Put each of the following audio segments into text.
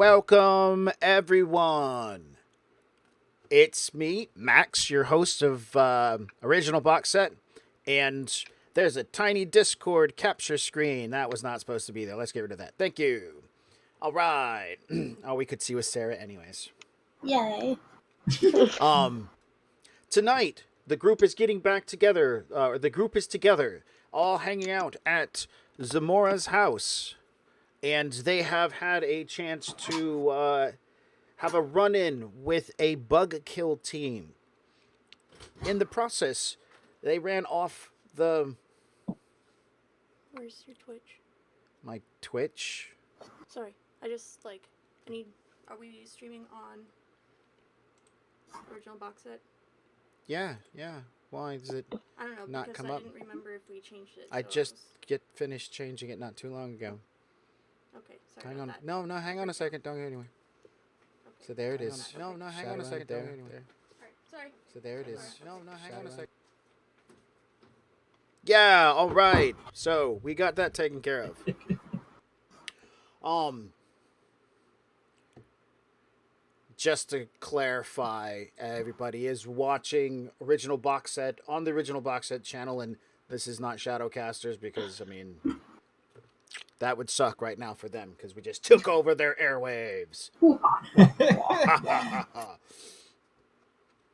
Welcome, everyone. It's me, Max, your host of Original Box Set, and there's a tiny Discord capture screen. That was not supposed to be there. Let's get rid of that. Thank you. All right. All we could see was Sarah anyways. Yay. Um, Tonight, the group is getting back together. The group is together, all hanging out at Zamora's house. And they have had a chance to have a run-in with a bug kill team. In the process, they ran off the... Where's your Twitch? My Twitch? Sorry, I need... Are we streaming on Original Box Set? Yeah. Why does it I don't know, not because come I up? didn't remember if we changed it. I just finished changing it not too long ago. Okay, sorry Hang on. about that. No, hang on a second. Don't go anywhere. Okay. So there it is. No, hang on a second. Don't go anywhere. Alright, sorry. So there it is. Alright. No, hang on a second. Yeah, all right. So we got that taken care of. Just to clarify, everybody is watching Original Box Set on the Original Box Set channel, and this is not Shadowcasters because, I mean, that would suck right now for them because we just took over their airwaves.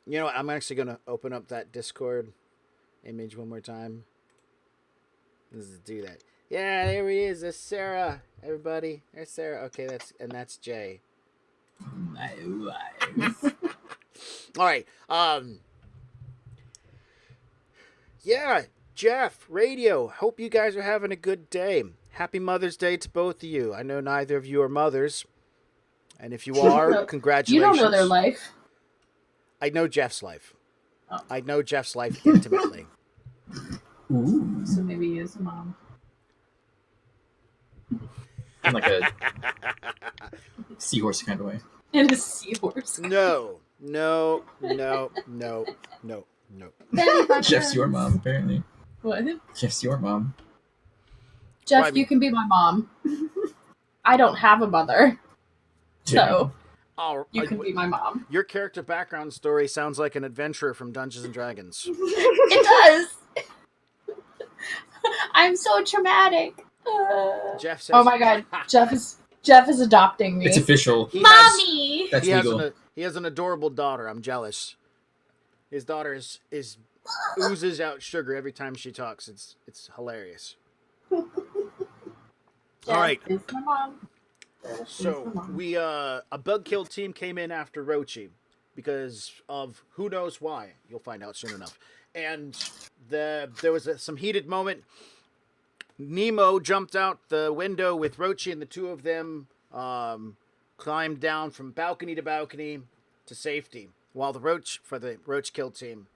You know what? I'm actually going to open up that Discord image one more time. Let's do that. Yeah, there he is. There's Sarah. Everybody. There's Sarah. Okay, that's Jay. My life. All right. Yeah, Jeff, radio. Hope you guys are having a good day. Happy Mother's Day to both of you. I know neither of you are mothers. And if you are, congratulations. You don't know their life. I know Jeff's life. Oh. I know Jeff's life intimately. Ooh. So maybe he is a mom. In like a seahorse kind of way. And a seahorse. No. Jeff's your mom, apparently. What? Jeff's your mom. Jeff, Well, I mean- you can be my mom. I don't have a mother. So Oh, you can be my mom. Your character background story sounds like an adventurer from Dungeons and Dragons. It does. I'm so traumatic. Jeff says, Oh my god, Jeff is adopting me. It's official. Mommy. That's legal. He has an adorable daughter. I'm jealous. His daughter is oozes out sugar every time she talks. It's hilarious. All right. Jeff is my mom. So we a bug kill team came in after Rochi because of who knows why. You'll find out soon enough. And there was some heated moment. Nemo jumped out the window with Rochi, and the two of them climbed down from balcony to balcony to safety. While the roach kill team,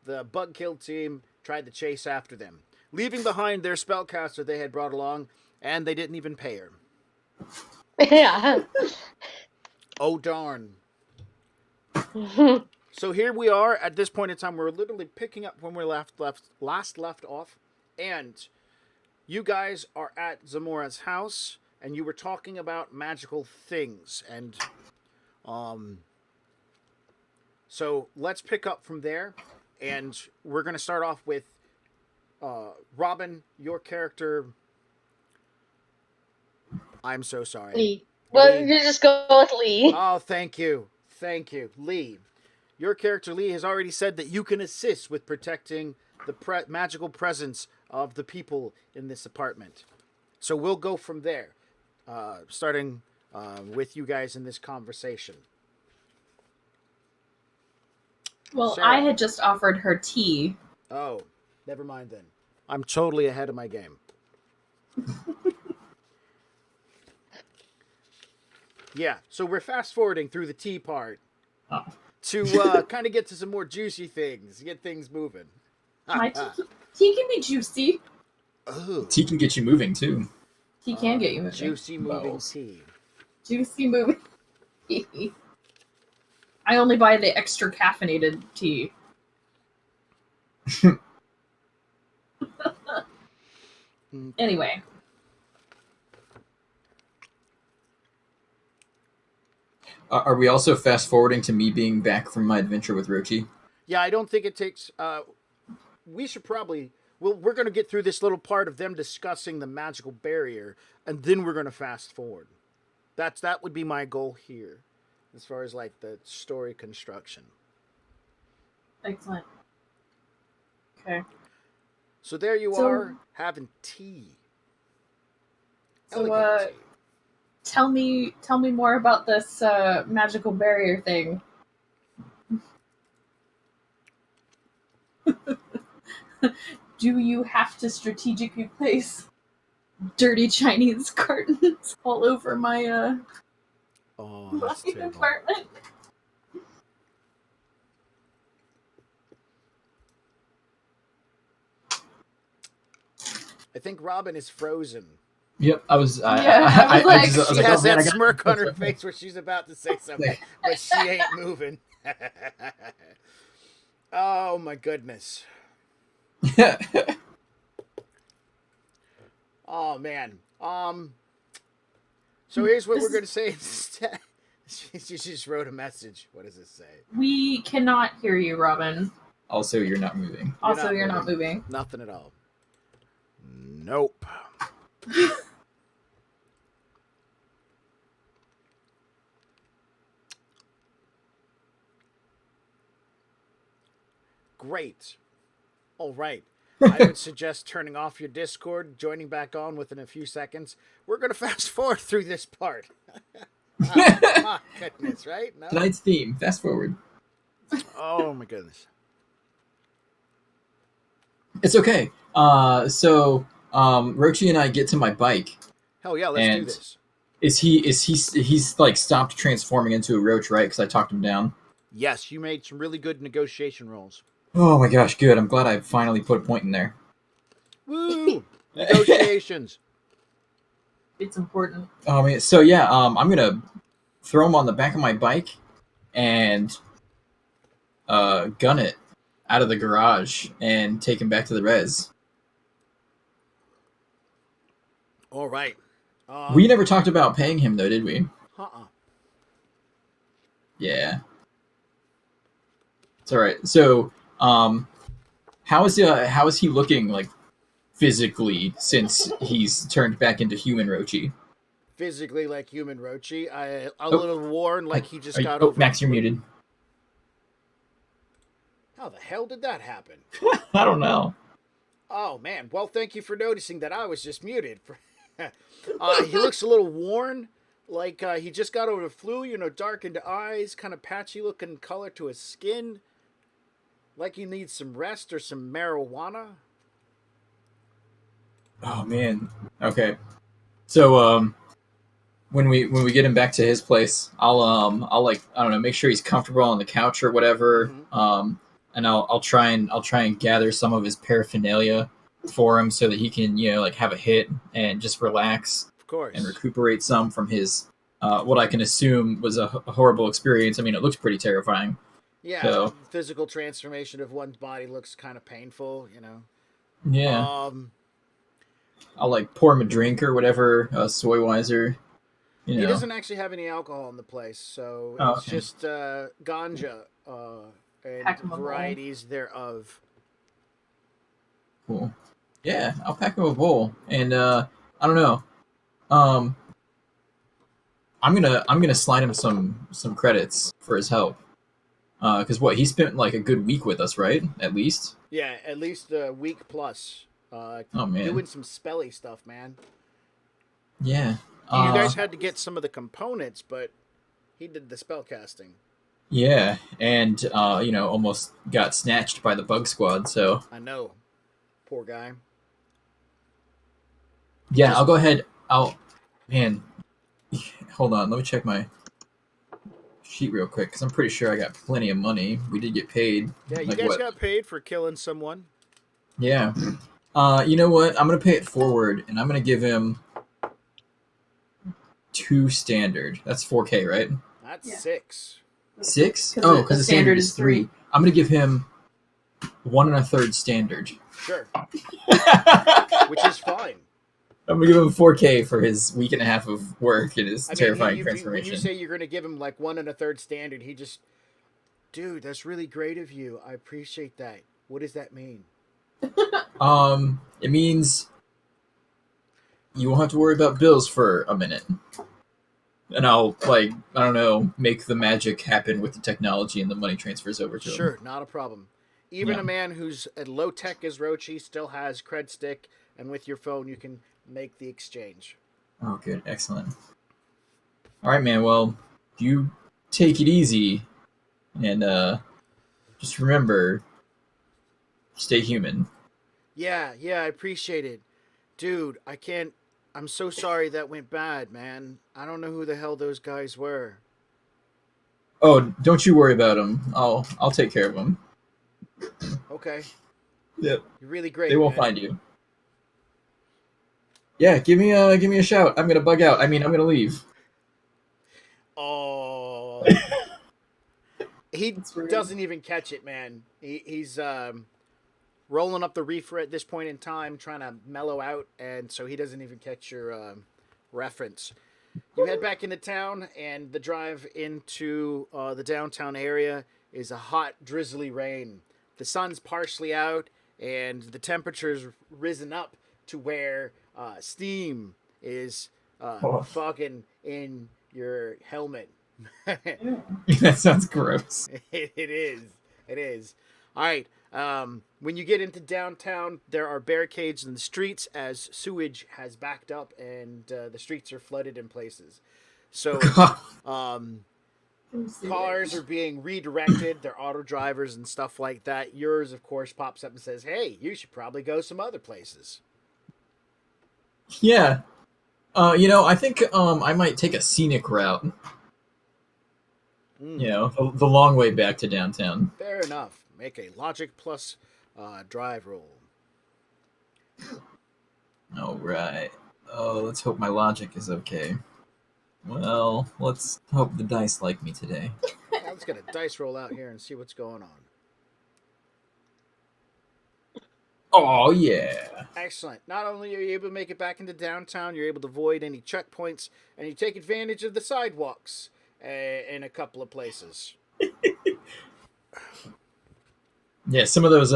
the bug kill team tried to chase after them, leaving behind their spellcaster they had brought along, and they didn't even pay her. Yeah. Oh darn. So here we are at this point in time. We're literally picking up when we last left off, and you guys are at Zamora's house, and you were talking about magical things, and so let's pick up from there, and we're gonna start off with Robin, your character. I'm so sorry. Lee. Well, Lee. you just go with Lee. Oh, thank you, Lee. Your character Lee has already said that you can assist with protecting the magical presence of the people in this apartment. So we'll go from there, starting with you guys in this conversation. Well, Sarah. I had just offered her tea. Oh, never mind then. I'm totally ahead of my game. Yeah, so we're fast forwarding through the tea part to kind of get to some more juicy things, get things moving. My tea can be juicy. Oh, Tea can get you moving, too. Tea can get you moving. juicy moving Balls. tea. Juicy moving. I only buy the extra caffeinated tea. Anyway. Are we also fast forwarding to me being back from my adventure with Rochi? Yeah, I don't think it takes. We should probably. Well, we're going to get through this little part of them discussing the magical barrier, and then we're going to fast forward. That would be my goal here, as far as like the story construction. Excellent. Okay. So there you So- are having tea. So, Elegant tea. tell me more about this magical barrier thing. Do you have to strategically place dirty Chinese cartons all over my Oh, my that's terrible. apartment? I think Robin is frozen. Yep, I was. Yeah, I was like- She like, has oh, man, that I gotta- smirk on her face where she's about to say something, but she ain't moving. Oh my goodness. Oh man. So here's what we're gonna say instead. She just wrote a message. What does it say? We cannot hear you, Robin. Also, you're not moving. Also, you're not moving. Nothing at all. Nope. Great. All right. I would suggest turning off your Discord, joining back on within a few seconds. We're going to fast forward through this part. My goodness, right? No? Tonight's theme. Fast forward. Oh, my goodness. It's okay. So Rochi and I get to my bike. Hell yeah, let's do And- this. He's like stopped transforming into a roach, right? Because I talked him down. Yes, you made some really good negotiation rolls. Oh my gosh, good. I'm glad I finally put a point in there. Woo! Negotiations. It's important. Oh man, so yeah, I'm gonna throw him on the back of my bike and gun it out of the garage and take him back to the res. All right. We never talked about paying him though, did we? Uh-uh. Yeah. It's all right. So, how is he looking like physically since he's turned back into human Rochi? Physically like human Rochi. A little worn, like he just got Oh, over. Max, you're muted. How the hell did that happen? I don't know. Oh man. Well, thank you for noticing that I was just muted. He looks a little worn, like he just got over the flu. You know, darkened eyes, kind of patchy looking color to his skin. Like he needs some rest or some marijuana. Oh man. Okay. So when we get him back to his place, I'll like, I don't know, make sure he's comfortable on the couch or whatever. Mhm. And I'll try and gather some of his paraphernalia for him so that he can, you know, like have a hit and just relax Of course. and recuperate some from his what I can assume was a horrible experience. I mean, it looks pretty terrifying. Yeah. So- Physical transformation of one's body looks kind of painful. You know. Yeah. I'll like pour him a drink or whatever, soy wiser. You know. He doesn't actually have any alcohol in the place, so Oh, it's okay. just ganja and Pack 'em a bowl. varieties thereof. Cool. Yeah, I'll pack him a bowl, and I don't know. I'm gonna slide him some credits for his help. Because what, he spent like a good week with us, right? At least. Yeah, at least a week plus. Oh man. Doing some spelly stuff, man. Yeah. You guys had to get some of the components, but he did the spell casting. Yeah, and you know, almost got snatched by the bug squad. So I know. Poor guy. yeah, I'll go ahead. Man, hold on. Let me check my sheet real quick because I'm pretty sure I got plenty of money. We did get paid. Yeah, you Like guys what? got paid for killing someone. Yeah. You know what? I'm gonna pay it forward, and I'm gonna give him 2 standard. That's 4K, right? That's Yeah. 6. 6? 'Cause Oh, the because the standard is standard is 3. I'm gonna give him 1 1/3 standard. Sure. Which is fine. I'm gonna give him 4K for his week and a half of work and his I mean, terrifying when you transformation. say you're going to give him like 1 1/3 standard, he just, dude, that's really great of you. I appreciate that. What does that mean? It means you won't have to worry about bills for a minute. And I'll, like, I don't know, make the magic happen with the technology and the money transfers over to him. Sure, not a problem. Even Yeah. a man who's as low tech as Rochi still has cred stick, and with your phone you can make the exchange. Oh, good. Excellent. All right, man. Well, you take it easy and just remember, stay human. Yeah, I appreciate it. Dude, I can't. I'm so sorry that went bad, man. I don't know who the hell those guys were. Oh, don't you worry about them. I'll take care of them. Okay. Yep. You're really great, They won't man. find you. Yeah, give me a shout. I'm gonna bug out. I mean, I'm gonna leave. Oh. He That's rude. doesn't even catch it, man. He's rolling up the reefer at this point in time, trying to mellow out, and so he doesn't even catch your reference. You head back into town, and the drive into the downtown area is a hot, drizzly rain. The sun's partially out, and the temperature's risen up to where steam is Oh. fogging in your helmet. That sounds gross. It is. It is. All right. When you get into downtown, there are barricades in the streets as sewage has backed up and the streets are flooded in places. So cars are being redirected. They're auto drivers and stuff like that. Yours, of course, pops up and says, "Hey, you should probably go some other places." Yeah. I think I might take a scenic route. The long way back to downtown. Fair enough. Make a logic plus drive roll. All right. Oh, let's hope my logic is okay. Well, let's hope the dice like me today. Yeah, let's get a dice roll out here and see what's going on. Oh, yeah. Excellent. Not only are you able to make it back into downtown, you're able to avoid any checkpoints, and you take advantage of the sidewalks in a couple of places. Yeah, some of those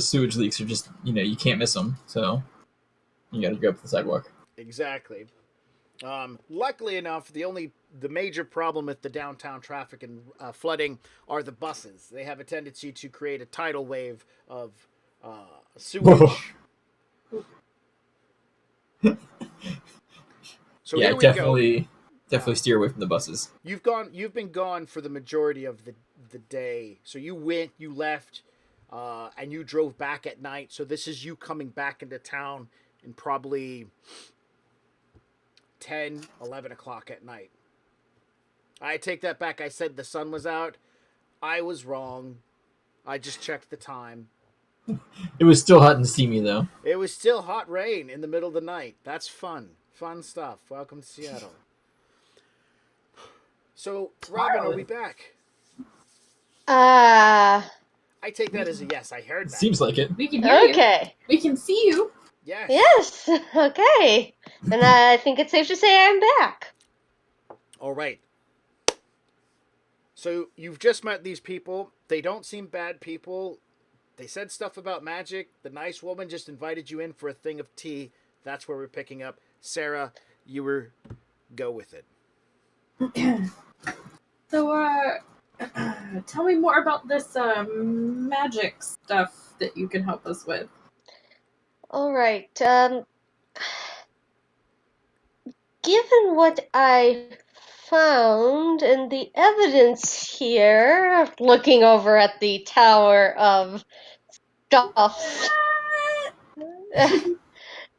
sewage leaks are just, you can't miss them. So you got to go up the sidewalk. Exactly. Luckily enough, the major problem with the downtown traffic and flooding are the buses. They have a tendency to create a tidal wave of sewage. So yeah, here we go. definitely steer away from the buses. You've been gone for the majority of the day. So you left, and you drove back at night. So this is you coming back into town in probably 10, 11 o'clock at night. I take that back. I said the sun was out. I was wrong. I just checked the time. It was still hot and steamy, though. It was still hot rain in the middle of the night. That's fun. Fun stuff. Welcome to Seattle. So, Robin, are we back? I take that as a yes. I heard that. Seems like it. We can hear you. Okay. We can see you. Yes. Yes. Okay. And I think it's safe to say I'm back. All right. So you've just met these people. They don't seem bad people. They said stuff about magic. The nice woman just invited you in for a thing of tea. That's where we're picking up. Sarah, go with it. So, tell me more about this magic stuff that you can help us with. All right. Given what I found and the evidence here, looking over at the tower of stuff,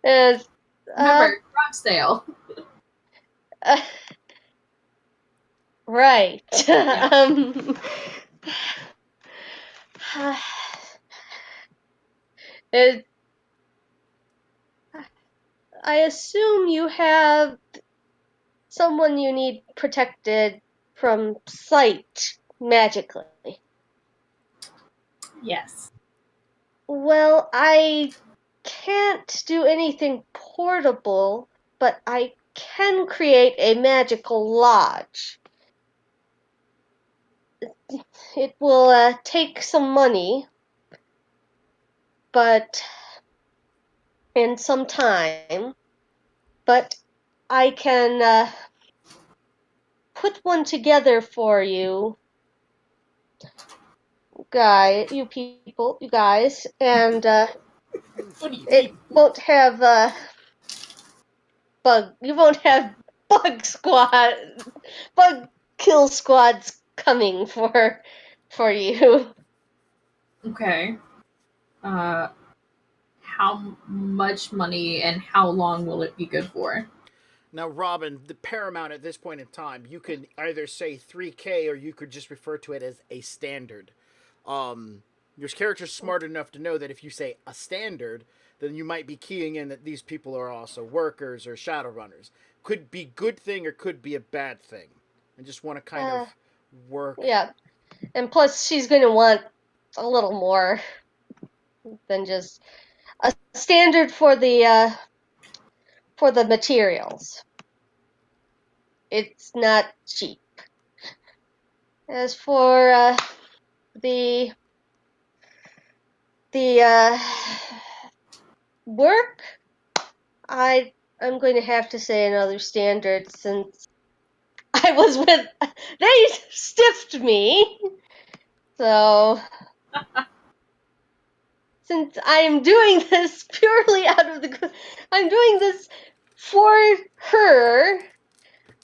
is Remember, garage sale. right. Yeah. It, I assume you have someone you need protected from sight magically. Yes. Well, I can't do anything portable, but I can create a magical lodge. It will take some money, but and some time, but I can put one together for you you guys, and What do you it mean? won't have you won't have bug kill squads coming for you. Okay. Uh, how much money and how long will it be good for? Now, Robin, the paramount at this point in time, you can either say 3K or you could just refer to it as a standard. Your character's smart enough to know that if you say a standard, then you might be keying in that these people are also workers or Shadowrunners. Could be good thing or could be a bad thing. I just want to kind Uh, of work. yeah, and plus she's going to want a little more than just a standard for the materials. It's not cheap. As for the the work, I'm going to have to say another standard since I was with they stiffed me. So since I'm doing this purely I'm doing this for her,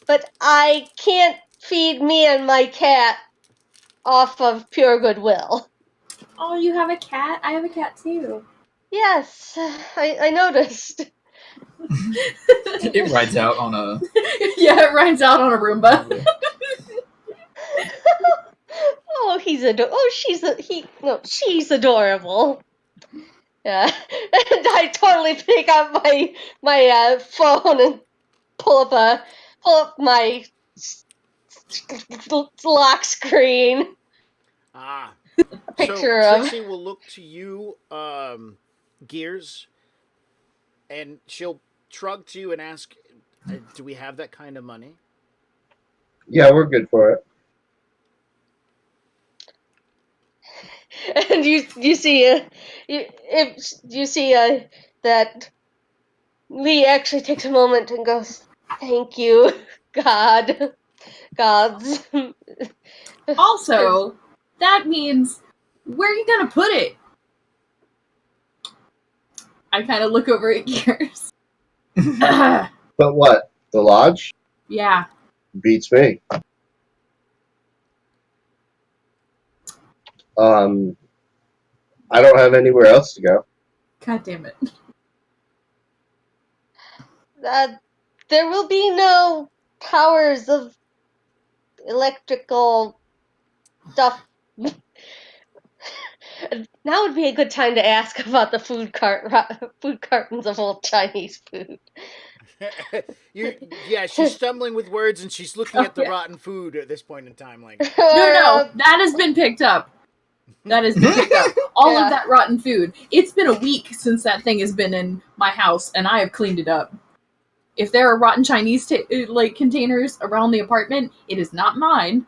but I can't feed me and my cat off of pure goodwill. Oh, you have a cat? I have a cat too. Yes, I noticed. It rides out on a. Yeah, it rides out on a Roomba. Oh, she's adorable. Yeah, and I totally pick up my phone and pull up my lock screen. Ah. A So picture of. Trixie will look to you, Gears, and she'll shrug to you and ask, "Do we have that kind of money?" Yeah, we're good for it. And you see you see that Lee actually takes a moment and goes, "Thank you, God, gods." Also, that means where are you gonna put it? I kind of look over at Gears. But what? The lodge? Yeah. Beats me. I don't have anywhere else to go. God damn it. uh, there will be no powers of electrical stuff. Now would be a good time to ask about the food cartons of old Chinese food. Yeah, she's stumbling with words and she's looking Oh, at the yeah. rotten food at this point in time. Like, No, that has been picked up. That has been picked up. All Yeah. of that rotten food. It's been a week since that thing has been in my house, and I have cleaned it up. If there are rotten Chinese containers around the apartment, it is not mine,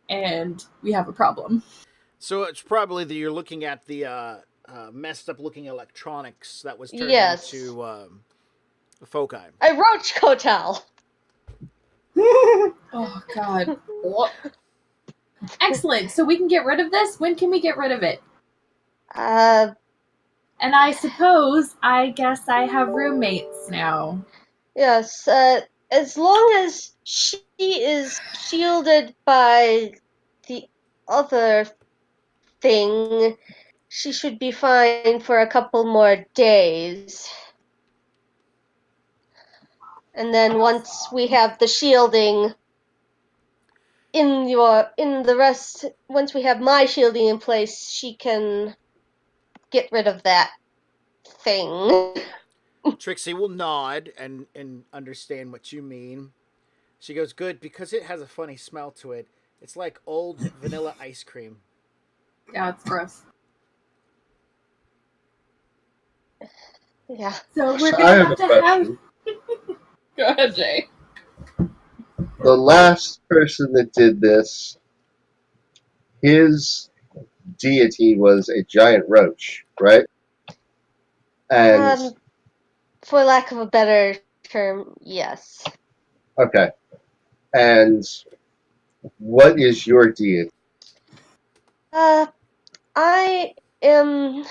and we have a problem. so it's probably that you're looking at the messed up looking electronics that was turned Yes. into foci. A roach hotel. Oh God. Excellent. So we can get rid of this. When can we get rid of it? Uh, And I suppose, I guess I have roommates now. yes. As long as she is shielded by the other thing, she should be fine for a couple more days. And then once we have the shielding once we have my shielding in place, she can get rid of that thing. Trixie will nod and understand what you mean. She goes, "Good, because it has a funny smell to it. It's like old vanilla ice cream." Yeah, it's gross. Yeah. So we're So gonna I have have a to question. Go ahead, Jay. The last person that did this, his deity was a giant roach, right? And For lack of a better term, yes. okay. And what is your deity? I am.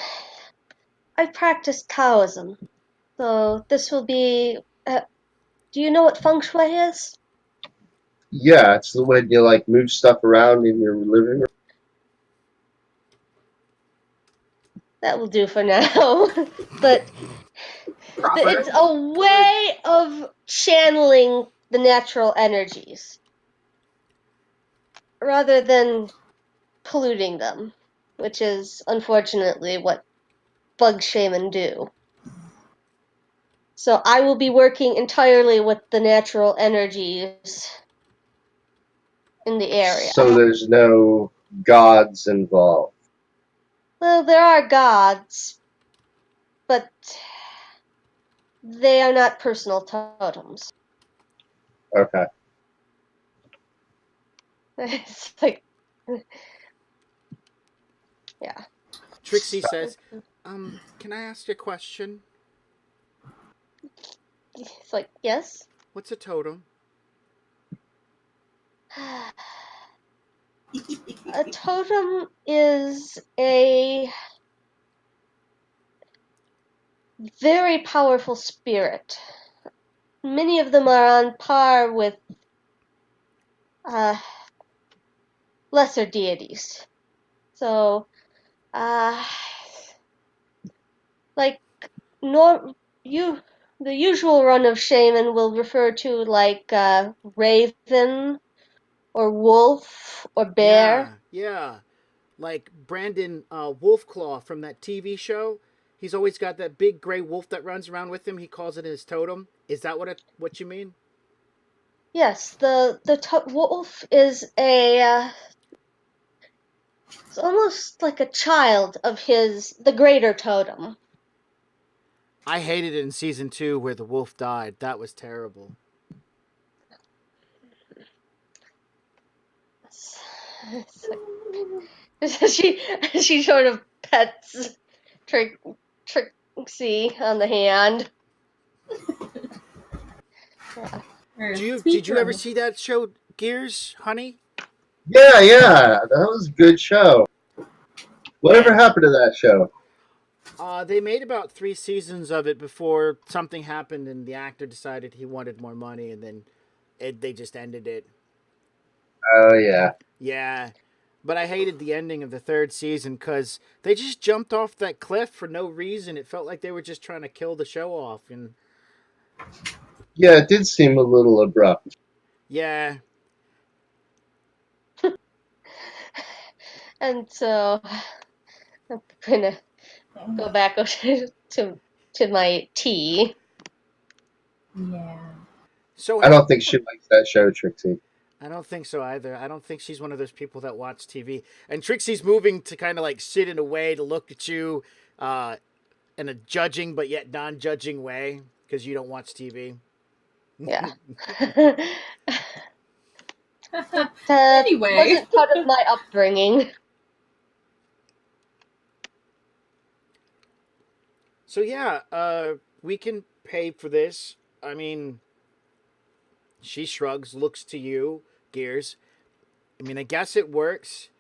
I practice Taoism, so this will be. Do you know what feng shui is? Yeah, it's the way you like move stuff around in your living room. That will do for now. But Proper. it's a way of channeling the natural energies rather than polluting them, which is unfortunately what bug shaman do. So I will be working entirely with the natural energies in the area. So there's no gods involved. Well, there are gods, but they are not personal totems. Okay. It's like, yeah. Trixie says, can I ask you a question? It's like, yes? What's a totem? A totem is a very powerful spirit. Many of them are on par with uh, lesser deities. So, uh, like, nor you, the usual run of shaman will refer to like raven or wolf or bear. Yeah. Like Brandon Wolfclaw from that TV show. He's always got that big gray wolf that runs around with him. He calls it his totem. Is that what you mean? Yes, the wolf is a it's almost like a child of the greater totem. I hated it in season 2 where the wolf died. That was terrible. It's like, she sort of pets Trixie on the hand. Yeah. Did you ever see that show Gears, honey? Yeah, that was a good show. Whatever happened to that show? They made about 3 seasons of it before something happened and the actor decided he wanted more money, and then they just ended it. Oh yeah. Yeah. But I hated the ending of the 3rd season because they just jumped off that cliff for no reason. It felt like they were just trying to kill the show off. And Yeah, it did seem a little abrupt. yeah. And so I'm gonna go back to my tea. Yeah. So I don't think she likes that show, Trixie. I don't think so either. I don't think she's one of those people that watch TV. And Trixie's moving to kind of like sit in a way to look at you uh, in a judging but yet non-judging way because you don't watch TV. Yeah. That Anyway. wasn't part of my upbringing. So yeah, we can pay for this. I mean, she shrugs, looks to you, Gears. I mean, I guess it works.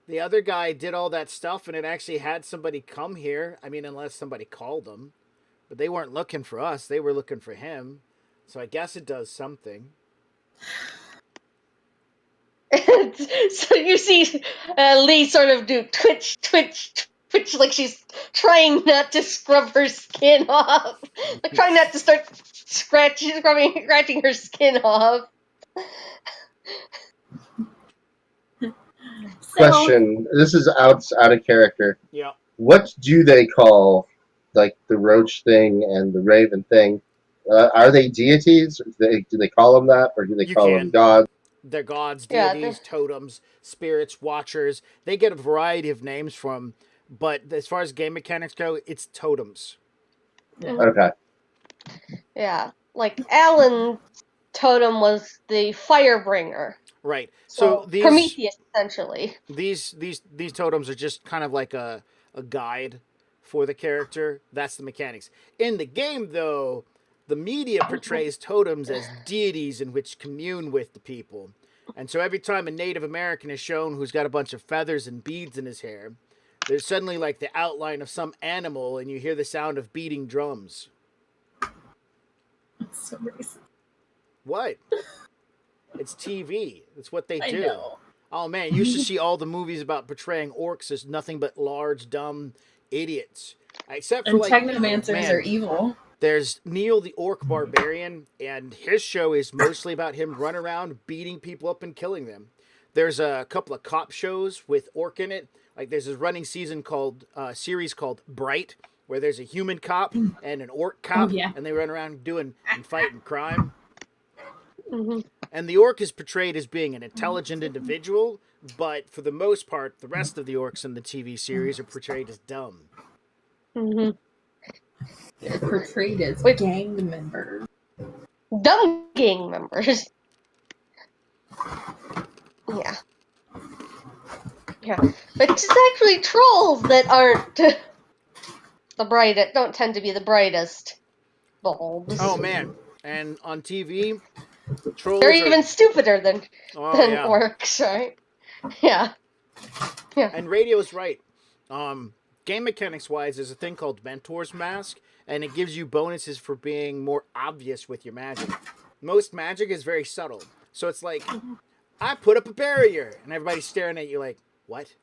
The other guy did all that stuff and it actually had somebody come here. I mean, unless somebody called them. But they weren't looking for us, they were looking for him. So I guess it does something. So you see Lee sort of do twitch, like she's trying not to scrub her skin off. Like trying not to start scratching her skin off. Question: this is out of character. Yeah. What do they call like the roach thing and the raven thing? Are they deities? Do they call them that, or do they You call them can. gods? They're gods, Yeah, deities, totems, spirits, watchers. They get a variety of names from, but as far as game mechanics go, it's totems. Okay. Yeah, like Alan's totem was the Firebringer. Right. So So Prometheus, essentially. these totems are just kind of like a guide for the character. That's the mechanics. In the game, though, the media portrays totems as deities in which commune with the people. And so every time a Native American is shown who's got a bunch of feathers and beads in his hair, there's suddenly like the outline of some animal, and you hear the sound of beating drums. It's so racist. What? It's TV. It's what they I do. know. Oh man, you used to see all the movies about portraying orcs as nothing but large, dumb idiots. Except for And like technomancers man, are evil. there's Neil the Orc Barbarian, and his show is mostly about him running around beating people up and killing them. There's a couple of cop shows with orc in it. Like there's a running series called Bright, where there's a human cop and an orc cop, yeah. and they run around doing and fighting crime. Hmm. And the orc is portrayed as being an intelligent individual, but for the most part, the rest of the orcs in the TV series are portrayed as dumb. Hmm. They're portrayed as gang members. Dumb gang members. Yeah. Yeah. But it's actually trolls that aren't the brightest, don't tend to be the brightest bulbs. Oh man! And on TV, trolls They're are even stupider than yeah. orcs, right? Yeah. Yeah. And radio's right. Game mechanics wise, there's a thing called Mentor's Mask, and it gives you bonuses for being more obvious with your magic. Most magic is very subtle, so it's like I put up a barrier, and everybody's staring at you like, what?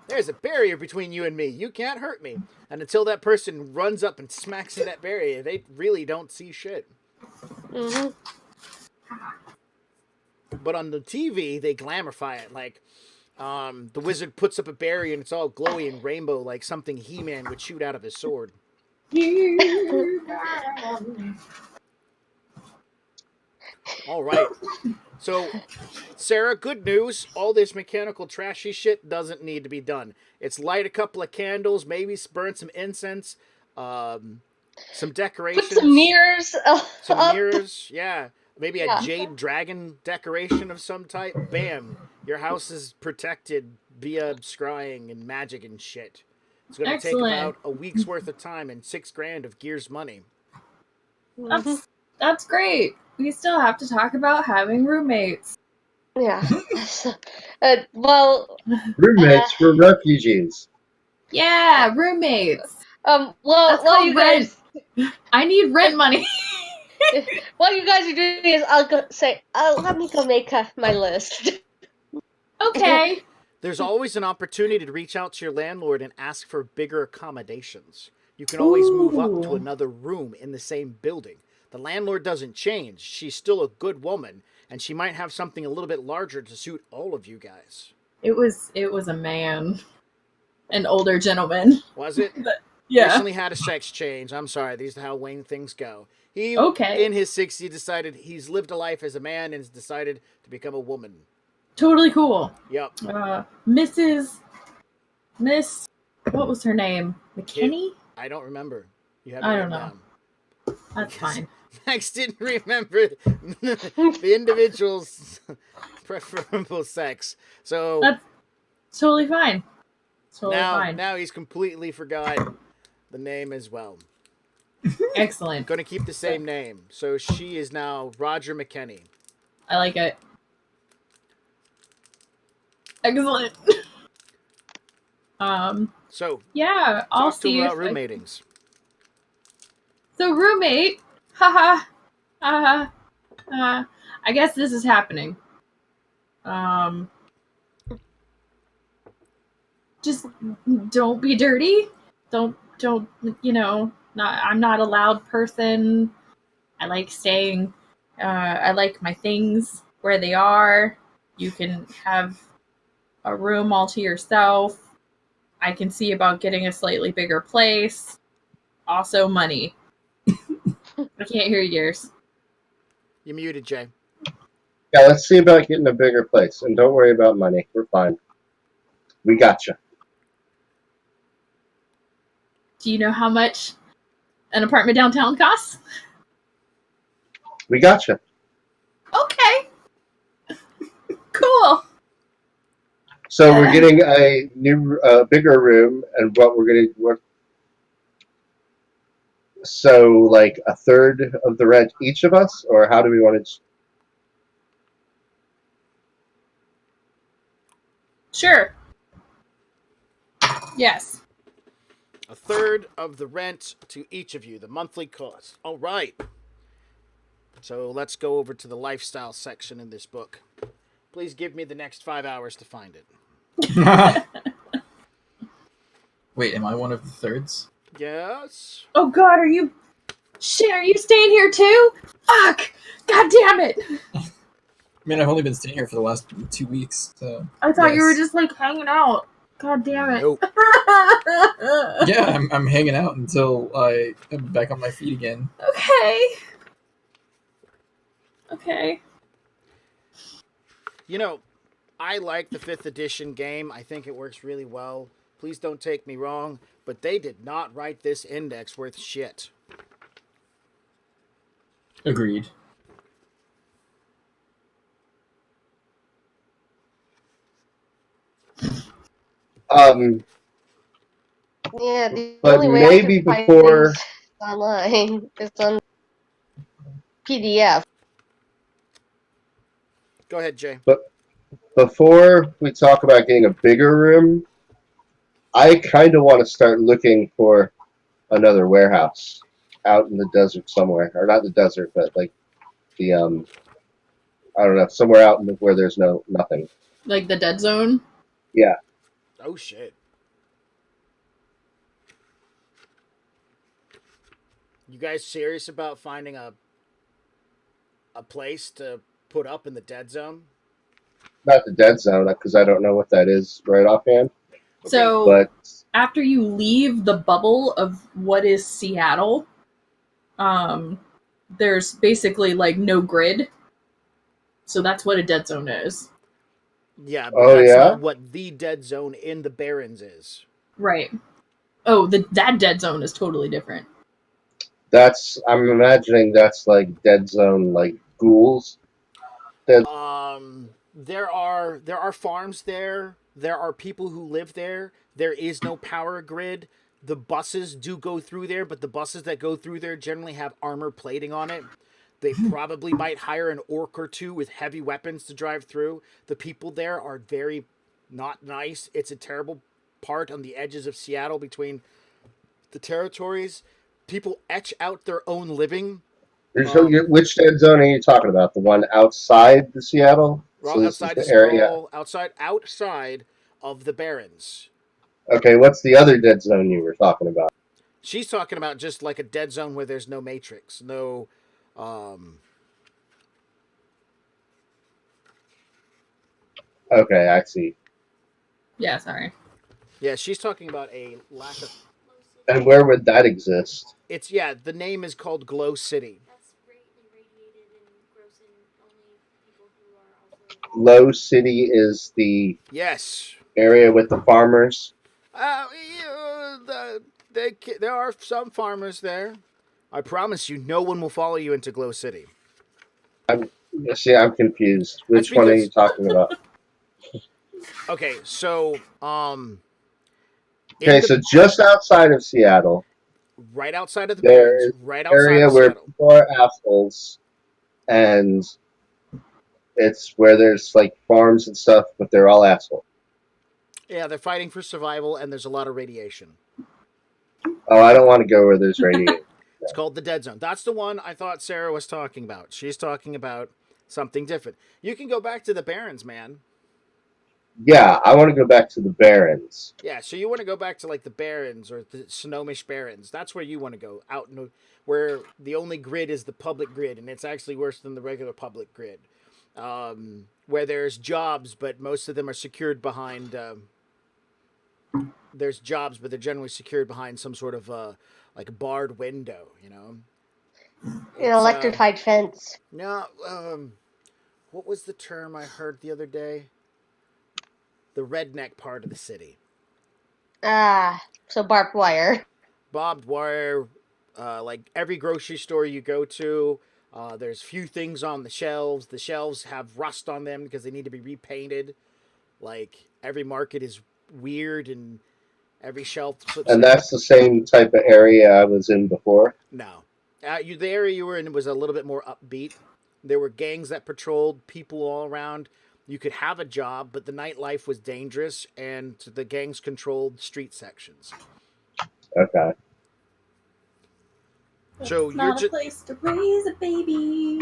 There's a barrier between you and me. You can't hurt me. And until that person runs up and smacks in that barrier, they really don't see shit. Hmm. But on the TV, they glamorify it. Like, the wizard puts up a barrier and it's all glowy and rainbow, like something He-Man would shoot out of his sword. All right. So, Sarah, good news. All this mechanical trashy shit doesn't need to be done. It's light a couple of candles, maybe burn some incense, some decorations. Put some mirrors Some up. mirrors, yeah. Maybe a Yeah. jade dragon decoration of some type. Bam. Your house is protected via scrying and magic and shit. It's going to take Excellent. about a week's worth of time and $6,000 of Gears money. Mhm. That's great. We still have to talk about having roommates. Yeah. Well, Roommates for refugees. Yeah, roommates. well, That's while called you guys, I need rent money. what you guys are doing is, I'll go say, let me go make my list. Okay. There's always an opportunity to reach out to your landlord and ask for bigger accommodations. You can always move up to Ooh. another room in the same building. The landlord doesn't change. She's still a good woman, and she might have something a little bit larger to suit all of you guys. It was a man. An older gentleman. Was it? Yeah. Recently had a sex change. I'm sorry, these are how Wayne things go. He, Okay. in his 60s, decided he's lived a life as a man and has decided to become a woman. Totally cool. Yep. Miss, what was her name? McKinney? I don't remember. You have I it don't written know. down. That's fine. Max didn't remember the individual's preferable sex. So That's totally fine. Totally fine. now he's completely forgot the name as well. Excellent. Going to keep the same name. So she is now Roger McKenney. I like it. Excellent. So Yeah, I'll talk to see him you. about roommatings. So roommate, haha, haha, I guess this is happening. Just don't be dirty. Don't I'm not a loud person. I like staying. I like my things where they are. You can have a room all to yourself. I can see about getting a slightly bigger place. Also, money. I can't hear yours. You muted, Jay. Yeah, let's see about getting a bigger place. And don't worry about money. We're fine. We got you. Do you know how much an apartment downtown costs? We gotcha. Okay. Cool. So we're getting a new, bigger room, and what we're gonna work. So like a third of the rent each of us, or how do we want to? Sure. Yes. A third of the rent to each of you, the monthly cost. All right. So let's go over to the lifestyle section in this book. Please give me the next 5 hours to find it. Wait, am I one of the thirds? Yes. Oh God, are you staying here too? Fuck! God damn it! I mean, I've only been staying here for the last 2 weeks, so. I thought you were yes. just like hanging out. God damn it. Nope. Yeah, I'm hanging out until I am back on my feet again. Okay. Okay. You know, I like the 5th edition game. I think it works really well. Please don't take me wrong, but they did not write this index worth shit. Agreed. Yeah, the But only way I maybe can find before things online is on PDF. Go ahead, Jay. but before we talk about getting a bigger room, I kind of want to start looking for another warehouse out in the desert somewhere, or not the desert, but like the I don't know, somewhere out in the, where there's nothing. Like the dead zone? Yeah, Oh shit. You guys serious about finding a place to put up in the dead zone? not the dead zone because I don't know what that is right offhand. Okay. So But after you leave the bubble of what is Seattle, there's basically like no grid. So that's what a dead zone is. Yeah, but oh that's yeah, not what the dead zone in the Barrens is. Right. Oh, that dead zone is totally different. I'm imagining that's like dead zone, like ghouls. There are farms there. There are people who live there. There is no power grid. The buses do go through there, but the buses that go through there generally have armor plating on it. They probably might hire an orc or two with heavy weapons to drive through. The people there are very not nice. It's a terrible part on the edges of Seattle between the territories. People etch out their own living. Which dead zone are you talking about? The one outside the Seattle? Well, So this is the area. outside of the Barrens. Okay, what's the other dead zone you were talking about? She's talking about just like a dead zone where there's no matrix, no. Um, Okay, I see. Yeah, sorry. yeah, she's talking about a lack of. And where would that exist? It's yeah. The name is called Glow City. That's greatly radiated and gross in only people who are also. Low City is the Yes. area with the farmers. There are some farmers there. I promise you, no one will follow you into Glow City. I'm confused. That's Which one are you because talking about? okay, so Okay, so just outside of Seattle, right outside of the there Barrens, is right an outside area of where Seattle. people are assholes, and it's where there's like farms and stuff, but they're all assholes. Yeah, they're fighting for survival, and there's a lot of radiation. Oh, I don't want to go where there's radiation. It's called the Dead Zone. That's the one I thought Sarah was talking about. She's talking about something different. You can go back to the Barrens, man. Yeah, I want to go back to the Barrens. Yeah, so you want to go back to like the Barrens or the Snohomish Barrens. That's where you want to go. Out in where the only grid is the public grid, and it's actually worse than the regular public grid. Where there's jobs, but most of them are secured behind. There's jobs, but they're generally secured behind some sort of like a barred window. You know. An It's electrified fence. no. What was the term I heard the other day? The redneck part of the city. Ah, so barbed wire. Barbed wire, Like every grocery store you go to, there's few things on the shelves. The shelves have rust on them because they need to be repainted. Like every market is weird and every shelf flips. And that's the same type of area I was in before. No, the area you were in was a little bit more upbeat. There were gangs that patrolled, people all around. You could have a job, but the nightlife was dangerous, and the gangs controlled street sections. Okay. So It's you're not a just place to raise a baby.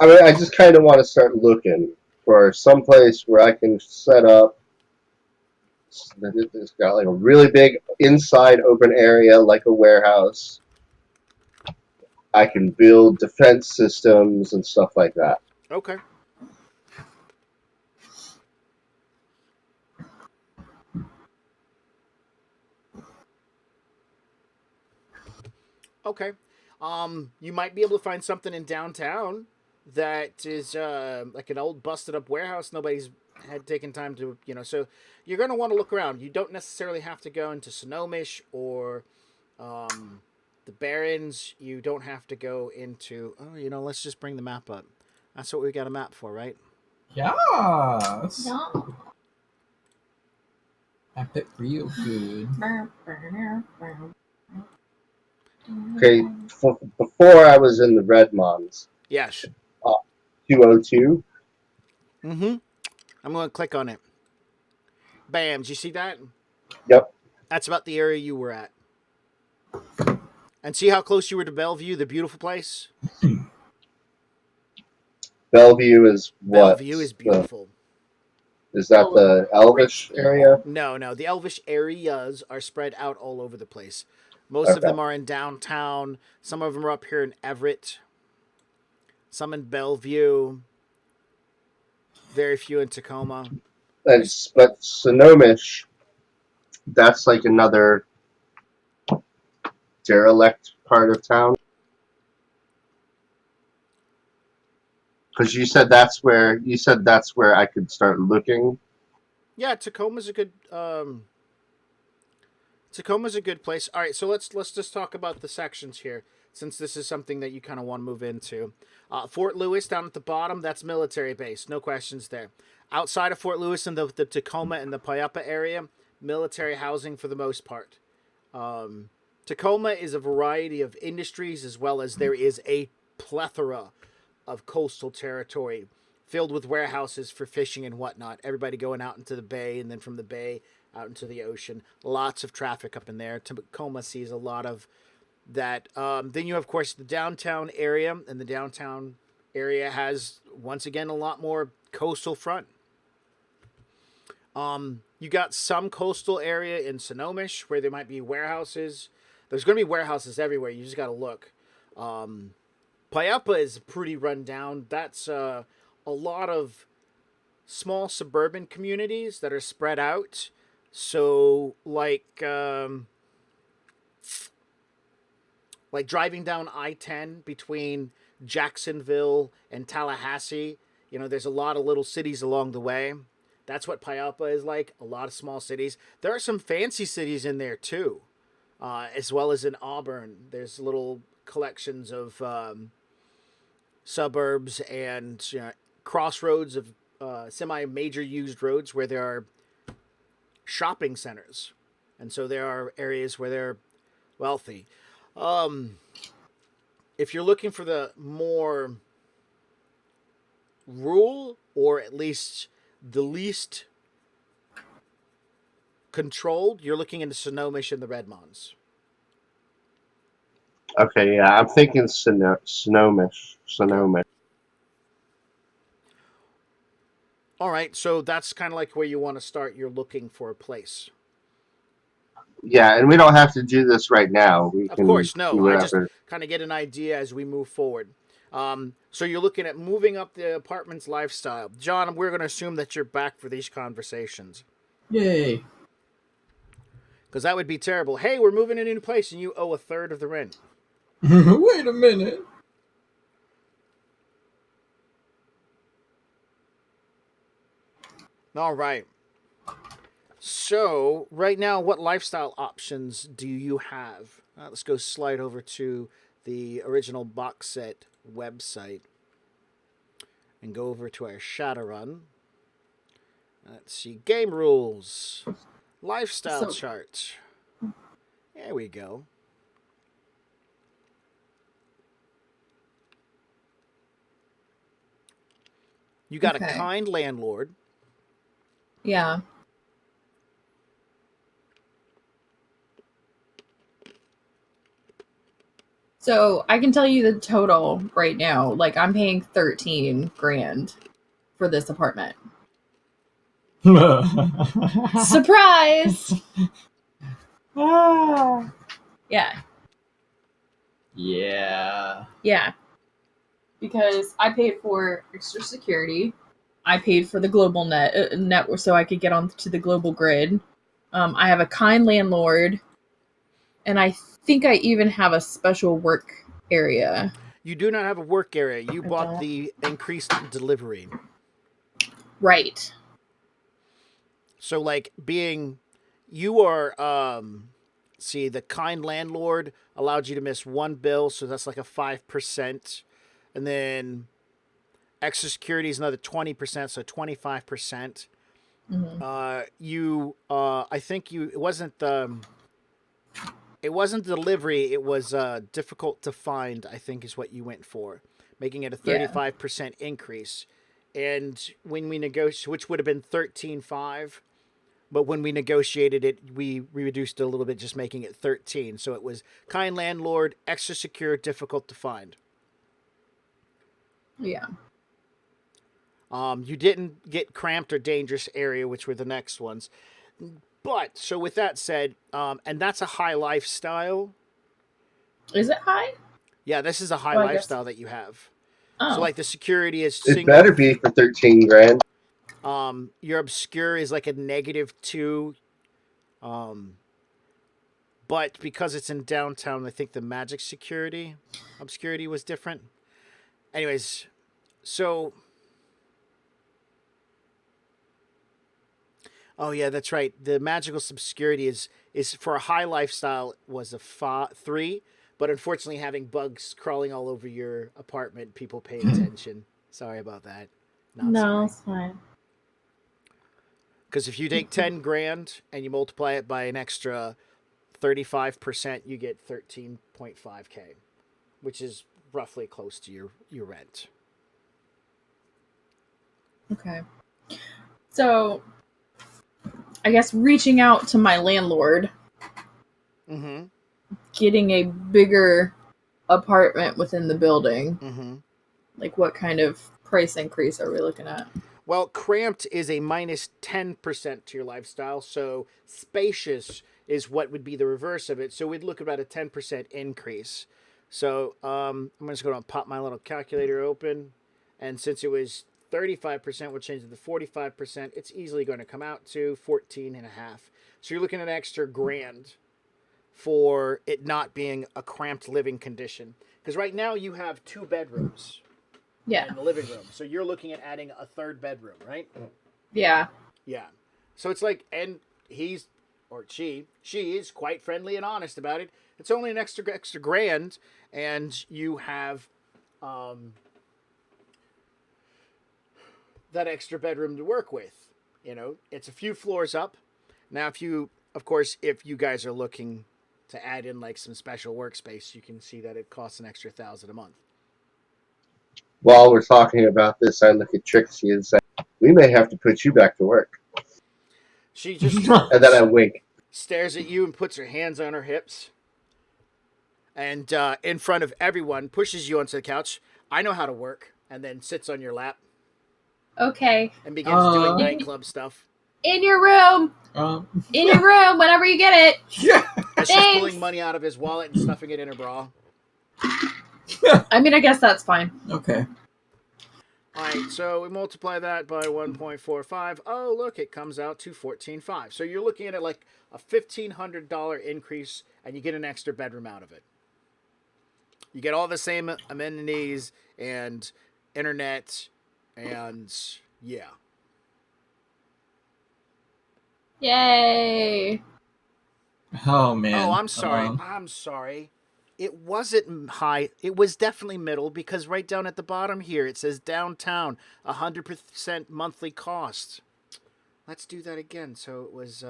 I mean, I just kind of want to start looking for some place where I can set up. It's got like a really big inside open area, like a warehouse. I can build defense systems and stuff like that. okay. Okay. You might be able to find something in downtown that is like an old busted up warehouse nobody's had taken time to, so you're going to want to look around. You don't necessarily have to go into Sonomish or the Barrens. You don't have to go into, let's just bring the map up. That's what we got a map for, right? Yes. No. I bet real good. Okay, before I was in the Redmonds, Yes. 202. Mm-hmm. I'm going to click on it. Bam. Did you see that? Yep. That's about the area you were at. And see how close you were to Bellevue, the beautiful place? Bellevue is what? Bellevue is beautiful. Is that the Elvish area? No. The Elvish areas are spread out all over the place. Most of Okay. them are in downtown. Some of them are up here in Everett. Some in Bellevue. Very few in Tacoma. But Sonomish, that's like another derelict part of town. Because you said that's where I could start looking. Yeah, Tacoma's a good place. All right, so let's just talk about the sections here, since this is something that you kind of want to move into. Fort Lewis down at the bottom, that's military base, no questions there. Outside of Fort Lewis and the Tacoma and the Puyallup area, military housing for the most part. Tacoma is a variety of industries, as well as there is a plethora of coastal territory filled with warehouses for fishing and whatnot. Everybody going out into the bay, and then from the bay out into the ocean. Lots of traffic up in there. Tacoma sees a lot of that. Then you have, of course, the downtown area, and the downtown area has, once again, a lot more coastal front. You got some coastal area in Sonomish where there might be warehouses. There's going to be warehouses everywhere. You just got to look. Puyallup is pretty run down. That's a lot of small suburban communities that are spread out. So, like driving down I-10 between Jacksonville and Tallahassee, there's a lot of little cities along the way. That's what Puyallup is like, a lot of small cities. There are some fancy cities in there, too, as well as in Auburn. There's little collections of suburbs and crossroads of semi-major used roads where there are shopping centers. And so there are areas where they're wealthy. If you're looking for the more rural, or at least the least controlled, you're looking into Sonomish and the Redmonds. Okay, yeah, I'm thinking Sonomish. All right, so that's kind of like where you want to start. You're looking for a place. Yeah, and we don't have to do this right now. We Of can course, no. do I just whatever. kind of get an idea as we move forward. So you're looking at moving up the apartment's lifestyle. John, we're going to assume that you're back for these conversations. Yay. Because that would be terrible. Hey, we're moving in a new place and you owe a third of the rent. Wait a minute. All right. So, right now, what lifestyle options do you have? Let's go slide over to the original box set website and go over to our Shadowrun. Let's see. Game rules. Lifestyle So- chart. There we go. You got Okay. a kind landlord. Yeah. So I can tell you the total right now. Like I'm paying 13 grand for this apartment. Surprise! Yeah. Yeah. Yeah. Because I paid for extra security. I paid for the global network so I could get onto the global grid. I have a kind landlord, and I think I even have a special work area. You do not have a work area. You I bought don't. the increased delivery. Right. So, like, you are, see, the kind landlord allowed you to miss one bill, so that's like a 5%. And then extra security is another 20%, so 25%. Mm-hmm. I think it wasn't delivery, it was difficult to find, I think is what you went for, making it a 35% increase. And when we negotiated, which would have been 13.5, but when we negotiated it, we reduced it a little bit, just making it 13. So it was kind landlord, extra secure, difficult to find. Yeah. You didn't get cramped or dangerous area, which were the next ones. But so with that said, and that's a high lifestyle. Is it high? Yeah, this is a high Well, I guess- lifestyle that you have. Oh. So like the security is It single. better be for 13 grand. Your obscure is like a -2. But because it's in downtown, I think the magic security obscurity was different. Anyways, so oh yeah, that's right. The magical obscurity is for a high lifestyle was a 3, but unfortunately having bugs crawling all over your apartment, people pay attention. Sorry about that. Not no, sorry. it's fine. Because if you take 10 grand and you multiply it by an extra 35%, you get 13.5K, which is roughly close to your rent. Okay. So, I guess reaching out to my landlord, Mm-hmm. getting a bigger apartment within the building. Mm-hmm. Like, what kind of price increase are we looking at? Well, cramped is a -10% to your lifestyle, so spacious is what would be the reverse of it. So we'd look at about a 10% increase. So I'm just going to pop my little calculator open, and since it was 35%, we'll change it to 45%. It's easily going to come out to 14.5. So you're looking at an extra grand for it not being a cramped living condition. Because right now you have 2 bedrooms. Yeah. In the living room. So you're looking at adding a 3rd bedroom, right? Yeah. Yeah. So it's like, and he's, or she is quite friendly and honest about it. It's only an extra grand, and you have that extra bedroom to work with. You know, it's a few floors up. Now, if you guys are looking to add in like some special workspace, you can see that it costs an extra $1,000 a month. While we're talking about this, I look at Trixie and say, we may have to put you back to work. She just And then I wink. stares at you and puts her hands on her hips. And in front of everyone, pushes you onto the couch. I know how to work. And then sits on your lap Okay. and begins doing Uh. nightclub stuff. In your room. In your room. Whenever you get it. Yeah. As she's Thanks. pulling money out of his wallet and stuffing it in her bra. I mean, I guess that's fine. Okay. Alright, so we multiply that by 1.45. Oh, look, it comes out to 14.5. So you're looking at it like a $1,500 increase, and you get an extra bedroom out of it. You get all the same amenities and internet, and yeah. Yay! Oh man. Oh, I'm sorry. I'm sorry. It wasn't high. It was definitely middle because right down at the bottom here it says downtown 100% monthly cost. Let's do that again. So it was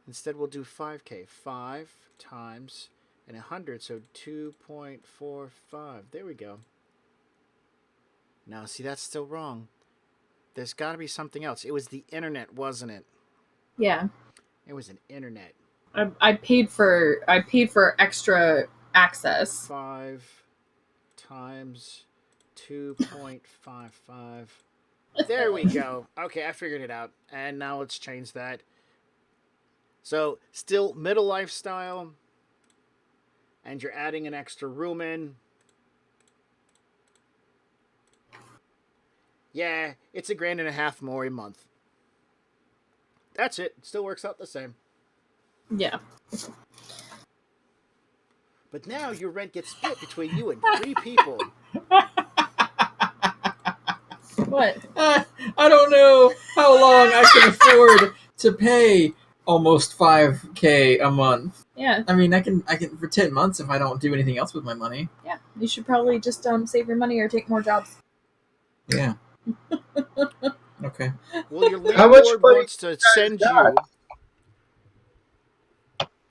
instead we'll do 5k. 5 times and 100 so 2.45. There we go. Now see that's still wrong. There's got to be something else. It was the internet, wasn't it? Yeah. It was an internet. I paid for extra access. 5 times 2.55. There we go. Okay, I figured it out. And now let's change that. So, still middle lifestyle. And you're adding an extra room in. Yeah, it's $1.50 more a month. That's it. It still works out the same. Yeah. But now your rent gets split between you and 3 people. What? I don't know how long I can afford to pay almost 5K a month. Yeah. I mean, I can for 10 months if I don't do anything else with my money. Yeah. You should probably just save your money or take more jobs. Yeah. Okay. Well, your How much landlord money wants to send you.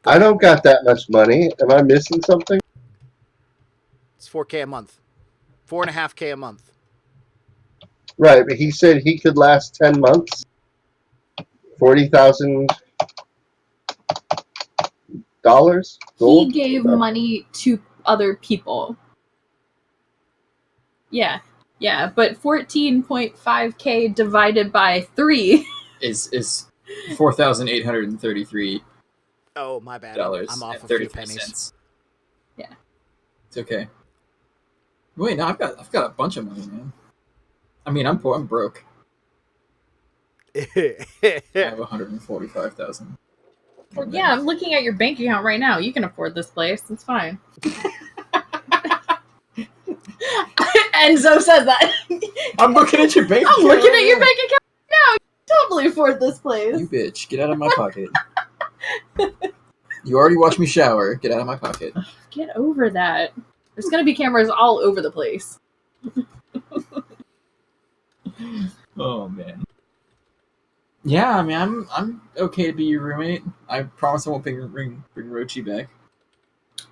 I don't got that much money. Am I missing something? It's 4K a month. 4.5K a month. Right, but he said he could last 10 months. $40,000 He gave money to other people. Yeah. Yeah, but 14.5K divided by 3 is $4,833. Oh, my bad. I'm off a few pennies. Yeah. It's okay. Wait, no, I've got a bunch of money, man. I mean, I'm poor. I'm broke. I have 145,000. Yeah, I'm looking at your bank account right now. You can afford this place. It's fine. Enzo says that. I'm looking at your bank account. I'm looking at your bank account now. You can totally afford this place. You bitch, get out of my pocket. You already watched me shower. Get out of my pocket. Get over that. There's gonna be cameras all over the place. Oh man. Yeah, I mean, I'm okay to be your roommate. I promise I won't bring Rochi back.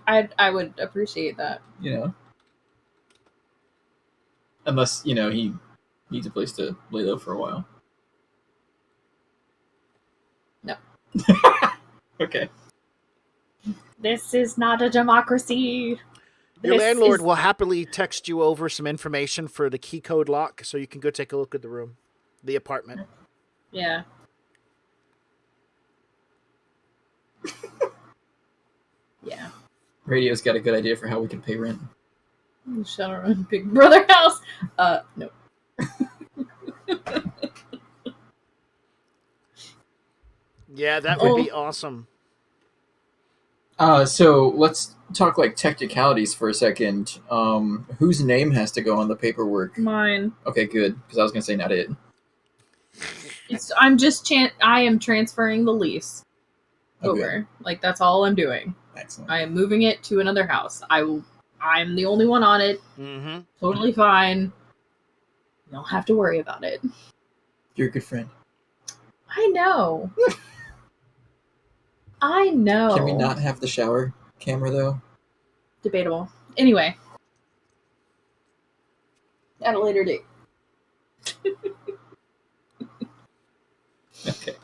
I would appreciate that. You know, unless he needs a place to lay low for a while. No. Okay. This is not a democracy. Your landlord will happily text you over some information for the key code lock so you can go take a look at the room, the apartment. Yeah. Yeah. Radio's got a good idea for how we can pay rent. Shadowrun Big Brother house. No. Yeah, that would be awesome. So let's talk like technicalities for a second. Whose name has to go on the paperwork? Mine. Okay, good. Because I was gonna say not it. I am transferring the lease over. Okay. Like that's all I'm doing. Excellent. I am moving it to another house. I'm the only one on it. Mm-hmm. Totally fine. You don't have to worry about it. You're a good friend. I know. I know. Can we not have the shower camera though? Debatable. Anyway. At a later date. Okay.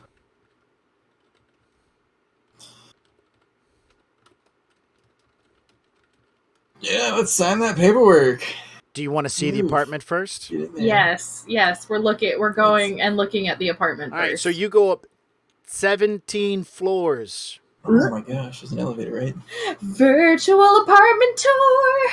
Yeah, let's sign that paperwork. Do you want to see the apartment first? Yes. We're going and looking at the apartment All first. right, so you go up 17 floors. Oh my gosh, there's an elevator, right? Virtual apartment tour.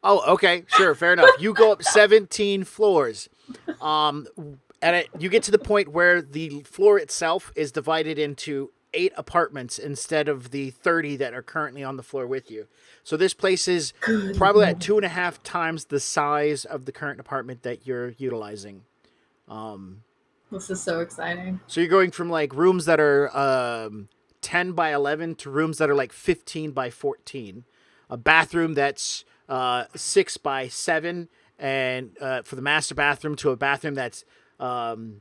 Oh, okay, sure, fair enough. You go up 17 floors. You get to the point where the floor itself is divided into 8 apartments instead of the 30 that are currently on the floor with you. So this place is probably at 2.5 times the size of the current apartment that you're utilizing. This is so exciting. So you're going from like rooms that are 10 by 11 to rooms that are like 15 by 14. A bathroom that's 6 by 7, and for the master bathroom, to a bathroom that's 9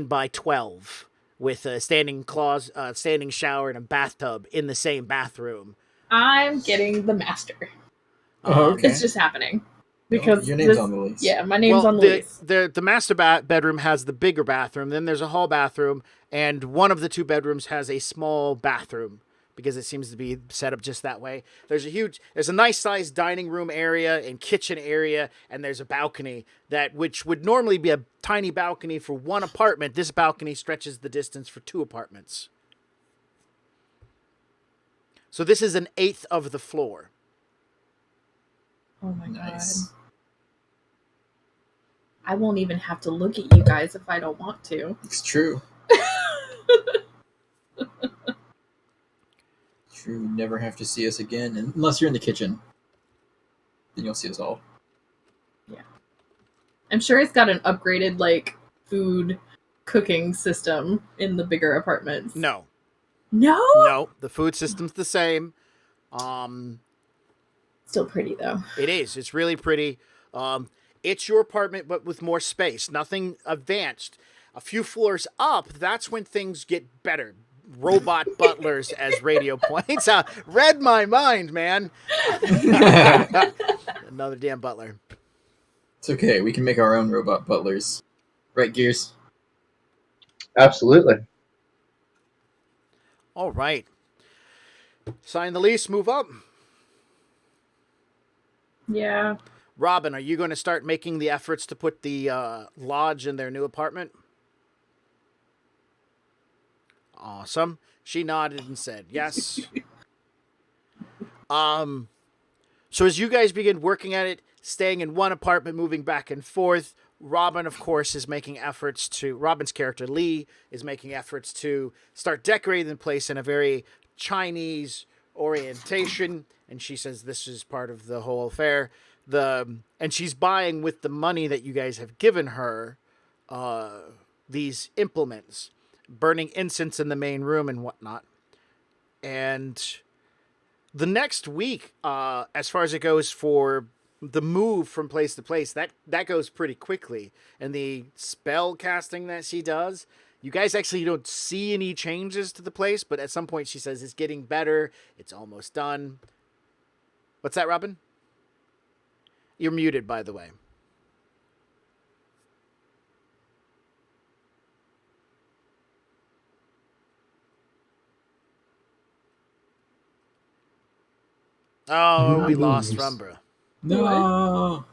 by 12 with a standing shower and a bathtub in the same bathroom. I'm getting the master. Oh, okay. It's just happening. Because your name's on the list. Yeah, my name's Well, on the list. the master bedroom has the bigger bathroom. Then there's a hall bathroom, and one of the two bedrooms has a small bathroom because it seems to be set up just that way. There's a nice sized dining room area and kitchen area, and there's a balcony which would normally be a tiny balcony for one apartment. This balcony stretches the distance for 2 apartments. So this is an eighth of the floor. Oh my Nice. god. I won't even have to look at you guys if I don't want to. It's true. True. You never have to see us again, unless you're in the kitchen. Then you'll see us all. I'm sure it's got an upgraded like food cooking system in the bigger apartments. No, No? the food system's the same. Still pretty though. It is. It's really pretty. It's your apartment, but with more space. Nothing advanced. A few floors up, that's when things get better. Robot butlers, as Radio points out. Read my mind, man. Another damn butler. It's okay. We can make our own robot butlers. Right, Gears? Absolutely. All right. Sign the lease, move up. Yeah. Robin, are you going to start making the efforts to put the lodge in their new apartment? Awesome. She nodded and said yes. So as you guys begin working at it, staying in one apartment, moving back and forth, Robin, of course, is making efforts to... Robin's character, Lee, is making efforts to start decorating the place in a very Chinese orientation. And she says this is part of the whole affair. And she's buying with the money that you guys have given her these implements, burning incense in the main room and whatnot. And the next week, as far as it goes for the move from place to place, that goes pretty quickly. And the spell casting that she does, you guys actually don't see any changes to the place, but at some point she says it's getting better, it's almost done. What's that, Robin? You're muted, by the way. Oh, we lost Rumbra. No.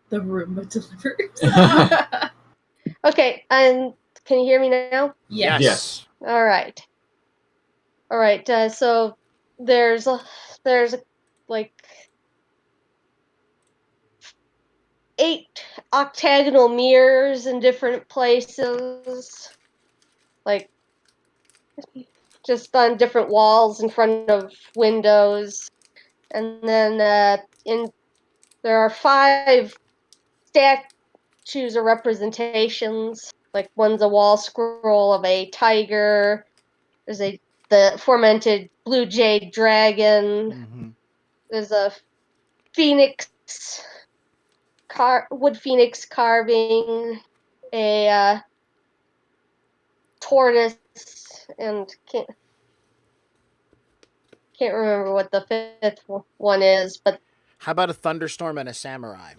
The Roomba delivers. Okay, and can you hear me now? Yes. Yes. All right. So there's like 8 octagonal mirrors in different places, like just on different walls in front of windows, and then there are 5 statues or representations. Like one's a wall scroll of a tiger. There's the aforementioned blue jade dragon. Mm-hmm. There's a phoenix wood phoenix carving, a tortoise, and can't remember what the 5th one is, but How about a thunderstorm and a samurai?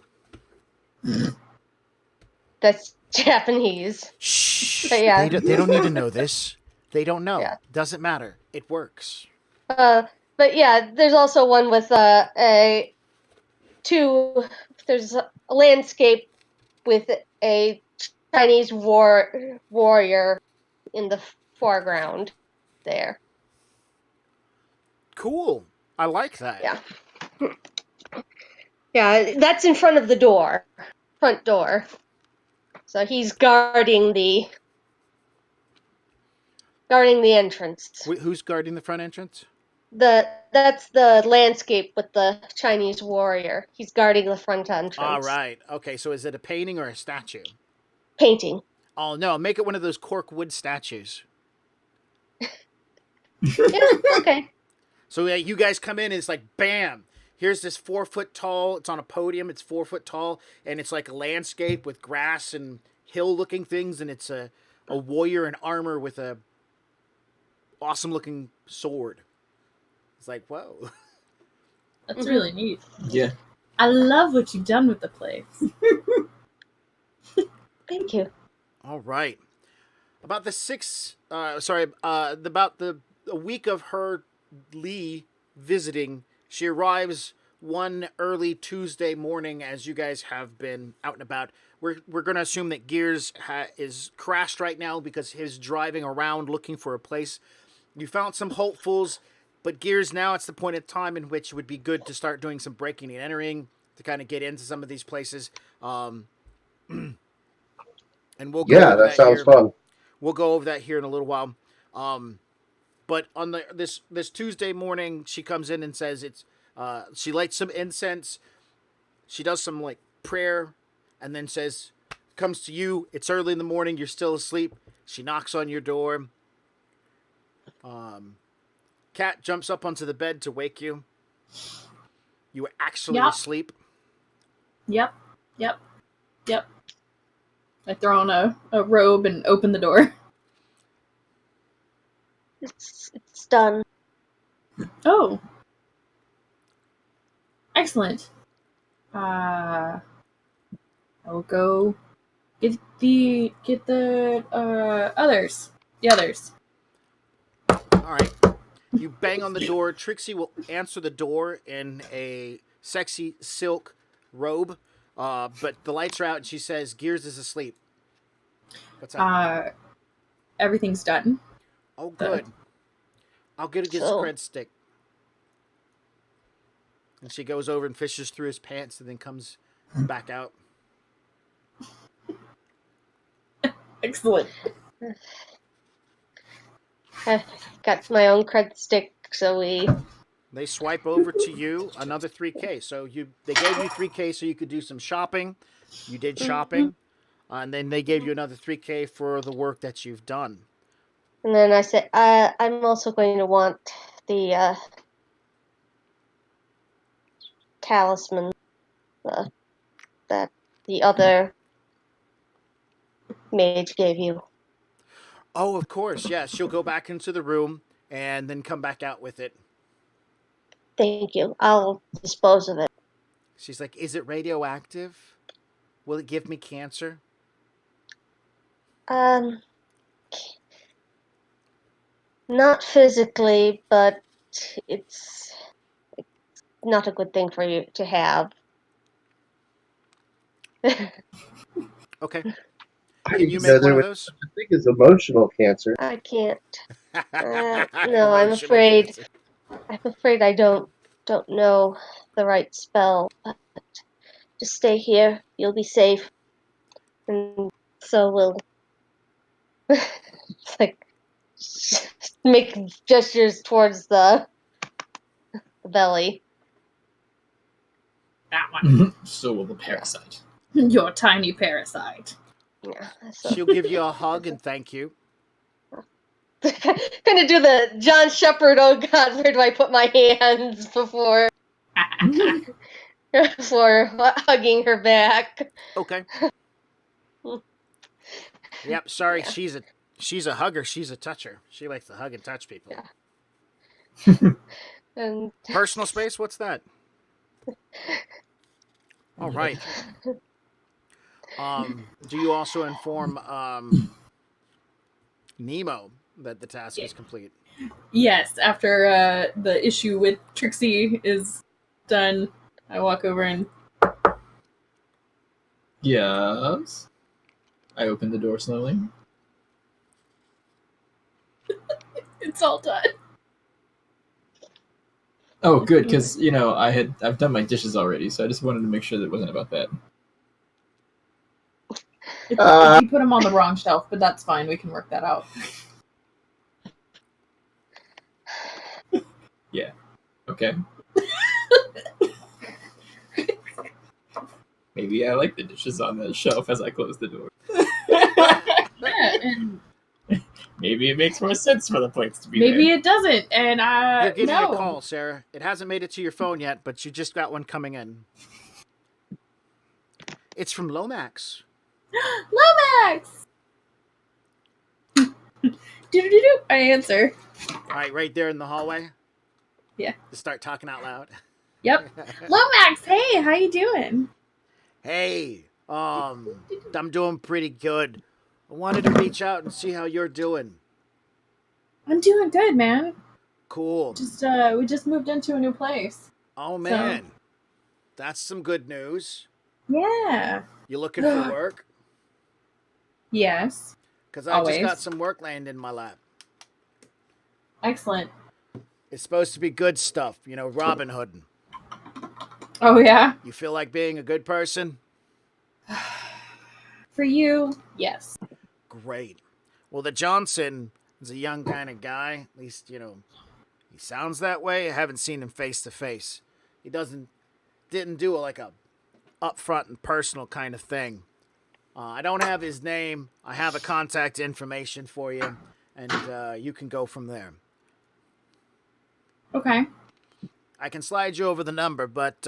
that's Japanese. Shh. But yeah. They don't need to know this. They don't know. Yeah. Doesn't matter. It works. But yeah, there's also one with there's a landscape with a Chinese warrior in the foreground there. Cool. I like that. Yeah. Yeah, that's in front of the front door. So he's guarding the entrance. Who's guarding the front entrance? That's the landscape with the Chinese warrior. He's guarding the front entrance. All right. Okay, so is it a painting or a statue? Painting. Oh no, make it one of those cork wood statues. Yeah, okay. So you guys come in and it's like bam. Here's this 4 foot tall. It's on a podium. It's 4 foot tall, and it's like a landscape with grass and hill looking things, and it's a warrior in armor with a awesome looking sword. It's like whoa. That's really neat. Yeah. I love what you've done with the place. Thank you. All right. About the about a week of her Lee visiting, she arrives one early Tuesday morning as you guys have been out and about. We're going to assume that Gears is crashed right now because he's driving around looking for a place. You found some hopefuls, but Gears, now it's the point of time in which it would be good to start doing some breaking and entering to kind of get into some of these places. And we'll go over that sounds here. fun. We'll go over that here in a little while. But on this Tuesday morning, she comes in and says she lights some incense. She does some like prayer, and then comes to you. It's early in the morning. You're still asleep. She knocks on your door. Cat jumps up onto the bed to wake you. You were actually asleep. Yep. I throw on a robe and open the door. It's done. Oh. Excellent. I will go get the others. The others. All right. You bang on the door. Trixie will answer the door in a sexy silk robe. But the lights are out and she says, Gears is asleep. What's up? Everything's done. Oh, good. I'll get his So- cred stick. And she goes over and fishes through his pants and then comes back out. Excellent. I've got my own cred stick, so They swipe over to you another 3K. So they gave you 3K so you could do some shopping. You did shopping. And then they gave you another 3K for the work that you've done. And then I said, I'm also going to want the talisman that the other mage gave you. Oh, of course. Yeah, she'll go back into the room and then come back out with it. Thank you. I'll dispose of it. She's like, is it radioactive? Will it give me cancer? Not physically, but it's not a good thing for you to have. Okay. I Can didn't you know make there one of was those? such a thing as emotional cancer. I can't. No, I'm Emotional afraid. cancer. I'm afraid I don't know the right spell. But just stay here. You'll be safe. And so will. It's like make gestures towards the belly. That one. So will the parasite. Your tiny parasite. Yeah. So. She'll give you a hug and thank you. Gonna do the John Shepherd. Oh God, where do I put my hands before hugging her back? Okay. Yep, sorry, Yeah. she's a hugger, she's a toucher. She likes to hug and touch people. Yeah. And Personal space, what's that? All right. Do you also inform Nemo that the task is complete? Yes, after the issue with Trixie is done, I walk over and Yes. I open the door slowly. it's all done. Oh, good, because I've done my dishes already, so I just wanted to make sure that it wasn't about that. You put them on the wrong shelf, but that's fine. We can work that out. Yeah. Okay. Maybe I like the dishes on the shelf as I close the door. and Maybe it makes more sense for the plates to be maybe there. it doesn't. And You're getting no. a call, Sarah. It hasn't made it to your phone yet, but you just got one coming in. It's from Lomax. Lomax. Do. I answer. All right, right there in the hallway. Yeah. Just start talking out loud. Yep. Lomax, hey, how you doing? Hey, I'm doing pretty good. I wanted to reach out and see how you're doing. I'm doing good, man. Cool. Just we just moved into a new place. Oh man, that's some good news. Yeah. You looking for work? Yes. Because I just got Always. some work laying in my lap. Excellent. It's supposed to be good stuff, you know, Robin Hood. Oh yeah. You feel like being a good person? For you, yes. Great. Well, the Johnson is a young kind of guy. At least, you know, he sounds that way. I haven't seen him face to face. He didn't do like a upfront and personal kind of thing. I don't have his name. I have a contact information for you, and you can go from there. Okay. I can slide you over the number, but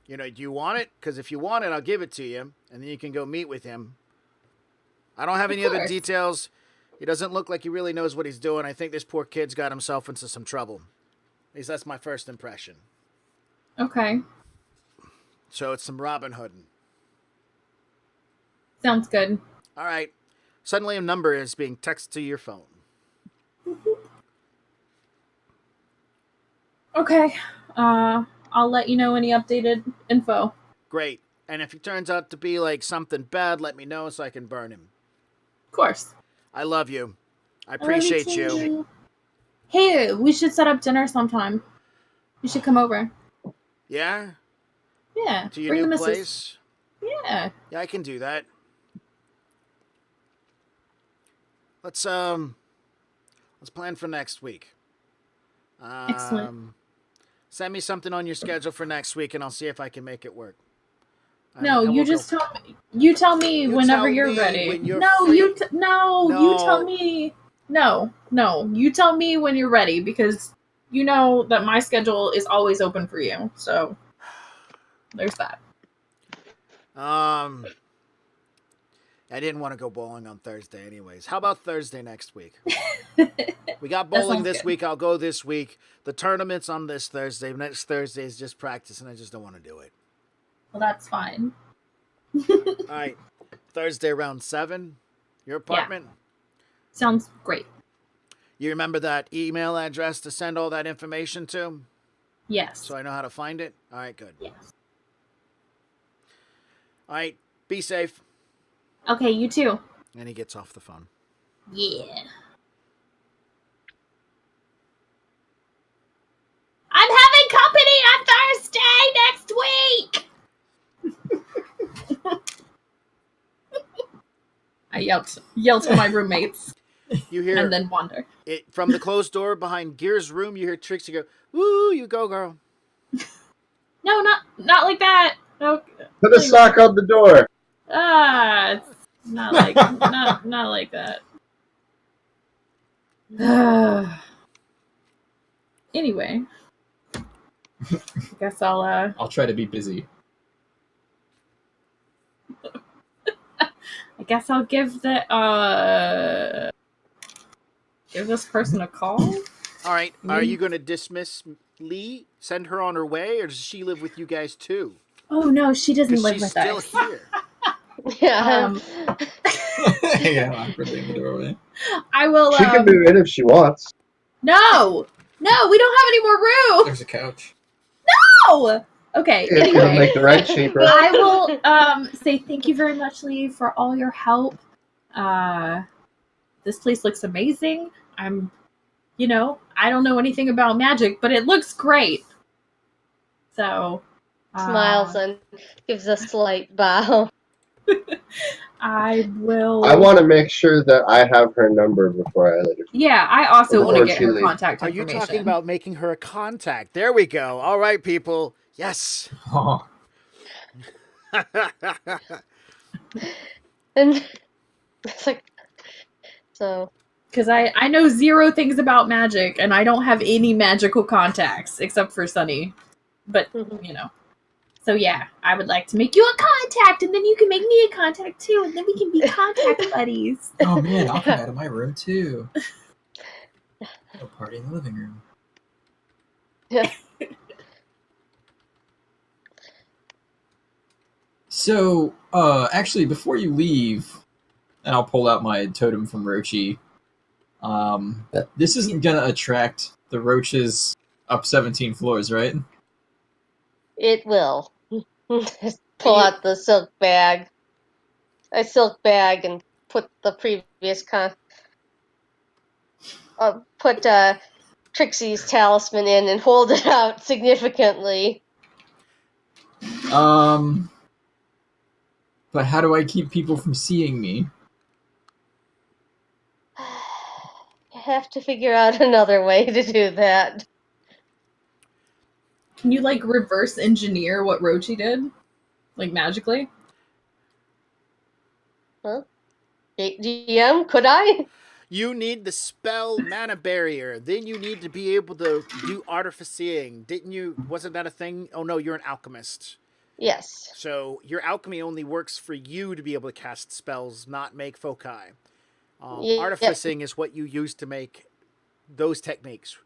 you know, do you want it? Because if you want it, I'll give it to you, and then you can go meet with him. I don't have any other details. He doesn't look like he really knows what he's doing. I think this poor kid's got himself into some trouble. At least that's my first impression. Okay. So it's some Robin Hood. Sounds good. All right. Suddenly a number is being texted to your phone. Okay. I'll let you know any updated info. Great. And if he turns out to be like something bad, let me know so I can burn him. Of course. I love you. I I love you appreciate you. too. Hey, we should set up dinner sometime. You should come over. Yeah? Yeah. To your bring new the missus. place? Yeah. Yeah, I can do that. Let's plan for next week. Excellent. Send me something on your schedule for next week, and I'll see if I can make it work. No, And you we'll just go. tell me. You tell me You whenever tell you're me ready. when you're no, free. you tell No. me. No, you tell me when you're ready because you know that my schedule is always open for you. So there's that. I didn't want to go bowling on Thursday, anyways. How about Thursday next week? We got That bowling sounds this good. week. I'll go this week. The tournament's on this Thursday. Next Thursday is just practice, and I just don't want to do it. Well, that's fine. All right. Thursday around 7, your apartment. Sounds great. You remember that email address to send all that information to? Yes. So I know how to find it? All right, good. Yes. All right. Be safe. Okay, you too. And he gets off the phone. Yeah. I'm having company on Thursday next week. I yell to my roommates You hear and then wander. it from the closed door behind Gear's room. You hear Trixie go, "Woo, you go, girl." No, not like that. No. Put a sock on the door. It's not like not like that. Anyway, I guess I'll try to be busy. I guess I'll give this person a call. All right. Are you going to dismiss Lee? Send her on her way, or does she live with you guys too? Oh no, she doesn't Because live she's with still us. here. Yeah. Yeah, awkwardly in the doorway. I will. She can move in if she wants. No, we don't have any more room. There's a couch. No. Okay. It'll Anyway, make the rent cheaper. I will say thank you very much, Lee, for all your help. This place looks amazing. I don't know anything about magic, but it looks great. So, Smiles and gives a slight bow. I will. I want to make sure that I have her number before I let her. Yeah, I also want to Before get she her leaves. contact Are you information. talking about making her a contact? There we go. All right, people. Yes. Oh, And it's like, so. Because I know 0 things about magic, and I don't have any magical contacts except for Sunny. But, you know. So yeah, I would like to make you a contact, and then you can make me a contact too, and then we can be contact buddies. Oh man, I'll come out of my room too. Go party in the living room. Yeah. So, actually, before you leave, and I'll pull out my totem from Rochi. This isn't gonna attract the roaches up 17 floors, right? It will. Pull out the silk bag. A silk bag and put the previous put Trixie's talisman in and hold it out significantly. But how do I keep people from seeing me? You have to figure out another way to do that. Can you, like, reverse engineer what Rochi did? Like, magically? Huh? DM, could I? You need the spell mana barrier. Then you need to be able to do artificing. Didn't you? Wasn't that a thing? Oh no, you're an alchemist. Yes. So your alchemy only works for you to be able to cast spells, not make foci. Artificing is what you use to make those techniques,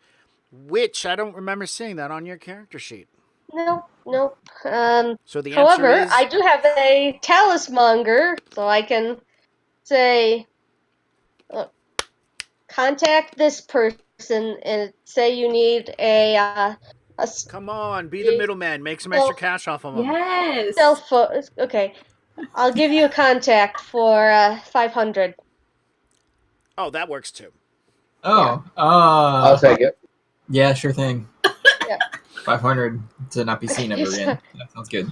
which I don't remember seeing that on your character sheet. No. So the answer However, is I do have a talismonger, so I can say, contact this person and say you need a come on, be the middleman, make some extra cash off of them. Yes! okay. I'll give you a contact for 500. Oh, that works too. Oh, I'll take it. yeah, sure thing. Yeah. 500 to not be seen ever again. That sounds good.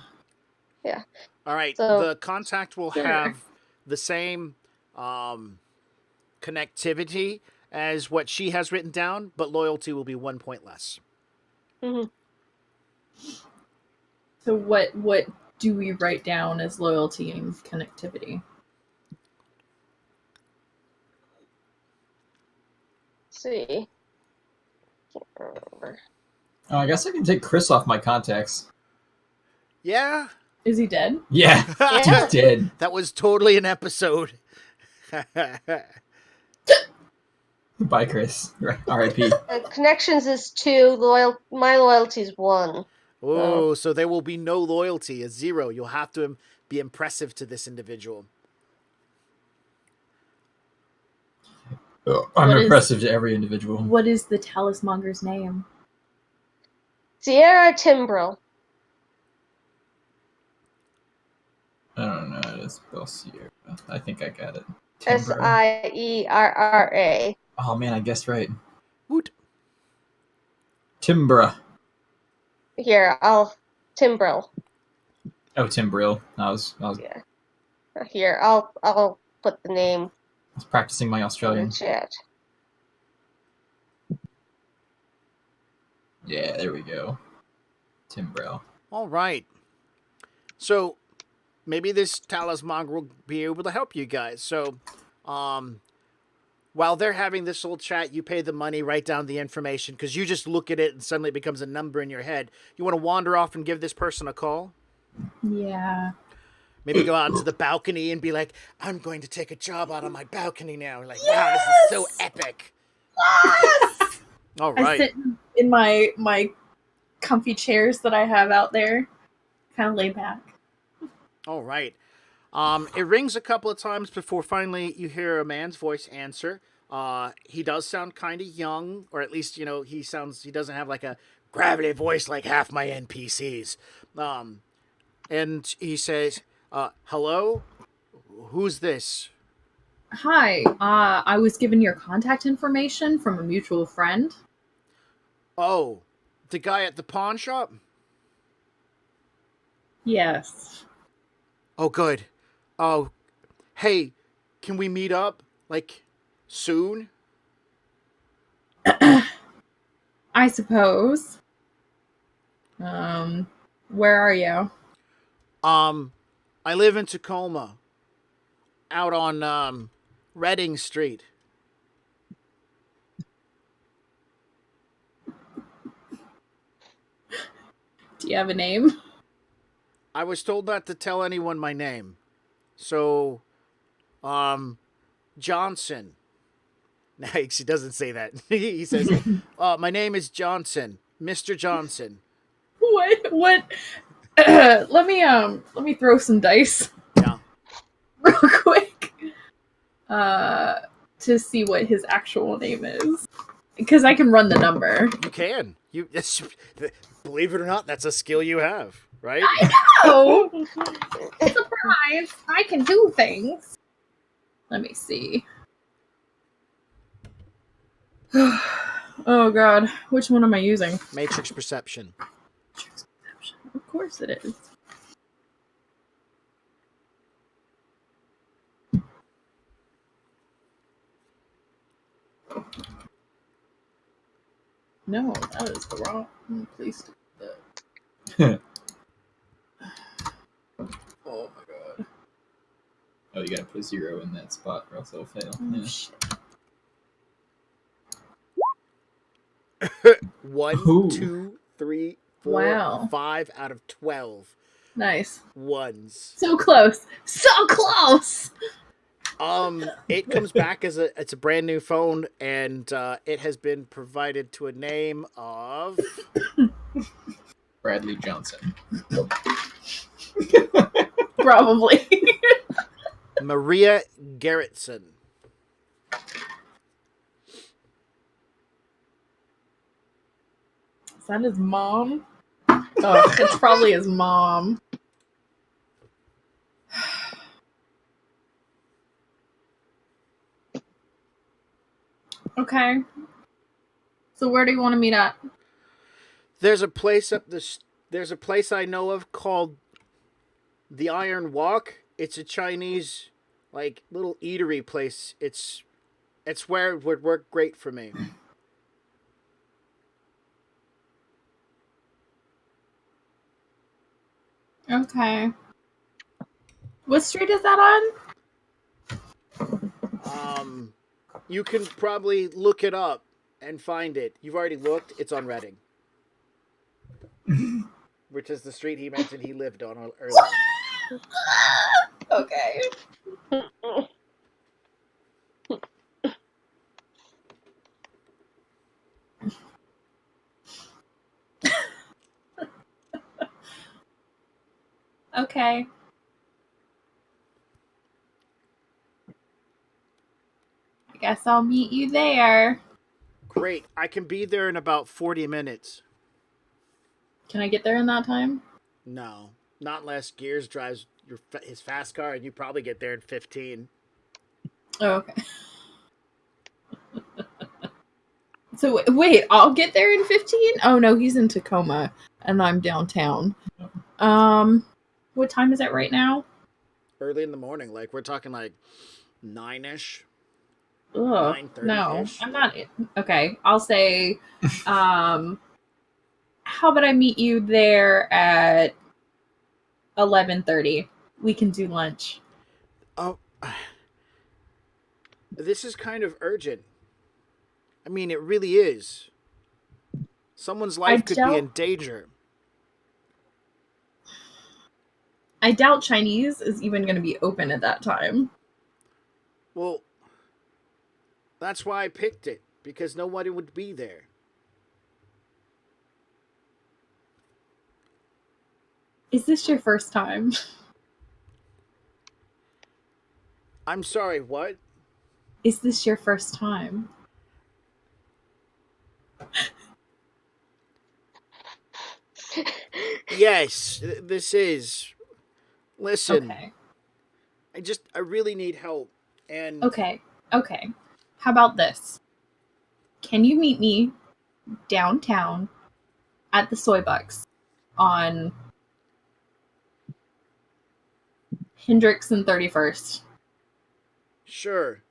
Yeah. All right. So, the contact will have the same connectivity as what she has written down, but loyalty will be 1 point less. mhm. So what do we write down as loyalty and connectivity? See. Can't remember. I guess I can take Chris off my contacts. Yeah? Is he dead? Yeah, Yeah. he's dead. That was totally an episode. Bye, Chris. R.I.P. Connections is 2. My loyalty is 1. Oh, so there will be no loyalty, a 0. You'll have to be impressive to this individual. I'm impressive to every individual. What is the talismonger's name? Sierra Timbrel. I don't know how to spell Sierra. I think I got it. Sierra. Oh man, I guessed right. Woot. Timbra. Here, Timbrel. Oh, Timbril. I was Yeah. Here, I'll put the name practicing my in Australian. the chat. Yeah, there we go. Timbrel. All right. So maybe this talisman will be able to help you guys. So while they're having this little chat, you pay the money, write down the information, because you just look at it and suddenly it becomes a number in your head. You want to wander off and give this person a call? Yeah. Maybe go out into the balcony and be like, I'm going to take a job out on my balcony now. Like, wow, this is so epic. Yes! All I right. sit in my comfy chairs that I have out there, kind of lay back. All right. It rings a couple of times before finally you hear a man's voice answer. He does sound kind of young, or at least, he doesn't have like a gravity voice like half my NPCs. And he says, hello? Who's this? Hi, I was given your contact information from a mutual friend. Oh, the guy at the pawn shop? Yes. Oh, good. Oh, hey, can we meet up? Like, soon? I suppose. Where are you? I live in Tacoma. out on Reading Street. Do you have a name? I was told not to tell anyone my name. So, Johnson. Nice. He doesn't say that. He says, "My name is Johnson, Mr. Johnson." What? What? Let me throw some dice Yeah. real quick. To see what his actual name is, because I can run the number. You can. Believe it or not, that's a skill you have, right? Oh, surprise! I can do things. Let me see. Oh God, which one am I using? Matrix perception. Of course it is. No, that is the wrong. Please do that. Oh my God. Oh, you gotta put a 0 in that spot or else it'll fail. Oh, Yeah. shit. 1, Ooh. 2, 3, 4, Wow. 5 out of 12 Nice. ones. So close. So close. It comes back as it's a brand new phone, and it has been provided to a name of Bradley Johnson. Probably. Maria Gerritsen. Is that his mom? Oh, it's probably his mom. Okay. So where do you want to meet at? There's a place There's a place I know of called the Iron Walk. It's a Chinese like little eatery place. It's where it would work great for me. Okay. What street is that You can probably look it up and find it. You've already looked. It's on Reading, which is the street he mentioned he lived on earlier. on? Okay. Okay. I guess I'll meet you there. Great. I can be there in about 40 minutes. Can I get there in that time? No, not unless Gears drives his fast car, and you probably get there in 15. Oh, okay. So wait, I'll get there in 15? Oh no, he's in Tacoma and I'm downtown. What time is it right now? Early in the morning, like we're talking like 9ish, Ugh, 9:30 no, ish. I'm not. Okay, I'll say, how about I meet you there at 11:30? We can do lunch. Oh, this is kind of urgent. I mean, it really is. Someone's life could be in danger. I doubt Chinese is even going to be open at that time. Well, that's why I picked it, because nobody would be there. Is this your first time? I'm sorry, what? Is this your first time? Yes, this is. Listen, Okay. I really need help. And Okay. Okay. How about this? Can you meet me downtown at the Soy Bucks on Hendricks and 31st? Sure,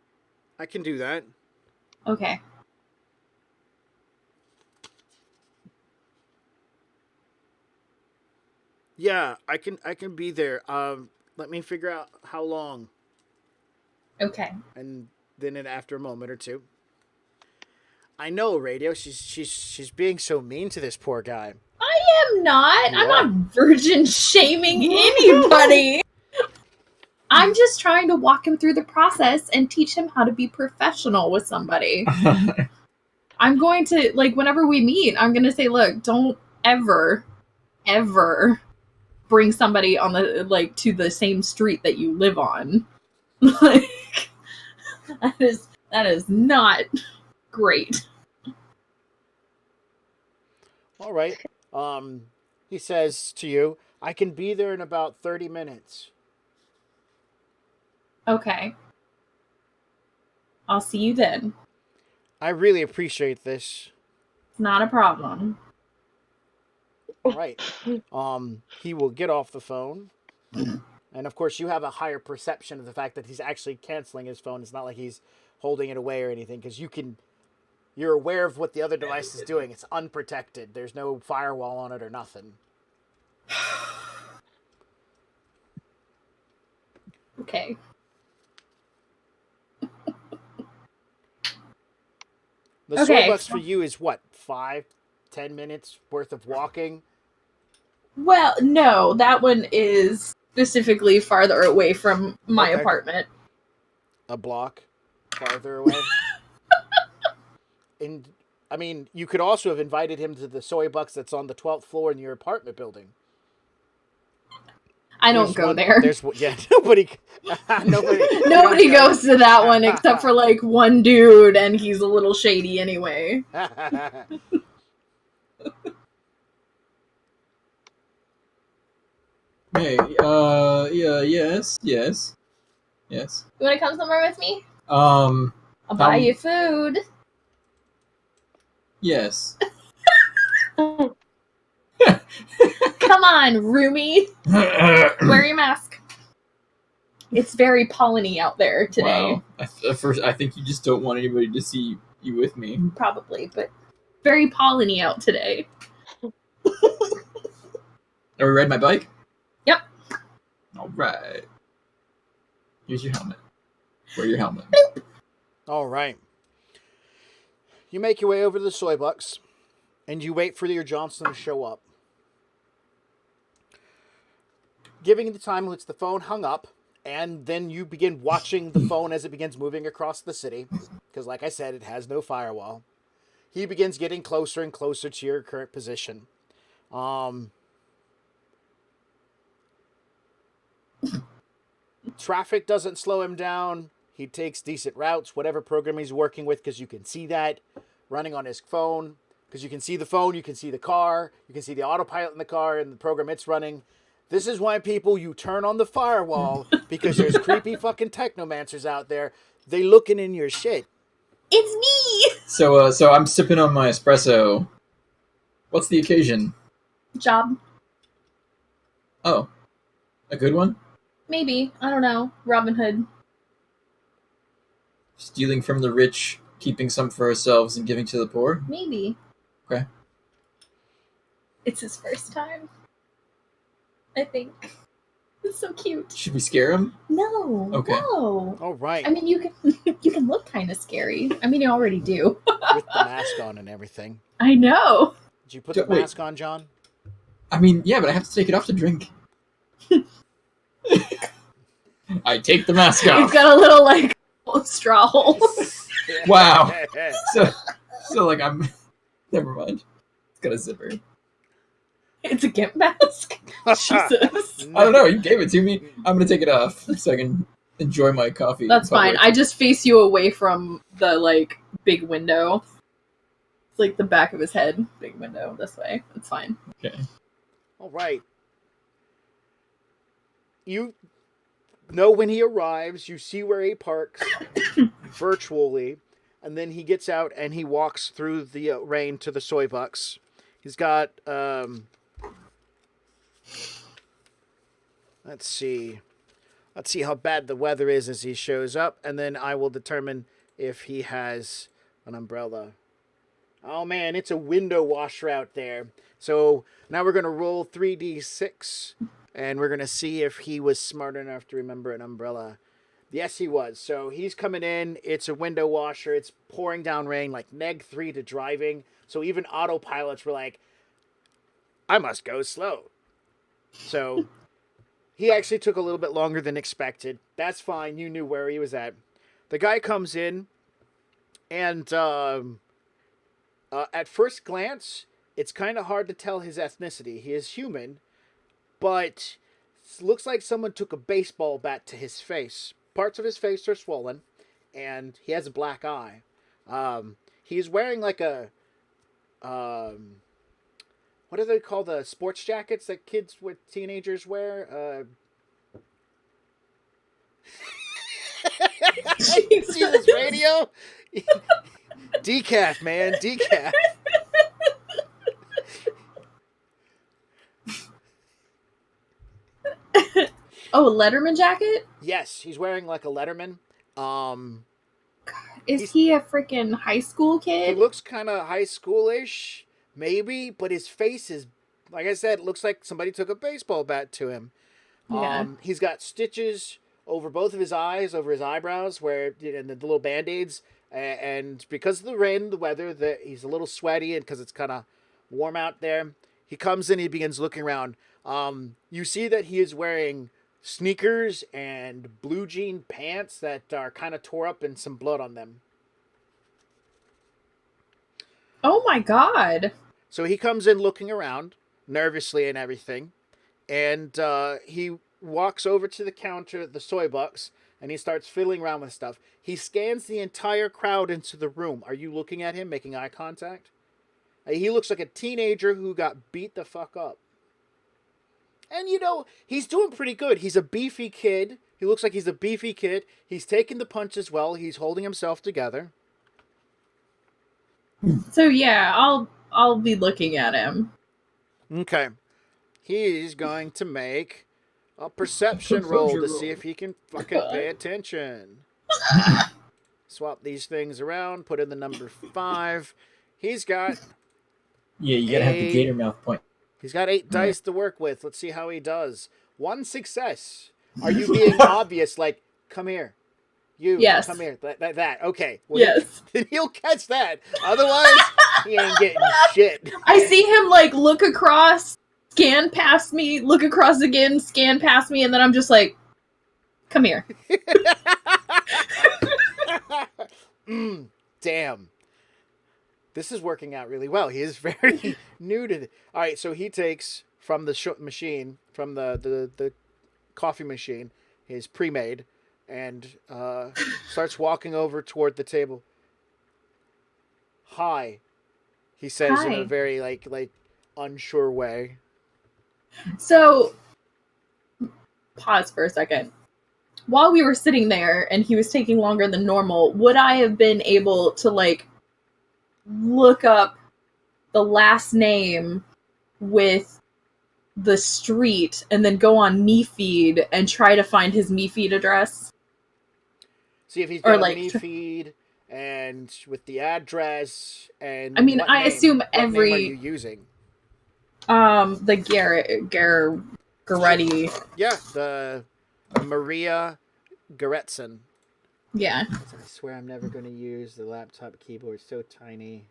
I can do that. Okay. Yeah, I can be there. Let me figure out how long. Okay. And then after a moment or two, I know, Radio. She's being so mean to this poor guy. I am not. You I'm are. not virgin shaming anybody. I'm just trying to walk him through the process and teach him how to be professional with somebody. I'm going to, like, whenever we meet, I'm going to say, look, don't ever bring somebody on the, like, to the same street that you live on. Like, that is not great. All right. He says to you, I can be there in about 30 minutes. Okay. I'll see you then. I really appreciate this. It's not a problem. All right. He will get off the phone. And of course, you have a higher perception of the fact that he's actually canceling his phone. It's not like he's holding it away or anything, because you're aware of what the other device is doing. It's unprotected. There's no firewall on it or nothing. Okay. The Okay. Starbucks for you is what, 5-10 minutes worth of walking? Well, no, that one is specifically farther away from my Okay. apartment. A block farther away. And I mean, you could also have invited him to the soy bucks that's on the 12th floor in your apartment building. I don't go there. Nobody. Nobody goes to that one except for like one dude, and he's a little shady anyway. Hey, yeah, yes. You want to come somewhere with me? Um, I'll buy you food. yes. Come on, roomie. Wear your mask. It's very polleny out there today. Wow. At first, I think you just don't want anybody to see you with me. Probably, but very polleny out today. Are we riding my bike? Yep. All right. Here's your helmet. Wear your helmet. All right. You make your way over to the soy bucks, and you wait for your Johnson to show up. Giving the time, it's the phone hung up, and then you begin watching the phone as it begins moving across the city, because like I said, it has no firewall. He begins getting closer and closer to your current position. Traffic doesn't slow him down. He takes decent routes, whatever program he's working with, because you can see that running on his phone. Because you can see the phone, you can see the car, you can see the autopilot in the car and the program it's running. This is why people, you turn on the firewall, because there's creepy fucking technomancers out there. They looking in your shit. It's me! So I'm sipping on my espresso. What's the occasion? Job. Oh. A good one? Maybe. I don't know. Robin Hood. Stealing from the rich, keeping some for ourselves, and giving to the poor? Maybe. Okay. It's his first time. I think. It's so cute. Should we scare him? No. Okay. No. All right. I mean, you can look kind of scary. I mean, you already do. With the mask on and everything. I know. Did you put the Wait. mask on, John? I mean, yeah, but I have to take it off to drink. I take the mask It's off. got a little, like, straw hole. Wow. So like I'm... Never mind. It's got a zipper. It's a gimp mask. Jesus. I don't know. You gave it to me. I'm gonna take it off so I can enjoy my coffee. That's in public. fine. I just face you away from the, like, big window. It's like the back of his head. Big window this way. It's fine. Okay. All right. You know when he arrives, you see where he parks virtually, and then he gets out and he walks through the rain to the soy bucks. He's got, let's see how bad the weather is as he shows up, and then I will determine if he has an umbrella. Oh man, it's a window washer out there. So now we're going to roll 3d6, and we're going to see if he was smart enough to remember an umbrella. Yes, he was. So he's coming in. It's a window washer. It's pouring down rain, like neg 3 to driving. So even autopilots were like, I must go slow. So he actually took a little bit longer than expected. That's fine. You knew where he was at. The guy comes in, and at first glance, it's kind of hard to tell his ethnicity. He is human, but it looks like someone took a baseball bat to his face. Parts of his face are swollen, and he has a black eye. He's wearing like a what do they call the sports jackets that kids with teenagers wear? Jesus, radio. Decaf, man, decaf. Oh, Letterman jacket? Yes, he's wearing like a Letterman. Is he a freaking high school He kid? looks kind of high schoolish, maybe, but his face is, like I said, it looks like somebody took a baseball bat to him. Yeah. He's got stitches over both of his eyes, over his eyebrows, where and the little band-aids. And because of the rain, the weather, he's a little sweaty, and because it's kind of warm out there, he comes in. He begins looking around. You see that he is wearing sneakers and blue jean pants that are kind of tore up and some blood on them. Oh my god. So he comes in looking around nervously and everything, and he walks over to the counter at the soy bucks, and he starts fiddling around with stuff. He scans the entire crowd into the room. Are you looking at him, making eye contact? He looks like a teenager who got beat the fuck up. And, he's doing pretty good. He's a beefy kid. He looks like he's a beefy kid. He's taking the punches well. He's holding himself together. So yeah, I'll be looking at him. Okay. He's going to make a perception roll to see if he can fucking pay attention. Swap these things around, put in the number 5. He's got... Yeah, you gotta have the gator mouth point. He's got 8 dice to work with. Let's see how he does. 1 success. Are you being obvious, like, come here? You, yes. Come here. That. Okay. Well, yes. He'll catch that. Otherwise, he ain't getting shit. I see him, like, look across, scan past me, look across again, scan past me, and then I'm just like, come here. Damn. This is working out really well. He is very new to All right, so he takes from the machine, from the coffee machine, his pre-made, and starts walking over toward the table. Hi, he says in a very like unsure way. So, pause for a second. While we were sitting there and he was taking longer than normal, would I have been able to like look up the last name with the street and then go on MeFeed and try to find his MeFeed address? See if he's got a MeFeed and with the address and. I mean, I assume every. What name are you using? The Garetti. Yeah, the Maria Goretzson. Yeah. I swear I'm never going to use the laptop keyboard. It's so tiny.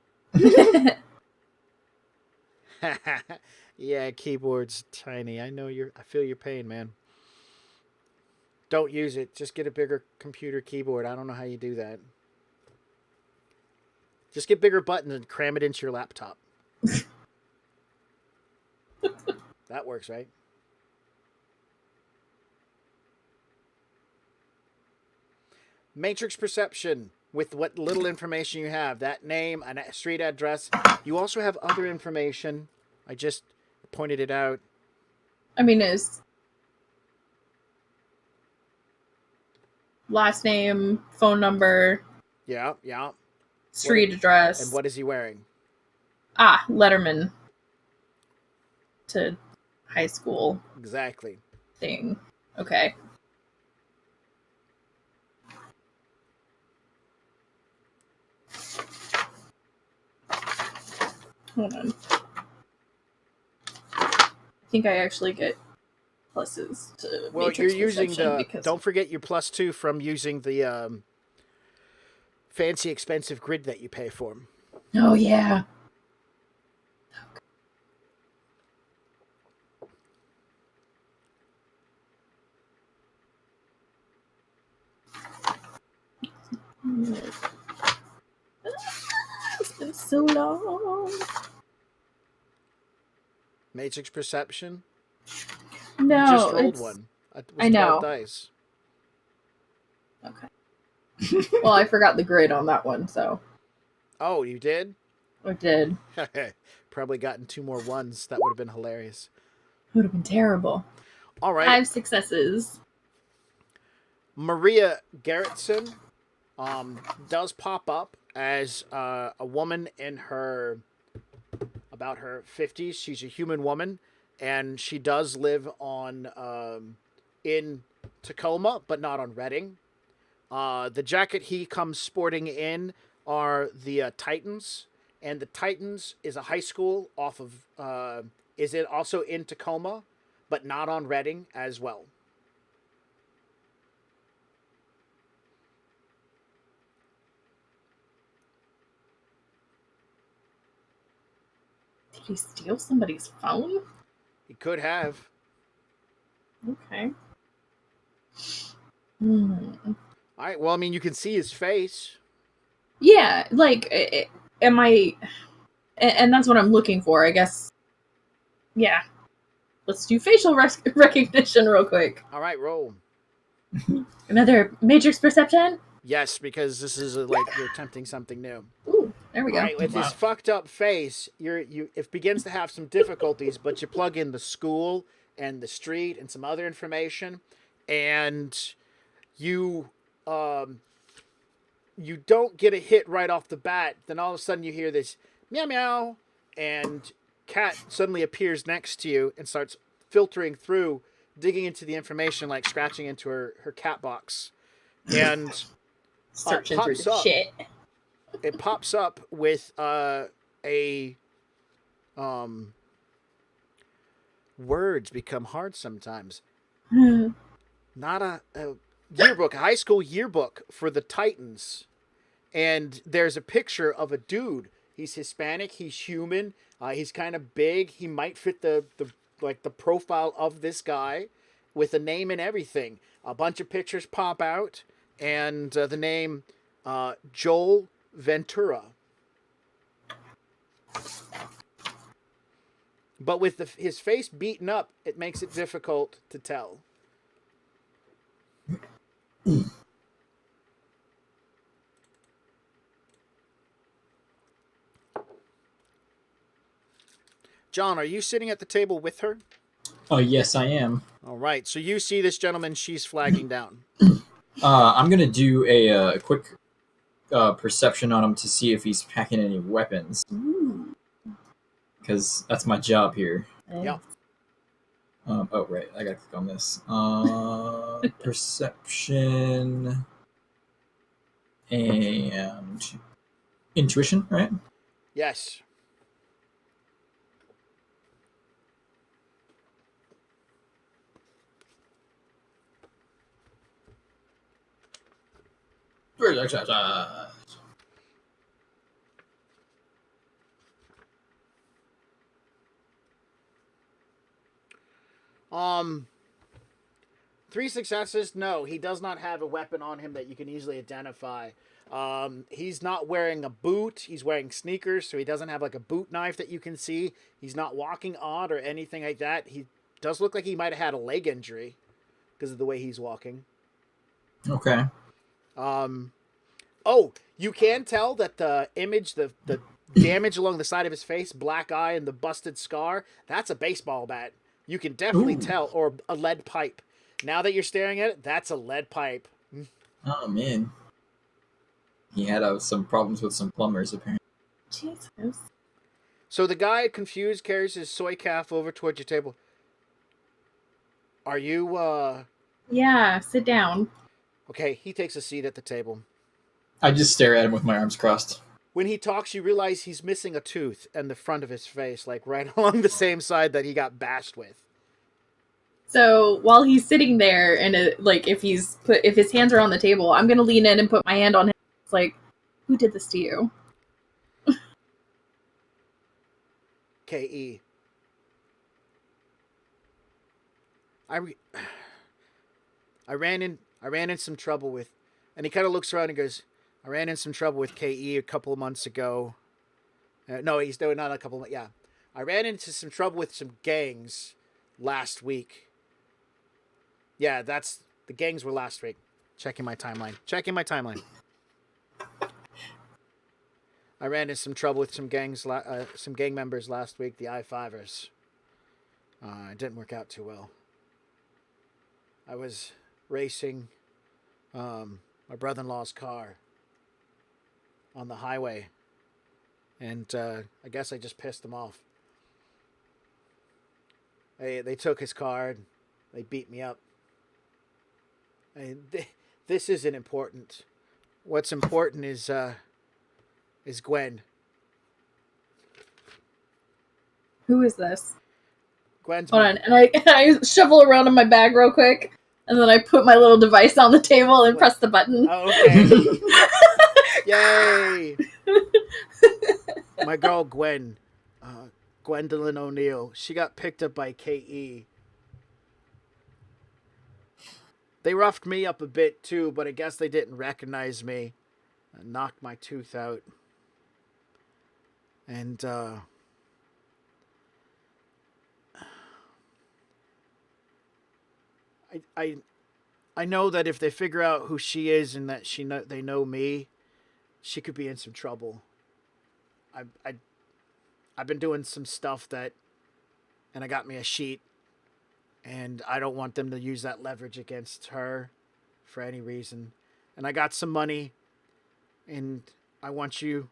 Yeah, keyboard's tiny. I feel your pain, man. Don't use it. Just get a bigger computer keyboard. I don't know how you do that. Just get bigger buttons and cram it into your laptop. That works, right? Matrix perception. With what little information you have, that name, a street address. You also have other information. I just pointed it out. I mean, his last name, phone number. Yeah. Street address. And what is he wearing? Letterman. To high school. Exactly. Thing. Okay. Hold on. I think I actually get pluses to Well, Matrix you're using Perception the. because Don't forget your +2 from using the fancy, expensive grid that you pay for. oh yeah. It's been so long. Matrix Perception. No, You just rolled it's, one. It I was know. 12 dice. Okay. Well, I forgot the grid on that one, so Oh, you did? I did. Probably gotten 2 more ones. That would have been hilarious. Would have been terrible. All right. 5 successes. Maria Gerritsen does pop up as a woman in about her 50s. She's a human woman, and she does live on in Tacoma, but not on Reading. The jacket he comes sporting in are the Titans, and the Titans is a high school off of is it also in Tacoma, but not on Reading as well. Did he steal somebody's phone? He could have. Okay. Hmm. All right. Well, I mean, you can see his face. Yeah, like, am I... And that's what I'm looking for, I guess. Yeah. Let's do facial recognition real quick. All right, roll. Another Matrix Perception? Yes, because this is like you're attempting something new. Ooh, there we All go. right, with Wow. his fucked up face, it begins to have some difficulties, but you plug in the school and the street and some other information, and you you don't get a hit right off the bat. Then all of a sudden you hear this meow meow, and Cat suddenly appears next to you and starts filtering through, digging into the information like scratching into her cat box, and Searching through pops the up. shit. It pops up with words become hard sometimes. Not a yearbook, a high school yearbook for the Titans, and there's a picture of a dude. He's Hispanic. He's human. He's kind of big. He might fit the profile of this guy, with a name and everything. A bunch of pictures pop out, and the name Joel Ventura. But with his face beaten up, it makes it difficult to tell. John, are you sitting at the table with her? Oh, yes, I am. All right. So you see this gentleman she's flagging down. I'm going to do a quick perception on him to see if he's packing any weapons, Ooh. because that's my job here. Yep. Oh, right. I got to click on this. Perception and intuition, right? Yes. Um, 3 successes. No, he does not have a weapon on him that you can easily identify. He's not wearing a boot. He's wearing sneakers, so he doesn't have like a boot knife that you can see. He's not walking odd or anything like that. He does look like he might have had a leg injury because of the way he's walking. Okay. Oh, you can tell that the image, the damage along the side of his face, black eye, and the busted scar, that's a baseball bat. You can definitely Ooh. tell, or a lead pipe. Now that you're staring at it, that's a lead pipe. Oh, man. He had some problems with some plumbers, apparently. Jesus. So the guy, confused, carries his soy calf over towards your table. Are you, Yeah, sit down. Okay, he takes a seat at the table. I just stare at him with my arms crossed. When he talks, you realize he's missing a tooth in the front of his face, like right along the same side that he got bashed with. So while he's sitting there, and if his hands are on the table, I'm gonna lean in and put my hand on him. It's like, who did this to you? Ke. I re- I ran in some trouble with, and he kind of looks around and goes, I ran in some trouble with Ke a couple of months ago. No, he's no, not a couple of, yeah. I ran into some trouble with some gangs last week. Yeah, the gangs were last week. Checking my timeline. I ran into some trouble with some some gang members last week, the I-5ers. It didn't work out too well. I was racing my brother-in-law's car on the highway, and I guess I just pissed them off. They took his car, they beat me up. This isn't important. What's important is Gwen. Who is this? Gwen's Hold my, on, and I shovel around in my bag real quick, and then I put my little device on the table and press the button. Oh, okay. Yay! My girl Gwen, Gwendolyn O'Neill. She got picked up by Ke. They roughed me up a bit too, but I guess they didn't recognize me. I knocked my tooth out. And I know that if they figure out who she is and that they know me, she could be in some trouble. I've been doing some stuff and I got me a sheet, and I don't want them to use that leverage against her for any reason. And I got some money, and I want to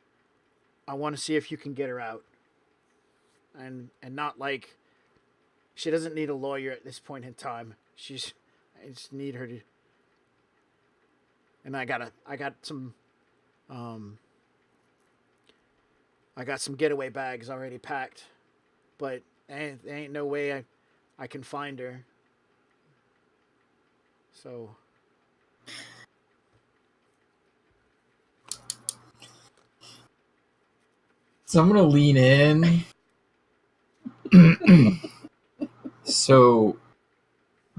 see if you can get her out. And not like, she doesn't need a lawyer at this point in time. I just need her to. And I got some getaway bags already packed, but there ain't no way I can find her. So I'm gonna lean in. So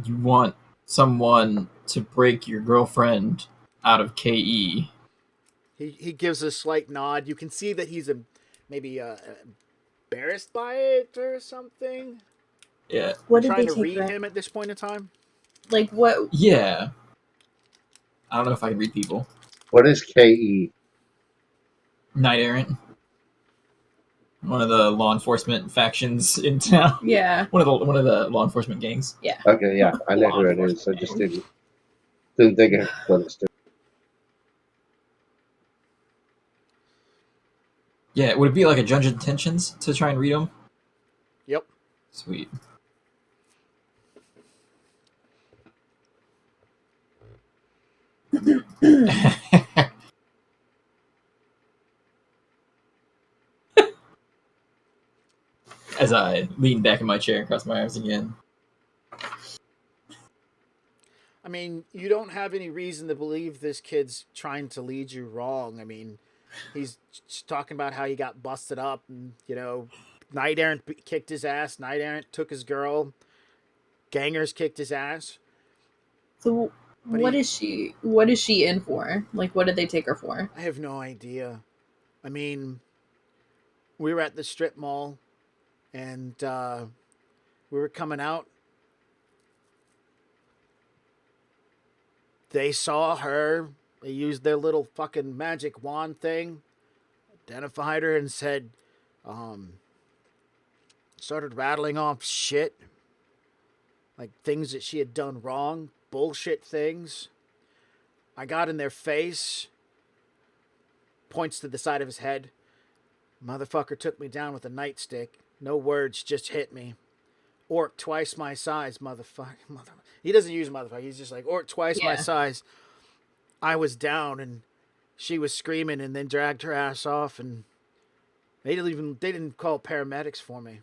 you want someone to break your girlfriend out of KE? he gives a slight nod. You can see that he's maybe embarrassed by it or something. Yeah. What I'm did trying they to take read her? him at this point in time. Like what? Yeah. I don't know if I can read people. What is KE? Knight Errant. One of the law enforcement factions in town. Yeah, One of the law enforcement gangs. yeah. Okay, yeah, I know Law who it is. I enforcement just gang. didn't think of what it's doing. Yeah, would it be like a judge intentions to try and read them? Yep. Sweet. As I lean back in my chair and cross my arms again. I mean, you don't have any reason to believe this kid's trying to lead you wrong. I mean, he's talking about how he got busted up, and Knight Errant kicked his ass. Knight Errant took his girl. Gangers kicked his ass. So But what is she? What is she in for? Like, what did they take her for? I have no idea. I mean, we were at the strip mall, and we were coming out. They saw her. They used their little fucking magic wand thing, identified her, and said, started rattling off shit. Like things that she had done wrong. Bullshit things. I got in their face. Points to the side of his head. Motherfucker took me down with a nightstick. No words, just hit me. Orc twice my size, motherfucker. He doesn't use motherfucker. He's just like, orc twice my size. I was down, and she was screaming, and then dragged her ass off, and they didn't call paramedics for me.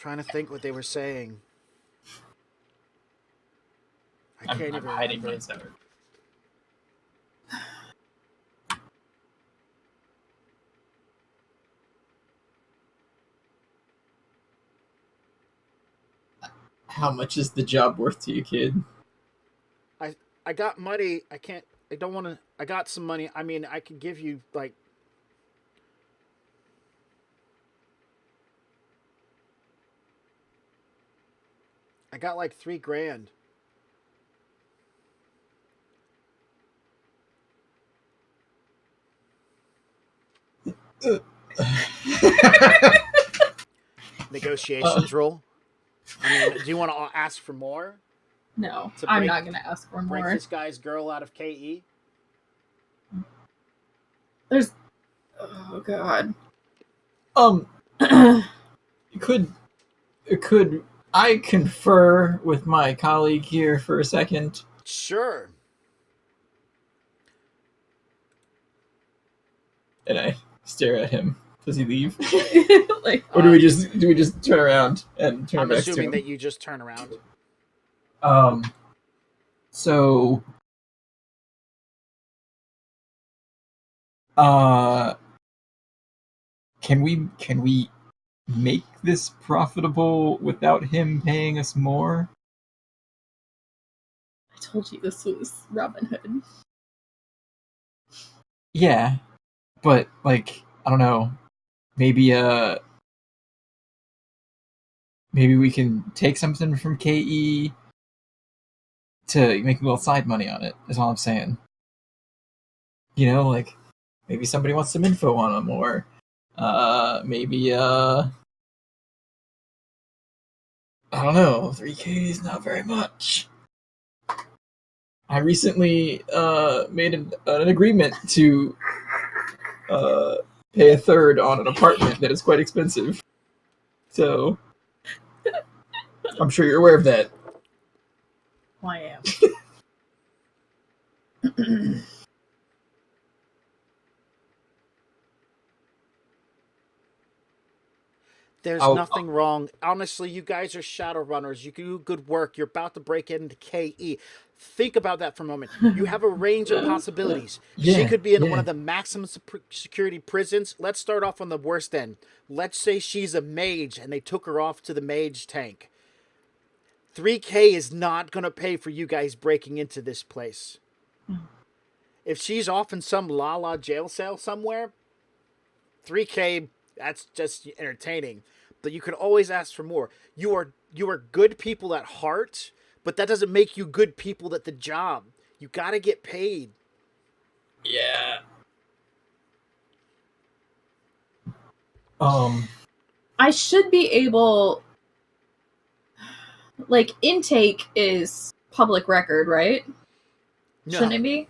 Trying to think what they were saying. I can't I'm even hiding remember. my sword. How much is the job worth to you, kid? I got money. I can't. I don't want to. I got some money. I mean, I could give you like. I got like $3,000. Negotiations roll. I mean, do you want to ask for more No, to I'm break not gonna ask for break more. this guy's girl out of KE? There's. Oh god. Could could I confer with my colleague here for a second? Sure. And I stare at him. Does he leave? Like, Or do we just turn around and turn I'm back to assuming him? that you just turn around. Um. So. Uh. Can we make this profitable without him paying us more? I told you this was Robin Hood. Yeah, but like I don't know. Maybe maybe we can take something from KE to make a little side money on it. Is all I'm saying. You know, like maybe somebody wants some info on him, or maybe I don't know. 3K is not very much. I recently made an agreement to pay a third on an apartment that is quite expensive. So I'm sure you're aware of that. I am. There's I'll nothing wrong. Honestly, you guys are Shadowrunners. You do good work. You're about to break into KE. Think about that for a moment. You have a range of possibilities. She yeah, could be in one yeah. of the maximum security prisons. Let's start off on the worst end. Let's say she's a mage and they took her off to the mage tank. 3K is not going to pay for you guys breaking into this place. If she's off in some la jail cell somewhere, 3K, that's just entertaining. But you can always ask for more. You are good people at heart, but that doesn't make you good people at the job. You got to get paid. Yeah. I should be able. Like, intake is public record, right? No. Shouldn't it be?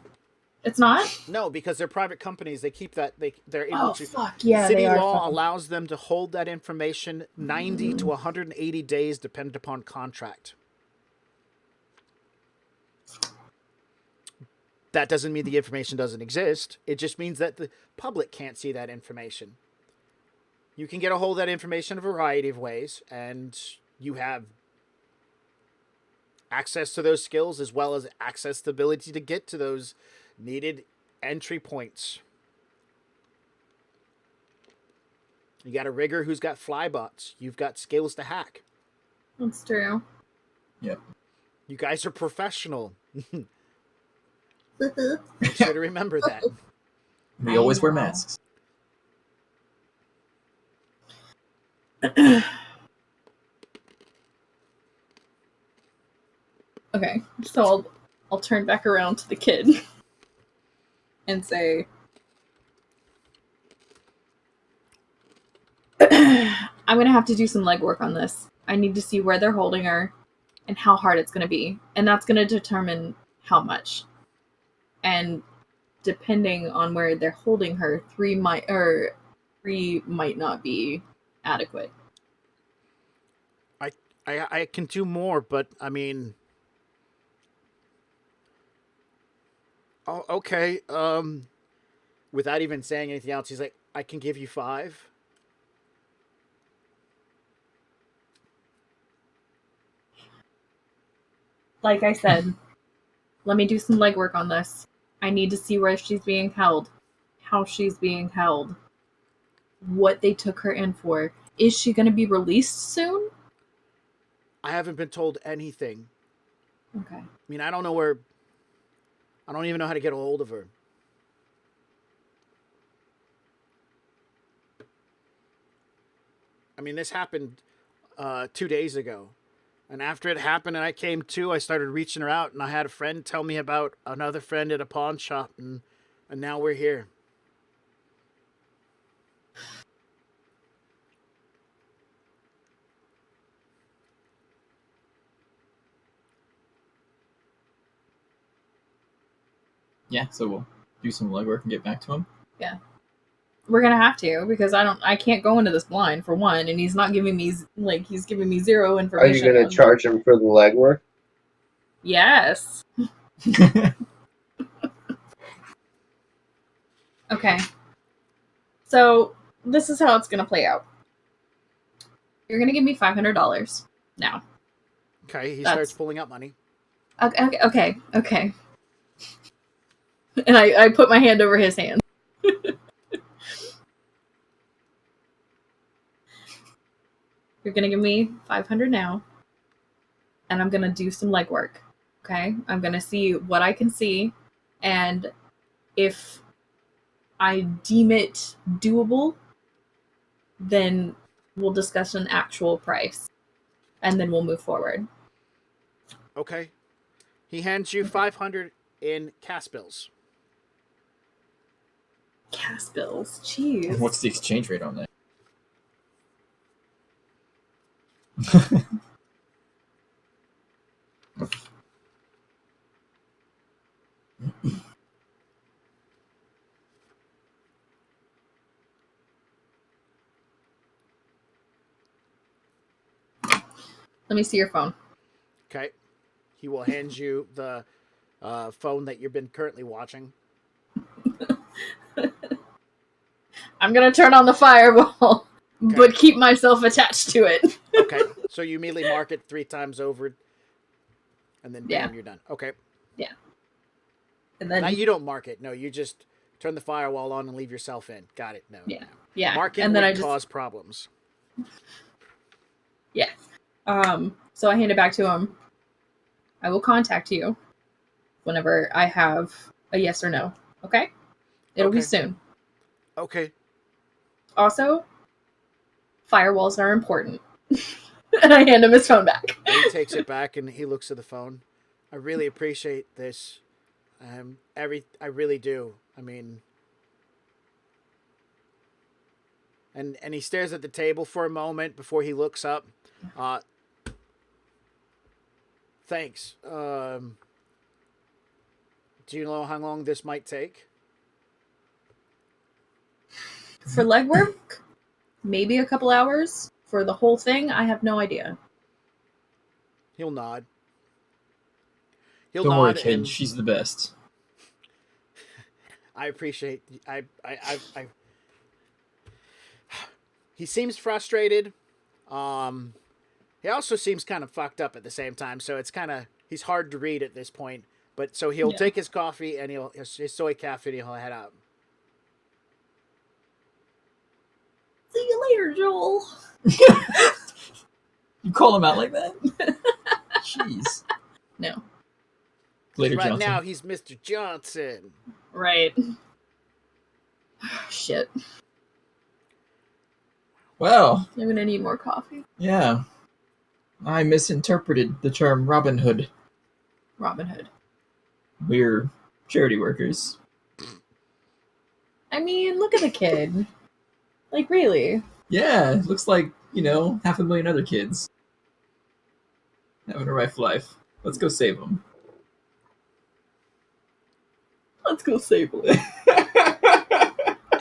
It's not? No, because they're private companies. They keep that. They're able Oh, to. fuck. Yeah, City they are law fucking... allows them to hold that information 90 to 180 days, dependent upon contract. That doesn't mean the information doesn't exist. It just means that the public can't see that information. You can get a hold of that information a variety of ways, and you have access to those skills as well as access to the ability to get to those needed entry points. You got a rigger who's got flybots. You've got skills to hack. That's true. Yep. You guys are professional. Make sure to remember that. We I always wear know. masks. Okay, so I'll turn back around to the kid and say, I'm gonna have to do some legwork on this. I need to see where they're holding her and how hard it's gonna be, and that's gonna determine how much. And depending on where they're holding her, three might not be adequate. I can do more, but I mean, oh, okay. Without even saying anything else, he's like, I can give you 5. Like I said, let me do some legwork on this. I need to see where she's being held, how she's being held, what they took her in for. Is she going to be released soon? I haven't been told anything. Okay. I mean, I don't know where. I don't even know how to get a hold of her. I mean, this happened 2 days ago. And after it happened and I came to, I started reaching her out. And I had a friend tell me about another friend at a pawn shop. And now we're here. Yeah, so we'll do some legwork and get back to him. Yeah. We're gonna have to, because I can't go into this blind, for one, and he's not giving me, like, he's giving me zero Are information. you going to charge him for the legwork? Yes. Okay. So, this is how it's gonna play out. You're gonna give me $500 now. Okay, he starts pulling out money. Okay. And I put my hand over his hand. You're gonna give me $500 now, and I'm gonna do some legwork. Okay? I'm gonna see what I can see, and if I deem it doable, then we'll discuss an actual price, and then we'll move forward. Okay. He hands you 500 in cash bills. Cash bills, jeez. What's the exchange rate on that? Let me see your phone. Okay. He will hand you the phone that you've been currently watching. I'm gonna turn on the firewall, but keep myself attached to it. Okay. So you immediately mark it 3 times over, and then bam, you're done. Okay. Yeah. And then now you don't mark it. No, you just turn the firewall on and leave yourself in. Got it. No. Yeah. No. Yeah. Marking and then would cause problems. Yeah. So I hand it back to him. I will contact you whenever I have a yes or no. Okay? It'll be soon. Okay. Also, firewalls are important. And I hand him his phone back. And he takes it back and he looks at the phone. I really appreciate this. I really do. I mean, and he stares at the table for a moment before he looks up. Thanks. Do you know how long this might take? For legwork, maybe a couple hours. For the whole thing, I have no idea. He'll nod. Don't worry, kid. She's the best. I appreciate. He seems frustrated. He also seems kind of fucked up at the same time, so it's kind of he's hard to read at this point. But so he'll take his coffee and his soy cafe and he'll head out. See you later, Joel. You call him out like that? Jeez. No. Later, right Johnson. now he's Mr. Johnson. Right. Shit. Well. I'm gonna need more coffee. Yeah. I misinterpreted the term Robin Hood. Robin Hood. We're charity workers. I mean, look at the kid. Like, really? Yeah, it looks like, 500,000 other kids. Having a rough life. Let's go save them. Let's go save them.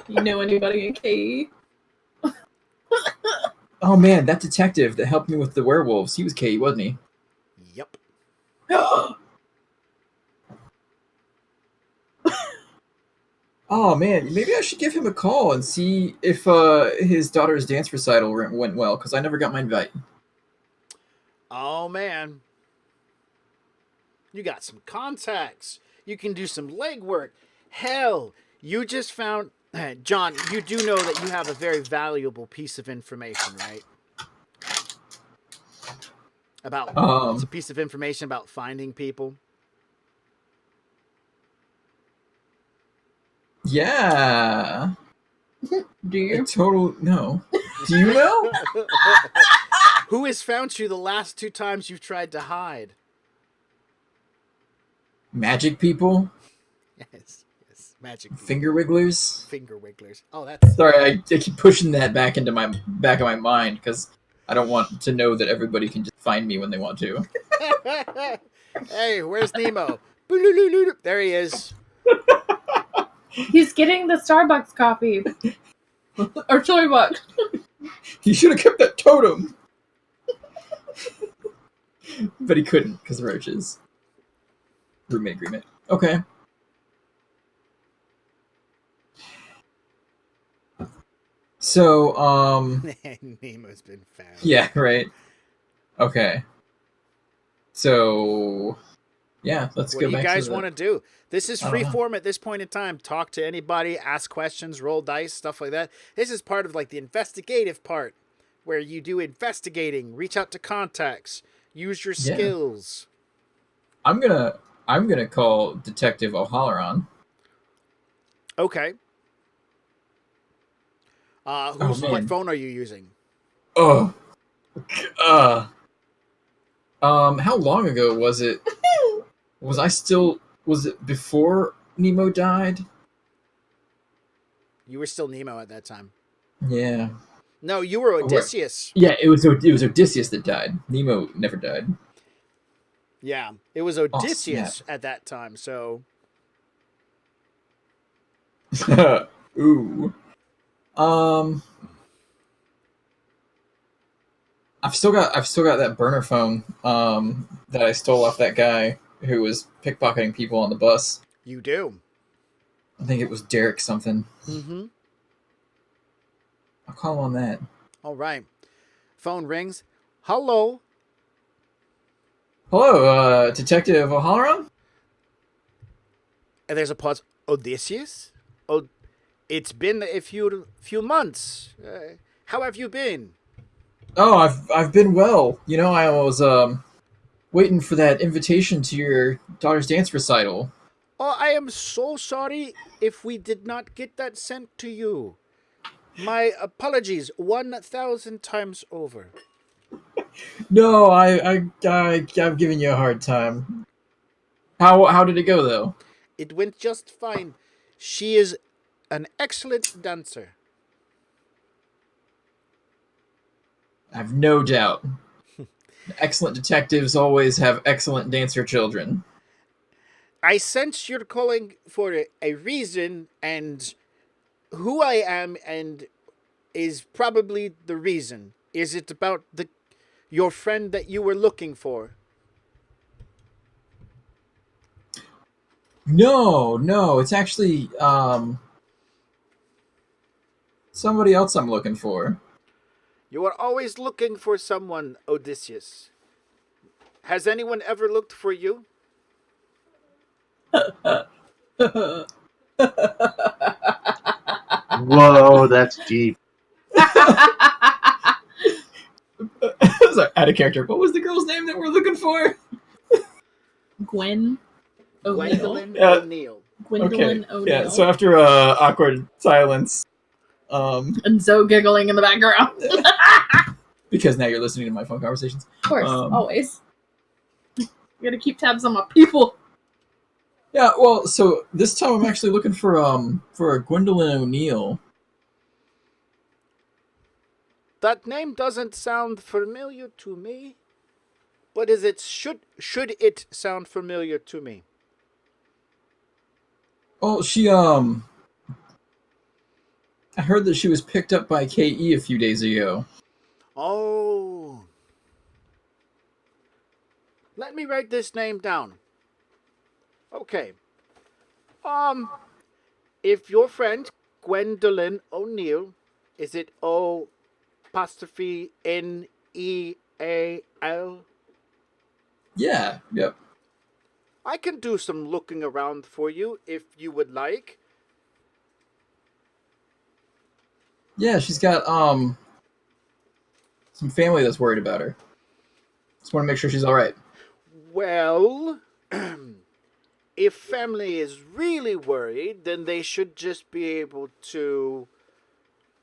You know anybody in KE? Oh man, that detective that helped me with the werewolves, he was KE, wasn't he? Yep. Oh man, maybe I should give him a call and see if his daughter's dance recital went well, because I never got my invite. Oh man. You got some contacts. You can do some legwork. Hell, you just found. John, you do know that you have a very valuable piece of information, right? It's a piece of information about finding people. Yeah. Do you? No. Do you know? Who has found you the last 2 times you've tried to hide? Magic people? Yes, magic people. Finger wigglers? Finger wigglers. Oh, that's Sorry, I keep pushing that back into my back of my mind because I don't want to know that everybody can just find me when they want to. Hey, where's Nemo? There he is. He's getting the Starbucks coffee. Or Toybucks. He should have kept that totem. But he couldn't because of roaches. Roommate agreement. Okay. So, Nemo's been found. yeah, right. Okay. So, yeah, let's What go do you back guys to want to do? This is I don't free know. form at this point in time. Talk to anybody, ask questions, roll dice, stuff like that. This is part of like the investigative part where you do investigating, reach out to contacts, use your Yeah. skills. I'm gonna call Detective O'Halloran. Okay. What man. phone are you using? Oh. How long ago was it? Was it before Nemo died? You were still Nemo at that time. Yeah. No, you were wait. Odysseus. Yeah, it was Odysseus that died. Nemo never died. Yeah, it was Odysseus at that time. So Ooh. I've still got that burner phone that I stole off that guy who was pickpocketing people on the bus. you do. I think it was Derek something. Mm-hmm. I'll call him on that. All right. Phone rings. Hello. Hello, Detective O'Halloran? And there's a pause. Odysseus? Oh, it's been a few months. How have you been? Oh, I've been well. You know, I was waiting for that invitation to your daughter's dance recital. Oh, I am so sorry if we did not get that sent to you. My apologies 1,000 times over. No, I've given you a hard time. How did it go though? It went just fine. She is an excellent dancer. I have no doubt. Excellent detectives always have excellent dancer children. I sense you're calling for a reason, and who I am and is probably the reason. Is it about your friend that you were looking for? No, it's actually somebody else I'm looking for. You are always looking for someone, Odysseus. Has anyone ever looked for you? Whoa, that's deep. Sorry, out of character. What was the girl's name that we're looking for? Gwen O'Neill. Gwendolyn Yeah. O'Neill. Gwendolyn Okay. O'Neill. Yeah. So after awkward silence, and Zoe giggling in the background. because now you're listening to my phone conversations. Of course, always. You gotta keep tabs on my people. Yeah. Well, so this time I'm actually looking for a Gwendolyn O'Neill. That name doesn't sound familiar to me. But is it should it sound familiar to me? Oh, she I heard that she was picked up by KE a few days ago. Oh. Let me write this name down. Okay. If your friend Gwendolyn O'Neill, is it O apostrophe Neal? Yeah. Yep. I can do some looking around for you if you would like. Yeah, she's got some family that's worried about her. Just want to make sure she's all right. Well, if family is really worried, then they should just be able to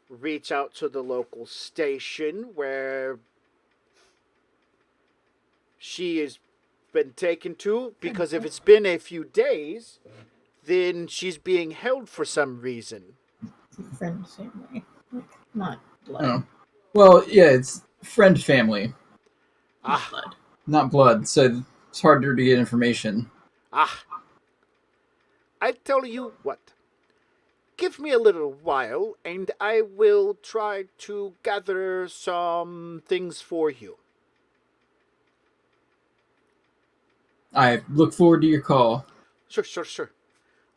reach out to the local station where she has been taken to, because if it's been a few days, then she's being held for some reason. Friend family, like, not blood. Oh. Well, yeah, it's friend family, Not Ah, blood. not blood, so it's harder to get information. ah. I tell you what. Give me a little while, and I will try to gather some things for you. I look forward to your call. Sure.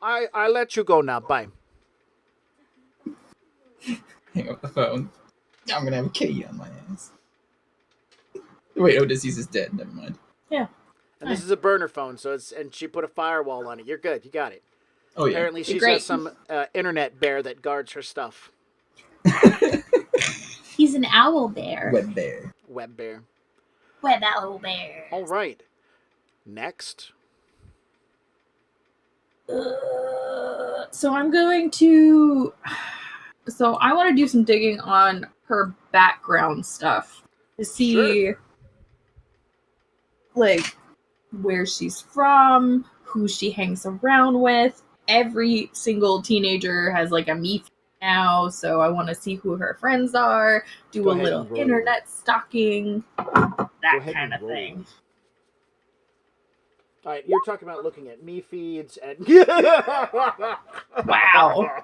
I let you go now. Bye. Hang up the phone. I'm gonna have a K on my ass. Wait, Odysseus is dead. Never mind. Yeah. And this is a burner phone, so and she put a firewall on it. You're good. You got it. Oh yeah. Apparently, she's great. got some internet bear that guards her stuff. He's an owl bear. Web bear. Web bear. Web owl bear. All right. Next. So I'm going to. So I want to do some digging on her background stuff to see, like, where she's from, who she hangs around with. Every single teenager has like a me now, so I want to see who her friends are. Do Go a ahead little and roll. internet stalking, Go that ahead kind and of roll. thing. All right, you're talking about looking at me feeds and. Wow.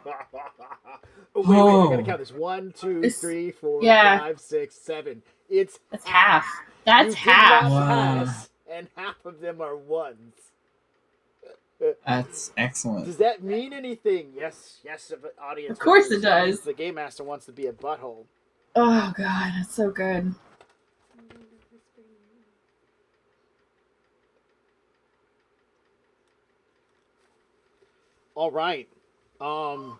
Oh, wait, I gotta count this. 1, 2, It's- 3, 4, yeah. 5, 6, 7. It's That's half. That's you half. Did not Wow. pass, and half of them are ones. That's excellent. Does that mean anything? Yes, audience. Of course members. it does. The game master wants to be a butthole. Oh god, that's so good. All right. Oh,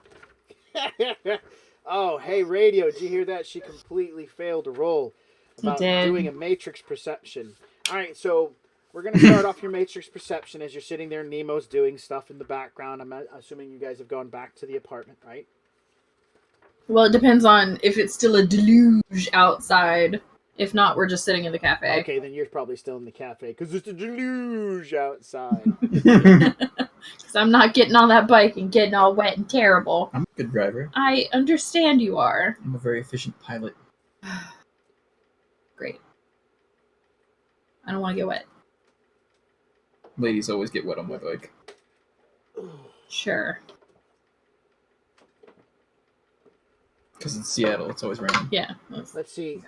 hey, radio. Did you hear that? She completely failed to roll about did. doing a matrix perception. All right, so we're going to start off your matrix perception as you're sitting there. Nemo's doing stuff in the background. I'm assuming you guys have gone back to the apartment, right? Well, it depends on if it's still a deluge outside. If not, we're just sitting in the cafe. Okay, then you're probably still in the cafe because it's a deluge outside. Because I'm not getting on that bike and getting all wet and terrible. I'm a good driver. I understand you are. I'm a very efficient pilot. Great. I don't want to get wet. Ladies always get wet on my bike. Sure. Because it's Seattle, it's always raining. Yeah. Let's see.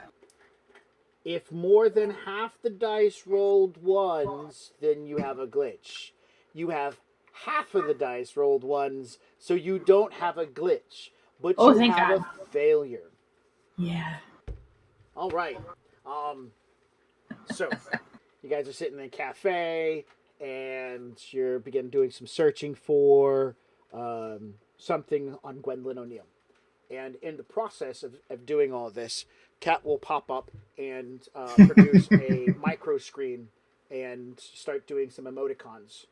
If more than half the dice rolled ones, then you have a glitch. You have half of the dice rolled ones, so you don't have a glitch, but Oh, you thank have God. a failure. Yeah. All right. So you guys are sitting in a cafe, and you're begin doing some searching for something on Gwendolyn O'Neill. And in the process of doing all this, Kat will pop up and produce a micro screen and start doing some emoticons.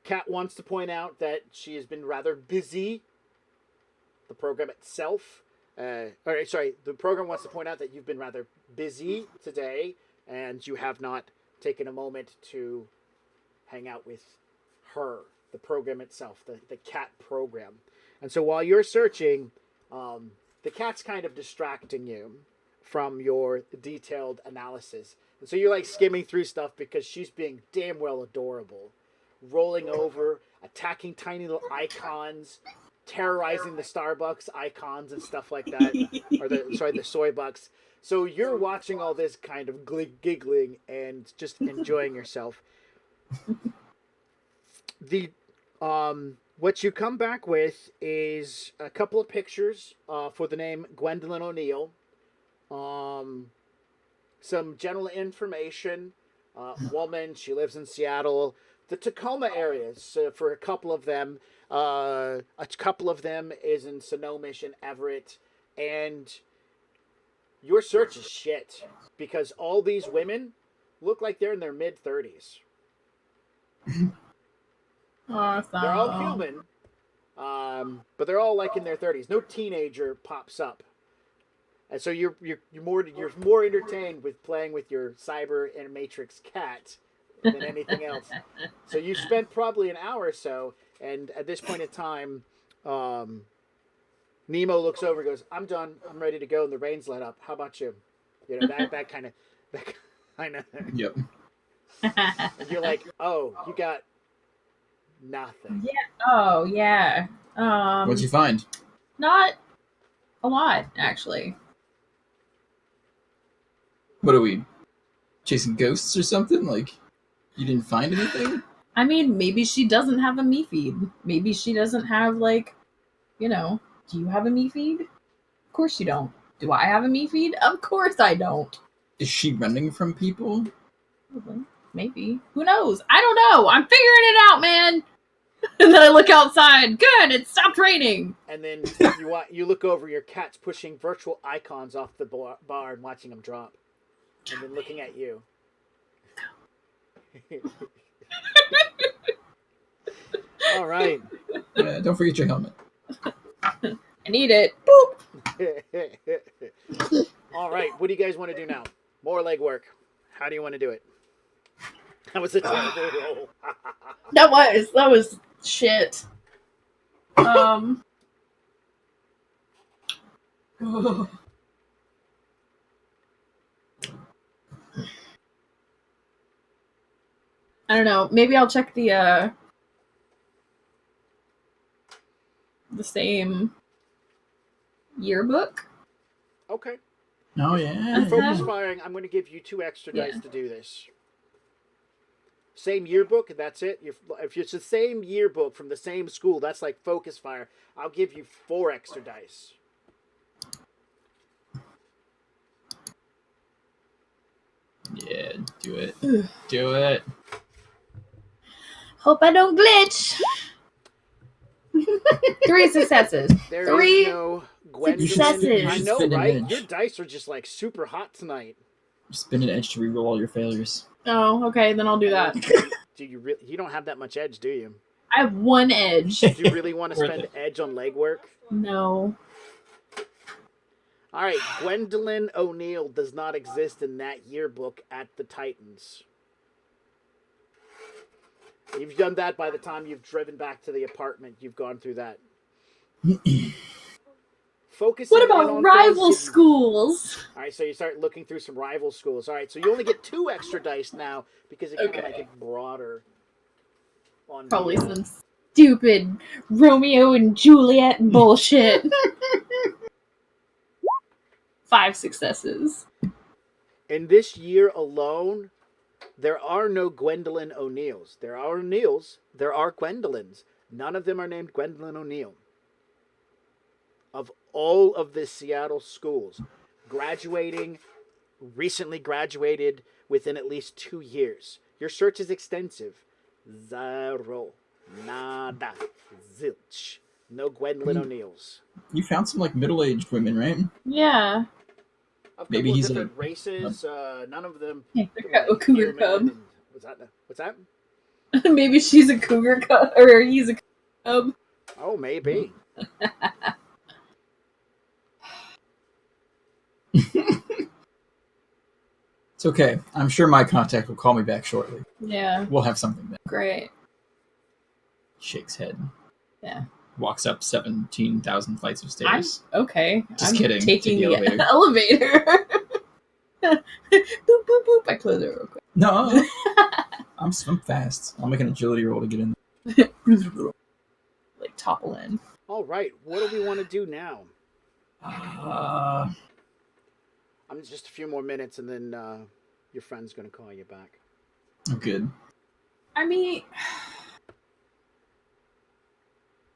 Kat wants to point out that she has been rather busy. The program itself, the program wants to point out that you've been rather busy today, and you have not taken a moment to hang out with her, the program itself, the Cat program. And so while you're searching, the cat's kind of distracting you from your detailed analysis. And so you're like skimming through stuff because she's being damn well adorable. Rolling over, attacking tiny little icons, terrorizing the Starbucks icons and stuff like that. The soy bucks. So you're watching all this kind of giggling and just enjoying yourself. What you come back with is a couple of pictures for the name Gwendolyn O'Neill. Some general information woman. She lives in Seattle, the Tacoma areas. For a couple of them, is in Sonoma and Everett, and your search is shit because all these women look like they're in their mid-30s. Awesome. They're all human, but they're all like in their 30s. No teenager pops up, and so you're more entertained with playing with your cyber and matrix cat than anything else. So you spent probably an hour or so, and at this point in time, Nemo looks over and goes, "I'm done. I'm ready to go." And the rain's let up. How about you? You know that kind of of. Yep. And you're like, "Oh, you got nothing." Oh yeah. What'd you find? Not a lot, actually. What are we chasing ghosts or something? Like, you didn't find anything? I mean, maybe she doesn't have a me feed. Maybe she doesn't have, like, you know, do you have a me feed? Of course you don't. Do I have a me feed? Of course I don't. Is she running from people? Probably. Maybe. Who knows? I don't know. I'm figuring it out, man. And then I look outside. Good, it stopped raining. And then you look over, your cat's pushing virtual icons off the bar and watching them drop. And then looking at you. All right. Yeah, don't forget your helmet. I need it. Boop. All right. What do you guys want to do now? More legwork. How do you want to do it? That was a terrible roll. That was shit. I don't know. Maybe I'll check the same yearbook. Okay. Oh, yeah. Focus firing. I'm going to give you 2 extra dice to do this. Same yearbook, and that's it. If it's the same yearbook from the same school, that's like focus fire. I'll give you 4 extra dice. Yeah, do it. Do it. Hope I don't glitch. 3 successes. There 3 is no Gwendolyn. successes. I know, Spin an right? edge. Your dice are just like super hot tonight. Spin an edge to reroll all your failures. Oh, okay, then I'll do that. Do you really? You don't have that much edge, do you? I have 1 edge. Do you really want to Worth spend it. edge on legwork? No. All right, Gwendolyn O'Neill does not exist in that yearbook at the Titans. You've done that by the time you've driven back to the apartment. You've gone through that. Focusing What in about on rival things schools? All right, so you start looking through some rival schools. All right, so you only get 2 extra dice now because it kind of make it broader. On Probably some stupid Romeo and Juliet bullshit. 5 successes. In this year alone, there are no Gwendolyn O'Neills. There are O'Neills. There are Gwendolyns. None of them are named Gwendolyn O'Neill. Of all of the Seattle schools, recently graduated within at least 2 years. Your search is extensive. Zero. Nada. Zilch. No Gwendolyn O'Neills. You found some, like, middle-aged women, right? Yeah. A couple Maybe of he's different races. None of them. A cougar cub. What's that? Maybe she's a cougar cub, or he's a cub. Oh, maybe. It's okay. I'm sure my contact will call me back shortly. Yeah. We'll have something then. Great. Shakes head. Yeah. Walks up 17,000 flights of stairs. Okay. Just I'm kidding. Taking Take the the elevator. Boop, boop, boop. I close it real quick. No. I'm fast. I'll make an agility roll to get in. Like, topple in. All right. What do we want to do now? I'm just a few more minutes, and then your friend's going to call you back. I'm good. I mean,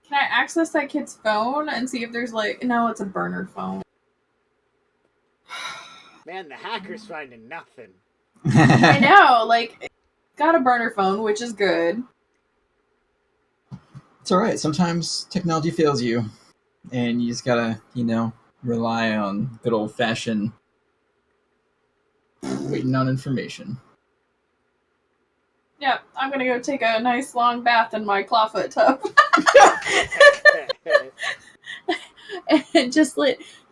can I access that kid's phone and see if there's like, no, it's a burner phone. Man, the hacker's finding nothing. I know, like, got a burner phone, which is good. It's all right. Sometimes technology fails you, and you just gotta, rely on good old fashioned waiting on information. Yep, I'm gonna go take a nice long bath in my clawfoot tub. And just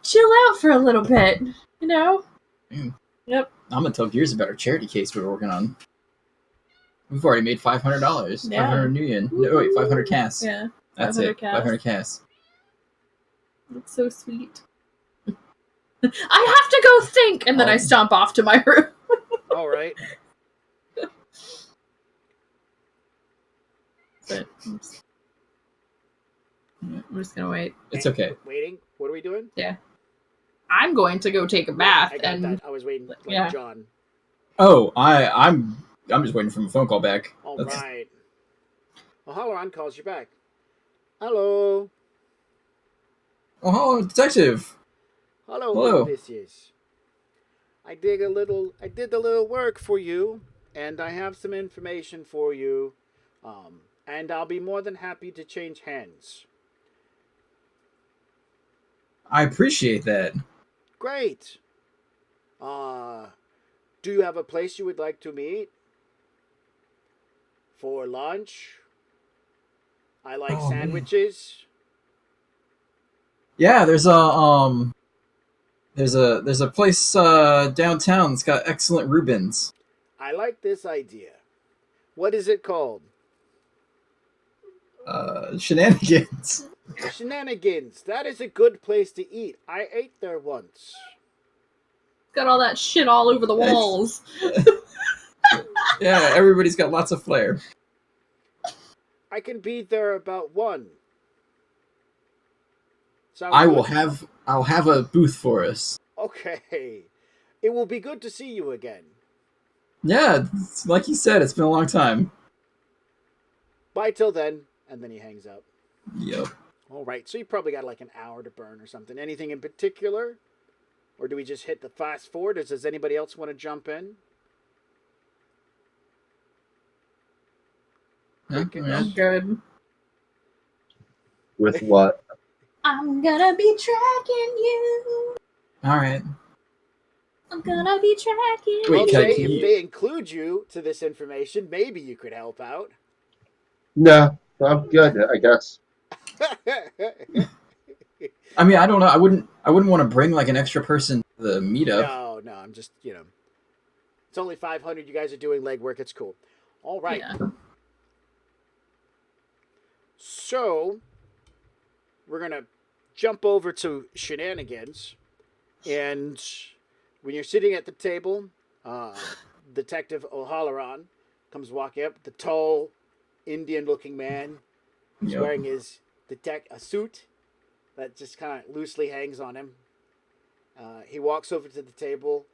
chill out for a little bit, you know? Man, Yep. I'm gonna tell Gears about our charity case we're working on. We've already made $500. Yeah. 500 new yen. No, wait, 500 cas. Yeah. That's 500 it. cas. 500 cas. It's so sweet. I have to go think, and then I stomp off to my room. All right. But I'm just gonna wait. It's okay. Waiting. What are we doing? I'm going to go take a bath, I got and that. I was waiting like yeah. John. Oh, I'm just waiting for a phone call back. All That's- right. Well, Halloran calls you back. Hello. Oh, hello, detective. Hello, Hello. Odysseus. I did a little work for you, and I have some information for you. And I'll be more than happy to change hands. I appreciate that. Great. Do you have a place you would like to meet? For lunch? I like Oh, man. sandwiches. Yeah, there's a place downtown that's got excellent Rubens. I like this idea. What is it called? Shenanigans. Shenanigans. That is a good place to eat. I ate there once. got all that shit all over the walls. Yeah, everybody's got lots of flair. I can be there about 1. Sound I'll good? have a booth for us. Okay. It will be good to see you again. Yeah, it's like you said, it's been a long time. Bye till then. And then he hangs up. Yep. All right. So you probably got like an hour to burn or something. Anything in particular? Or do we just hit the fast forward? Does anybody else want to jump in? Yeah, I'm good. With what? I'm gonna be tracking you. all right. I'm gonna be tracking Wait, Well, you. can Jay, you- if they include you to this information, maybe you could help out. No, I'm good, I guess. I mean, I don't know. I wouldn't want to bring like an extra person to the meetup. No, I'm just, it's only 500. You guys are doing legwork. It's cool. All right. Yeah. So, we're going to jump over to shenanigans. And when you're sitting at the table, Detective O'Halloran comes walking up. The tall, Indian-looking man. He's Yep. wearing his a suit that just kind of loosely hangs on him. He walks over to the table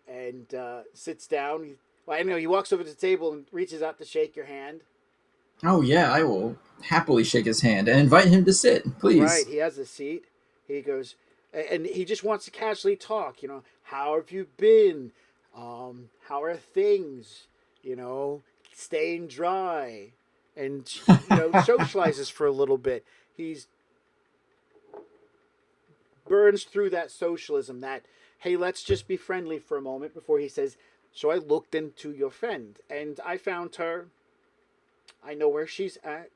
and sits down. He walks over to the table and reaches out to shake your hand. Oh yeah, I will happily shake his hand and invite him to sit, please. Right, he has a seat. He goes, and he just wants to casually talk. How have you been? How are things? Staying dry, and socializes for a little bit. He's burns through that socialism. That hey, let's just be friendly for a moment before he says. So I looked into your friend, and I found her. I know where she's at.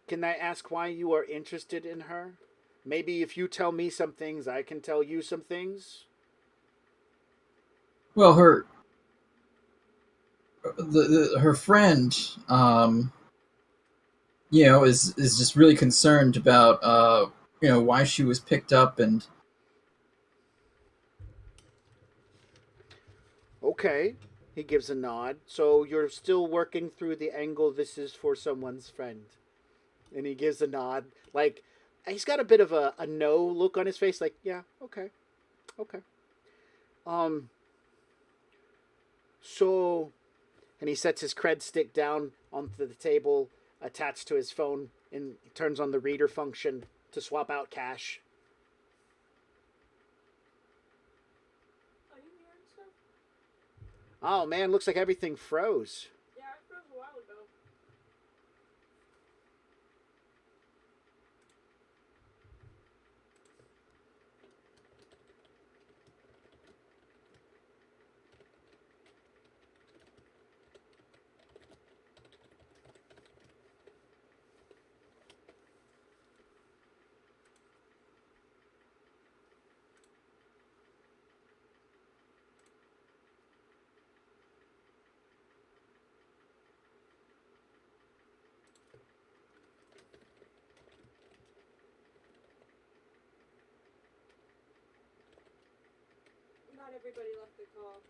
Can I ask why you are interested in her? Maybe if you tell me some things, I can tell you some things. Well, her friend, is just really concerned about why she was picked up and. Okay. He gives a nod. So you're still working through the angle this is for someone's friend. And he gives a nod. Like, he's got a bit of a no look on his face. Like, yeah, okay. Okay. So, and he sets his cred stick down onto the table attached to his phone and turns on the reader function to swap out cash. Oh man, looks like everything froze. Yeah, I froze a while ago. Not everybody left the call.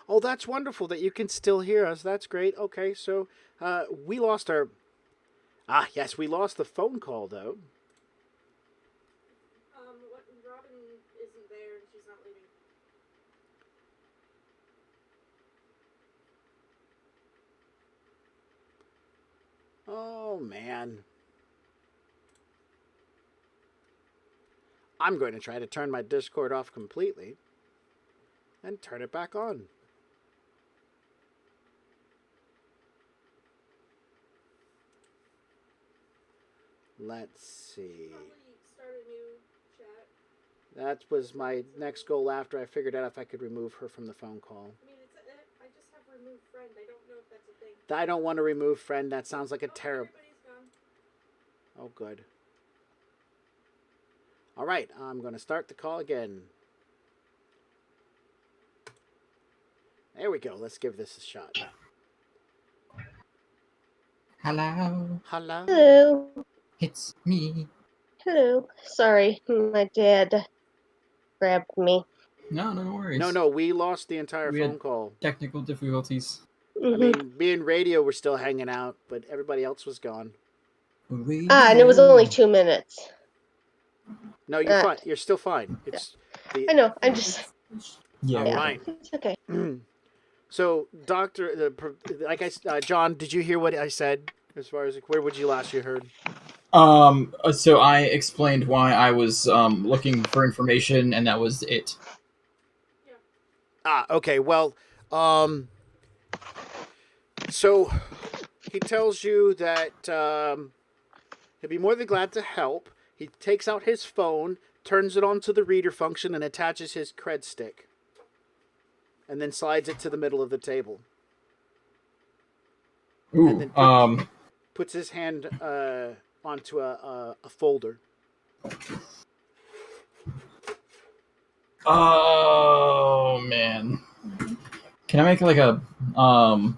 Oh, that's wonderful that you can still hear us. That's great. Okay, so we lost our. Ah, yes, we lost the phone call though. What? Robin isn't there and she's not leaving. Oh man. I'm going to try to turn my Discord off completely and turn it back on. Let's see. Probably start a new chat. That was my next goal after I figured out if I could remove her from the phone call. I mean, I just have remove friend. I don't know if that's a thing. I don't want to remove friend. That sounds like a Oh, terrible. everybody's gone. Oh, good. All right, I'm going to start the call again. There we go. Let's give this a shot. Hello, Hello. Hello. it's me. Hello. Sorry, my dad grabbed me. No, no worries. No, we lost the entire We phone had- call. Technical difficulties. I mean, me and Radio were still hanging out, but everybody else was gone. and it was only 2 minutes. No, you're fine. You're still fine. It's I know. I'm just. Yeah. all Yeah. right. It's okay. So, Doctor, like John, did you hear what I said? As far as where would you last you heard? So I explained why I was looking for information, and that was it. Ah, okay. Well, so he tells you that he'll be more than glad to help. He takes out his phone, turns it onto the reader function, and attaches his cred stick, and then slides it to the middle of the table. And Ooh. then puts his hand onto a folder. Oh man. Can I make like a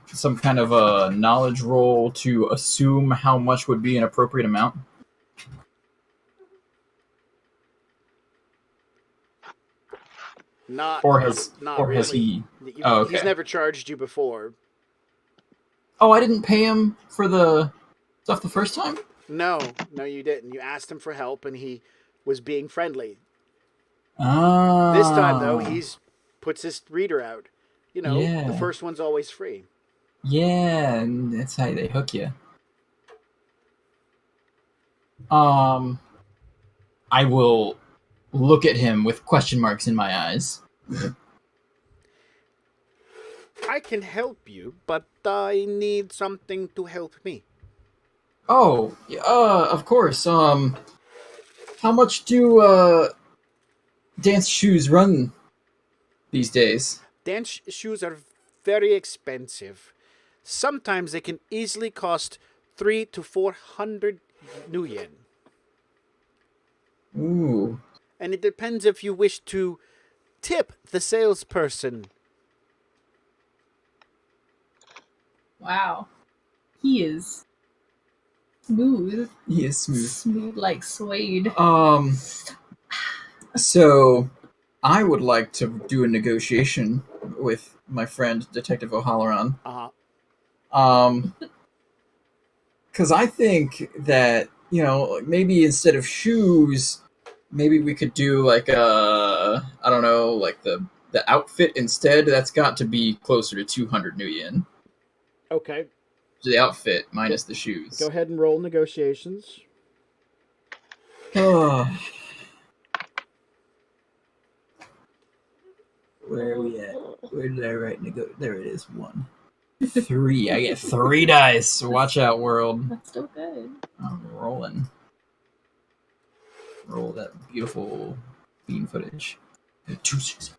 some kind of a knowledge roll to assume how much would be an appropriate amount? Not Has really. he? Oh, okay. He's never charged you before. Oh, I didn't pay him for the stuff the first time? No, you didn't. You asked him for help, and he was being friendly. Ah. This time, though, he's puts his reader out. You know, Yeah. the first one's always free. Yeah, and that's how they hook you. I will look at him with question marks in my eyes. I can help you, but I need something to help me. Oh, of course. How much do dance shoes run these days? Dance shoes are very expensive. Sometimes they can easily cost 300 to 400 new yen. Ooh. And it depends if you wish to tip the salesperson. Wow. He is smooth. He is smooth. Smooth like suede. So I would like to do a negotiation with my friend Detective O'Halloran. Because I think that, you know, maybe instead of shoes, maybe we could do like I don't know, like the the outfit instead, that's got to be closer to 200 new yen. Okay. The outfit minus the shoes. Go ahead and roll negotiations. Oh. Where are we at? Where did I write There it is. 1. 3. I get 3 dice. Watch out, world. That's still good. I'm rolling. Roll that beautiful bean footage. 2 6.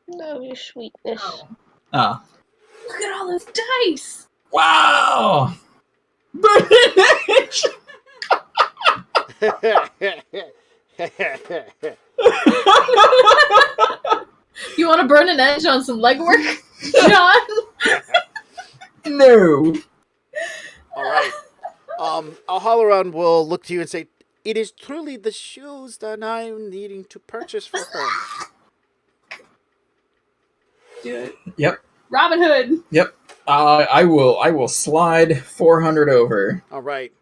No, your sweetness. Oh. Ah. Look at all those dice! Wow! You want to burn an edge on some legwork, John? No. All right. Alhalaran will look to you and say, "It is truly the shoes that I'm needing to purchase for her." Yep. Robin Hood. Yep. I will slide 400 over. All right.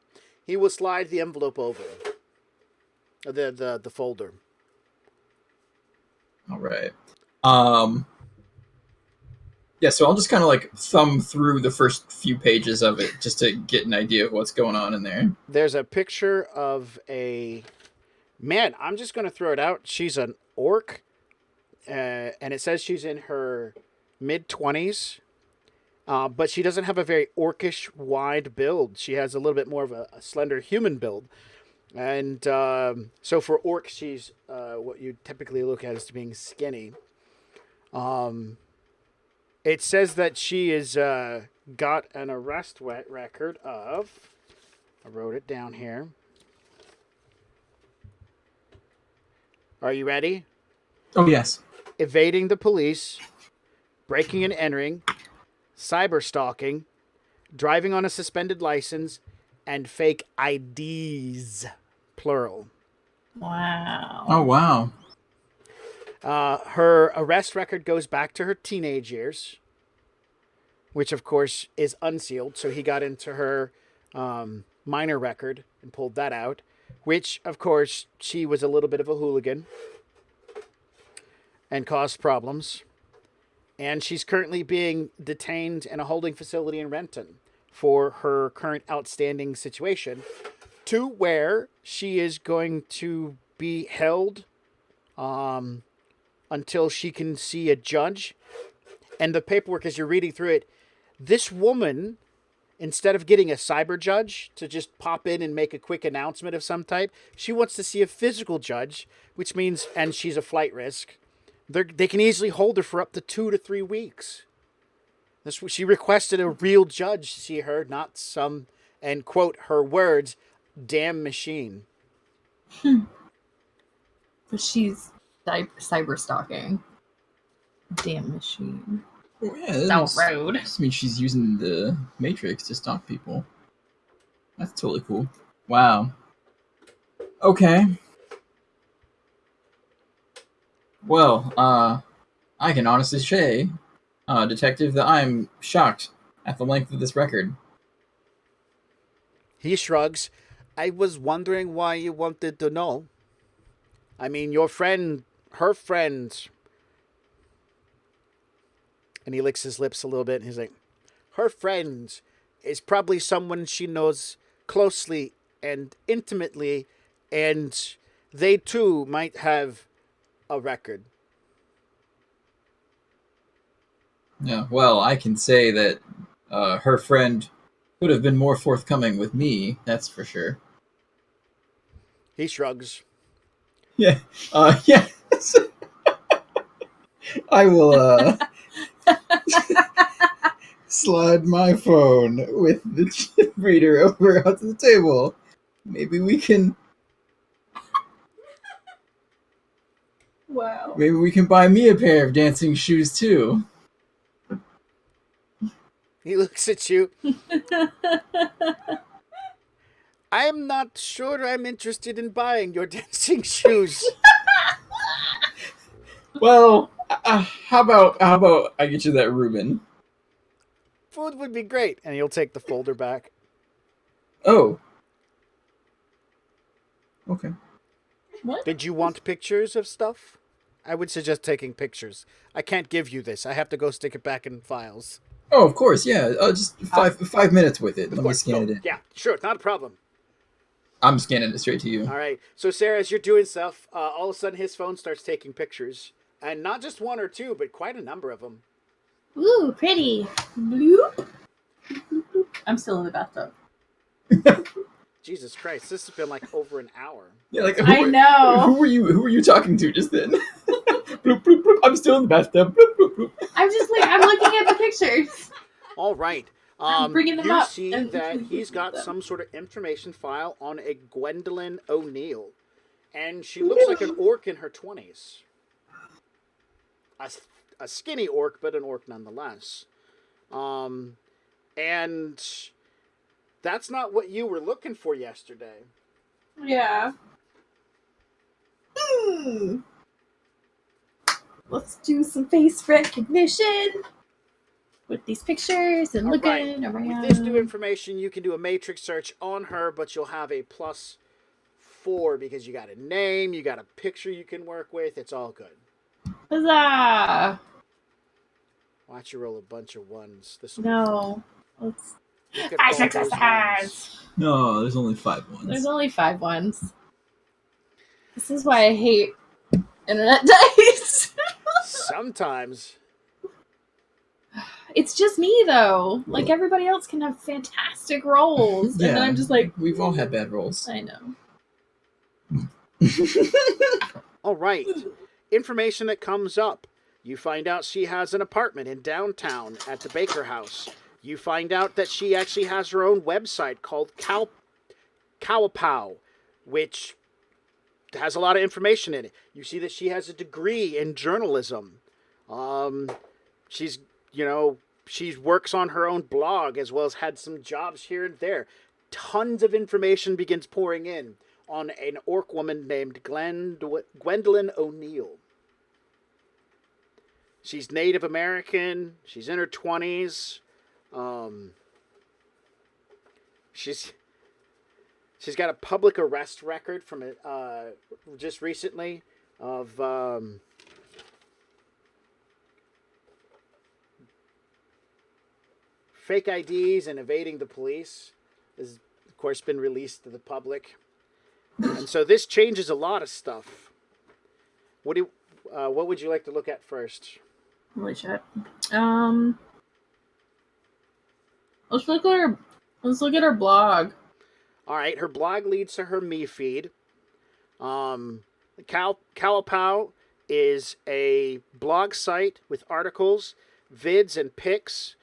He will slide the envelope over. The folder. All right. Yeah, so I'll just kind of like thumb through the first few pages of it just to get an idea of what's going on in there. There's a picture of a man. I'm just going to throw it out. She's an orc, and it says she's in her mid-20s, but she doesn't have a very orcish wide build. She has a little bit more of a slender human build. And so for orcs, she's what you typically look at as being skinny. It says that she is got an arrest record of... I wrote it down here. Are you ready? Oh, yes. Evading the police, breaking and entering, cyber stalking, driving on a suspended license, and fake IDs, plural. Wow. Oh, wow. Her arrest record goes back to her teenage years, which of course is unsealed. So he got into her minor record and pulled that out, which of course she was a little bit of a hooligan and caused problems. And she's currently being detained in a holding facility in Renton for her current outstanding situation, to where she is going to be held until she can see a judge. And the paperwork, as you're reading through it, this woman, instead of getting a cyber judge to just pop in and make a quick announcement of some type, she wants to see a physical judge, which means, and she's a flight risk, they can easily hold her for up to 2 to 3 weeks. She requested a real judge to see her, not some, and quote her words, damn machine. But she's cyber stalking. Damn machine. Oh, yeah, South Road. That means she's using the Matrix to stalk people. That's totally cool. Wow. Okay. Well, I can honestly say, Detective, that I'm shocked at the length of this record. He shrugs. I was wondering why you wanted to know. I mean, your friend, her friend, and he licks his lips a little bit, and he's like, her friend is probably someone she knows closely and intimately, and they too might have a record. Yeah, well, I can say that her friend could have been more forthcoming with me, that's for sure. He shrugs. Yeah, yes. I will, slide my phone with the chip reader over onto the table. Maybe we can Wow. Maybe we can buy me a pair of dancing shoes too. He looks at you. I'm not sure I'm interested in buying your dancing shoes. Well, how about I get you that Reuben? Food would be great. And he'll take the folder back. Oh. Okay. What? Did you want pictures of stuff? I would suggest taking pictures. I can't give you this. I have to go stick it back in files. Oh, of course, yeah. Just 5 minutes with it. Of Let me course. scan So, it in. yeah, sure, not a problem. I'm scanning it straight to you. All right. So, Sarah, as you're doing stuff, all of a sudden his phone starts taking pictures. And not just one or two, but quite a number of them. Ooh, pretty. Bloop. I'm still in the bathtub. Jesus Christ, this has been like over an hour. Yeah, like I know. Who were you talking to just then? Bloop, bloop, bloop. I'm still in the bathtub. Bloop, bloop, bloop. I'm looking at the pictures. All right. I'm bringing them you up see and that he's got them. some sort of information file on a Gwendolyn O'Neill. And she looks like an orc in her 20s. A skinny orc, but an orc nonetheless. And that's not what you were looking for yesterday. Yeah. Let's do some face recognition with these pictures and All looking right. around. With this new information, you can do a matrix search on her, but you'll have a +4 because you got a name, you got a picture you can work with. It's all good. Huzzah! Watch you roll a bunch of ones. This No. Let's. look at 5 all those successes! No, there's only 5 ones. There's only 5 ones. This is why I hate internet dice. Sometimes. It's just me though. Like everybody else can have fantastic rolls, Yeah, and then I'm just like, we've all had bad rolls. I know. All right. Information that comes up. You find out she has an apartment in downtown at the Baker House. You find out that she actually has her own website called Cowapow, which has a lot of information in it. You see that she has a degree in journalism. She's, she works on her own blog as well as had some jobs here and there. Tons of information begins pouring in on an orc woman named Gwendolyn O'Neill. She's Native American. She's in her 20s. She's got a public arrest record from just recently of fake IDs and evading the police. This has, of course, been released to the public, and so this changes a lot of stuff. What would you like to look at first? Holy shit. Let's look at her blog. All right, her blog leads to her me feed. Cowapow is a blog site with articles, vids, and pics.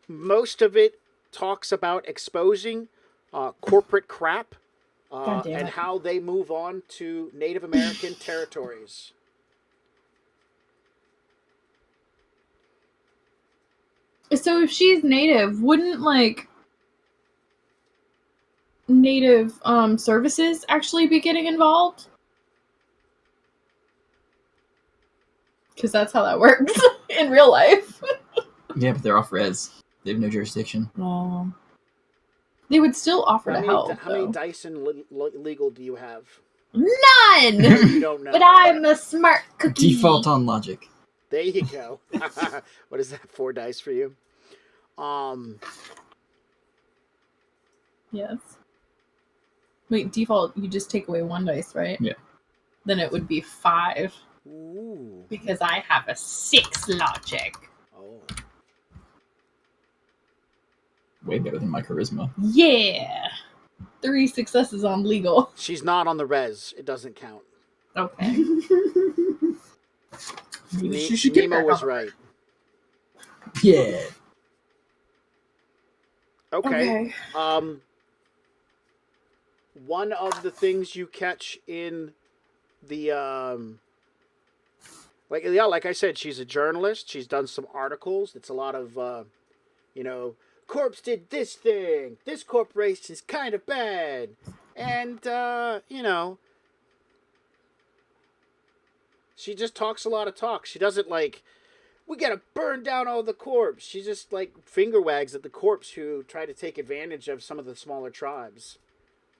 Most of it talks about exposing corporate crap and how they move on to Native American territories. So if she's native, wouldn't native services actually be getting involved? Because that's how that works in real life. Yeah, but they're off res. They have no jurisdiction. They would still offer to help. How many dice in legal do you have? None! You don't know. But I'm a smart cookie. Default on logic. There you go. What is that? 4 dice for you? Yes. Wait, default, you just take away 1 dice, right? Yeah. Then it would be 5. Ooh. Because I have a 6 logic. Oh. Way better than my charisma. Yeah! 3 successes on legal. She's not on the res. It doesn't count. Okay. She should get Nemo back was on. right. Yeah. Okay. One of the things you catch in the like I said, she's a journalist. She's done some articles. It's a lot of corpse did this thing. This corporation's kind of bad. And she just talks a lot of talk. She doesn't we gotta burn down all the corpse. She just finger wags at the corpse who try to take advantage of some of the smaller tribes,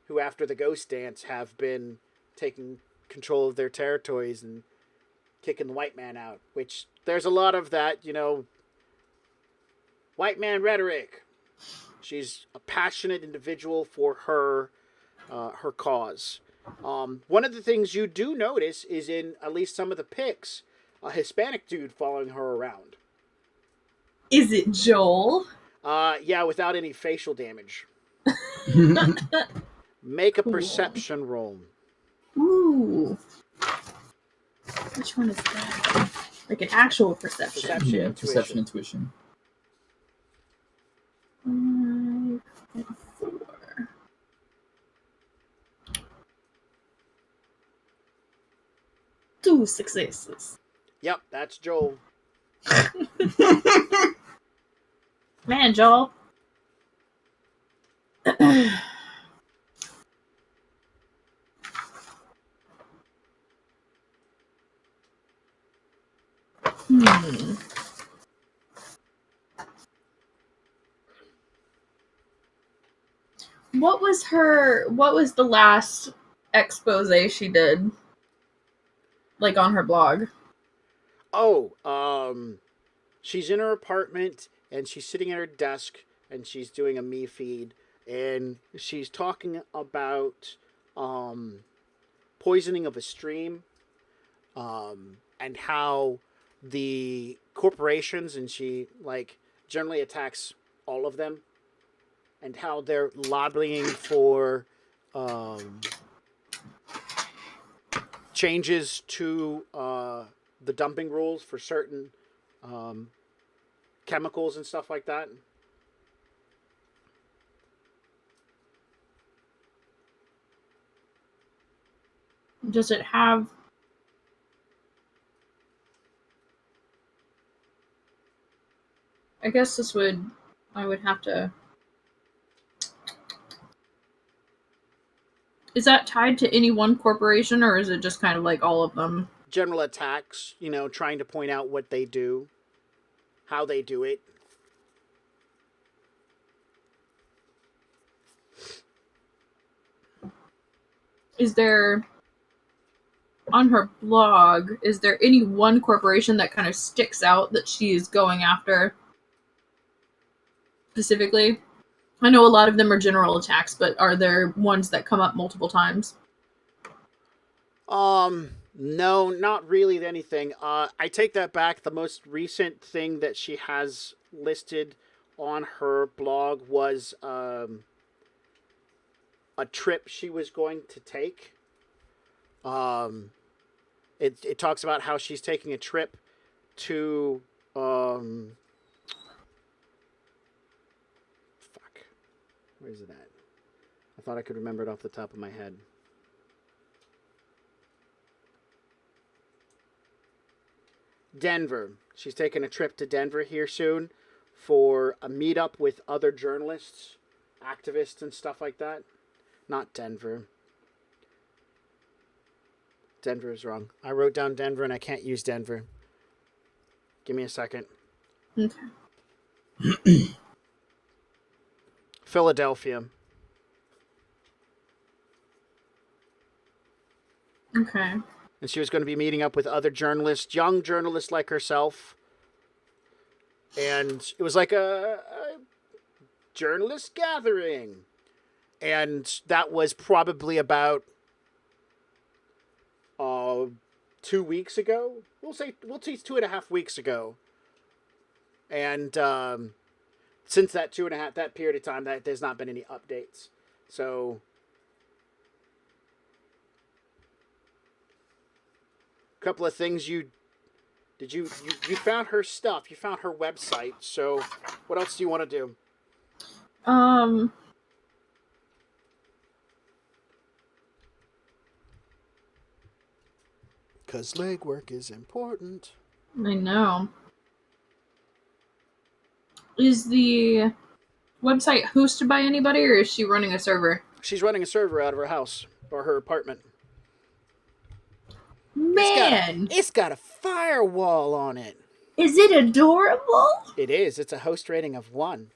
who after the ghost dance have been taking control of their territories and kicking the white man out. Which there's a lot of that, white man rhetoric. She's a passionate individual for her cause. One of the things you do notice is in at least some of the pics, a Hispanic dude following her around. Is it Joel? Yeah, without any facial damage. Make a perception roll. Ooh. Which one is that? Like an actual perception. Perception, Yeah, intuition. perception, intuition. 5 and 4. 2 successes. Yep, that's Joel. Man, Joel. What was the last expose she did? Like on her blog? Oh, she's in her apartment and she's sitting at her desk and she's doing a me feed and she's talking about poisoning of a stream and how the corporations, and she generally attacks all of them, and how they're lobbying for changes to the dumping rules for certain chemicals and stuff like that. Does it have... I guess I would have to... Is that tied to any one corporation, or is it just kind of like all of them? General attacks, trying to point out what they do, how they do it. Is there, on her blog, is there any one corporation that kind of sticks out that she is going after specifically? I know a lot of them are general attacks, but are there ones that come up multiple times? No, not really anything. I take that back. The most recent thing that she has listed on her blog was a trip she was going to take. It talks about how she's taking a trip to where is it at? I thought I could remember it off the top of my head. Denver. She's taking a trip to Denver here soon for a meetup with other journalists, activists, and stuff like that. Not Denver. Denver is wrong. I wrote down Denver and I can't use Denver. Give me a second. Okay. Philadelphia. Okay. And she was going to be meeting up with other journalists, young journalists like herself. And it was like a journalist gathering. And that was probably about 2 weeks ago. We'll say 2.5 weeks ago. And since that that period of time, that there's not been any updates. So a couple of things you found her stuff. You found her website. So what else do you want to do? Because legwork is important. I know. Is the website hosted by anybody, or is she running a server? She's running a server out of her house or her apartment. Man! It's got a firewall on it. Is it adorable? It is. It's a host rating of 1.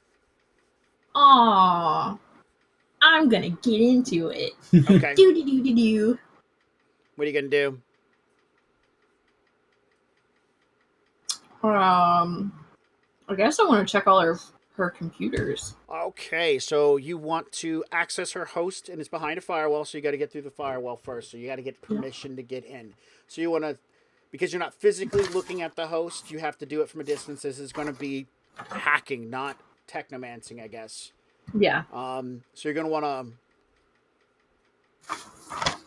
Aww. I'm gonna get into it. Okay. Do. What are you gonna do? I guess I want to check all her computers. Okay, so you want to access her host, and it's behind a firewall, so you got to get through the firewall first. So you got to get permission to get in. So you want to, because you're not physically looking at the host, you have to do it from a distance. This is going to be hacking, not technomancing, I guess. Yeah. So you're going to want to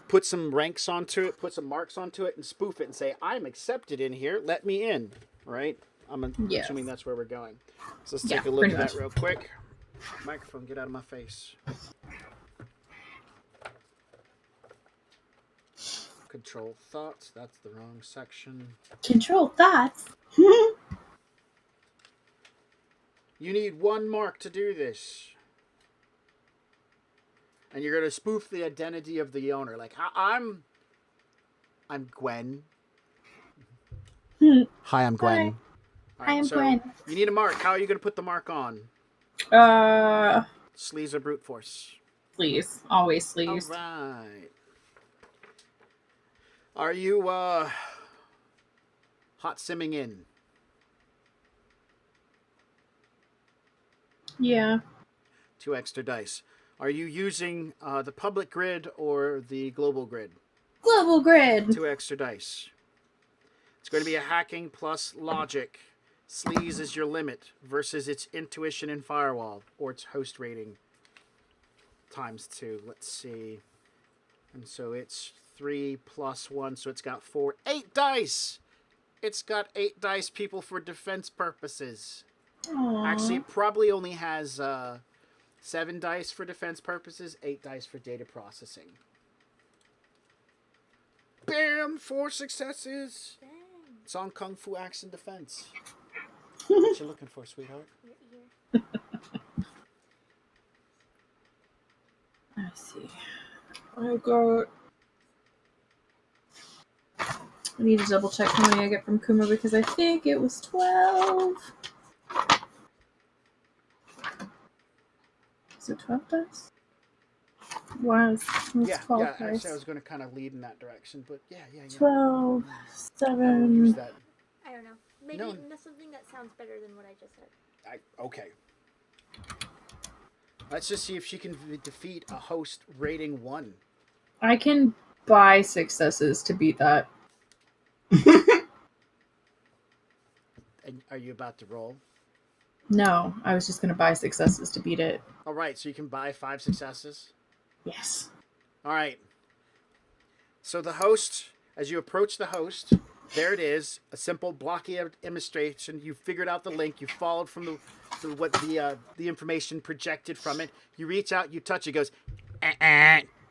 put some ranks onto it, put some marks onto it, and spoof it and say, "I'm accepted in here. Let me in." Right? I'm assuming that's where we're going. So let's take a look at that real quick. Microphone, get out of my face. Control thoughts. That's the wrong section. Control thoughts. You need one mark to do this. And you're going to spoof the identity of the owner. Like, I'm Gwen. Hi, I'm Gwen. Hi. Right, I am so Gwen. You need a mark. How are you going to put the mark on? Sleaze or brute force? Sleaze. Always sleaze. All right. Are you hot simming in? Yeah. 2 extra dice. Are you using the public grid or the global grid? Global grid. 2 extra dice. It's going to be a hacking plus logic. Sleaze is your limit versus its intuition and firewall, or its host rating times 2. Let's see. And so it's 3 plus 1, so it's got 4. 8 dice! It's got 8 dice, people, for defense purposes. Aww. Actually, it probably only has 7 dice for defense purposes, 8 dice for data processing. Bam! 4 successes! Dang. It's on Kung Fu Action Defense. What you looking for, sweetheart? Your ear. Let's see. I got. I need to double check how many I get from Kuma because I think it was 12. Is it 12 dice? Was Yeah, 12 yeah. dice. Actually, I was going to kind of lead in that direction, but yeah. 12, I will use 7. that. I don't know. Maybe something that sounds better than what I just said. Okay. Let's just see if she can defeat a host rating 1. I can buy successes to beat that. And are you about to roll? No, I was just going to buy successes to beat it. All right, so you can buy 5 successes. Yes. All right. So the host, as you approach the host, there it is, a simple blocky demonstration. You figured out the link. You followed from the information projected from it. You reach out, you touch it. It goes,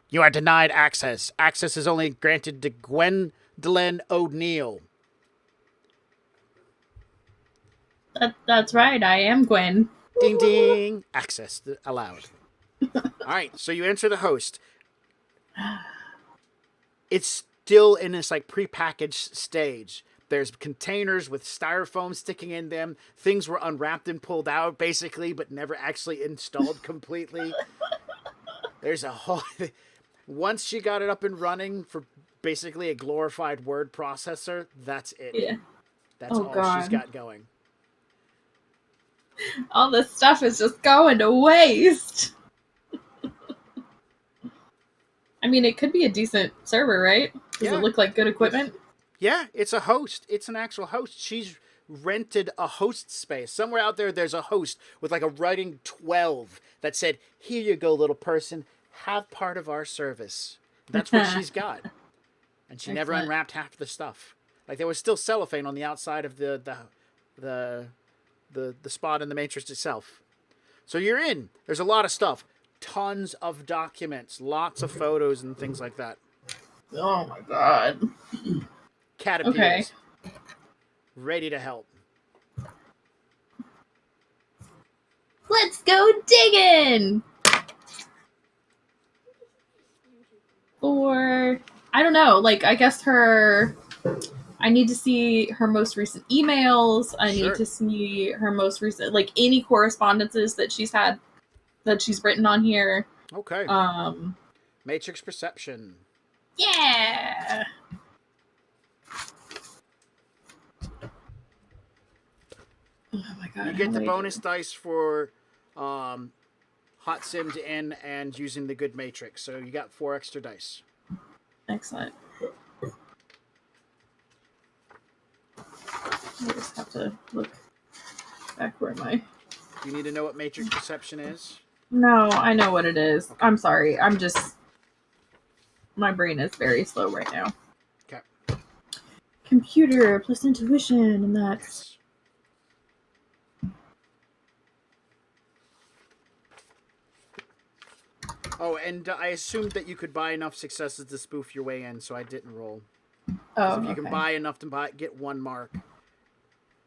you are denied access. Access is only granted to Gwendolyn O'Neill. That's right. I am Gwen. Ding ding. Access allowed. All right, so you enter the host. It's still in this like prepackaged stage. There's containers with styrofoam sticking in them. Things were unwrapped and pulled out basically, but never actually installed completely. There's a whole. Once she got it up and running for basically a glorified word processor, that's it. Yeah. That's all she's got going. All this stuff is just going to waste. I mean, it could be a decent server, right? Does it look like good equipment? Yeah, it's a host. It's an actual host. She's rented a host space. Somewhere out there, there's a host with like a writing 12 that said, "Here you go, little person. Have part of our service." That's what she's got. And she never unwrapped half the stuff. Like there was still cellophane on the outside of the spot in the matrix itself. So you're in. There's a lot of stuff. Tons of documents, lots of photos and things like that. Oh my god. Cat appears. Okay. Ready to help. Let's go digging! Or, I don't know, like, I guess I need to see her most recent emails. I need to see her most recent, like, any correspondences that she's had, that she's written on here. Okay. Matrix perception. Yeah. Oh my god. You get how the do I bonus do? dice for hot simmed in and using the good matrix. So you got 4 extra dice. Excellent. I just have to look back where my. Do you need to know what matrix perception is? No, I know what it is. Okay. I'm sorry. I'm just. My brain is very slow right now. Okay. Computer plus intuition, and that's. Yes. Oh, and I assumed that you could buy enough successes to spoof your way in, so I didn't roll. Oh, If you okay. can buy enough to get 1 mark.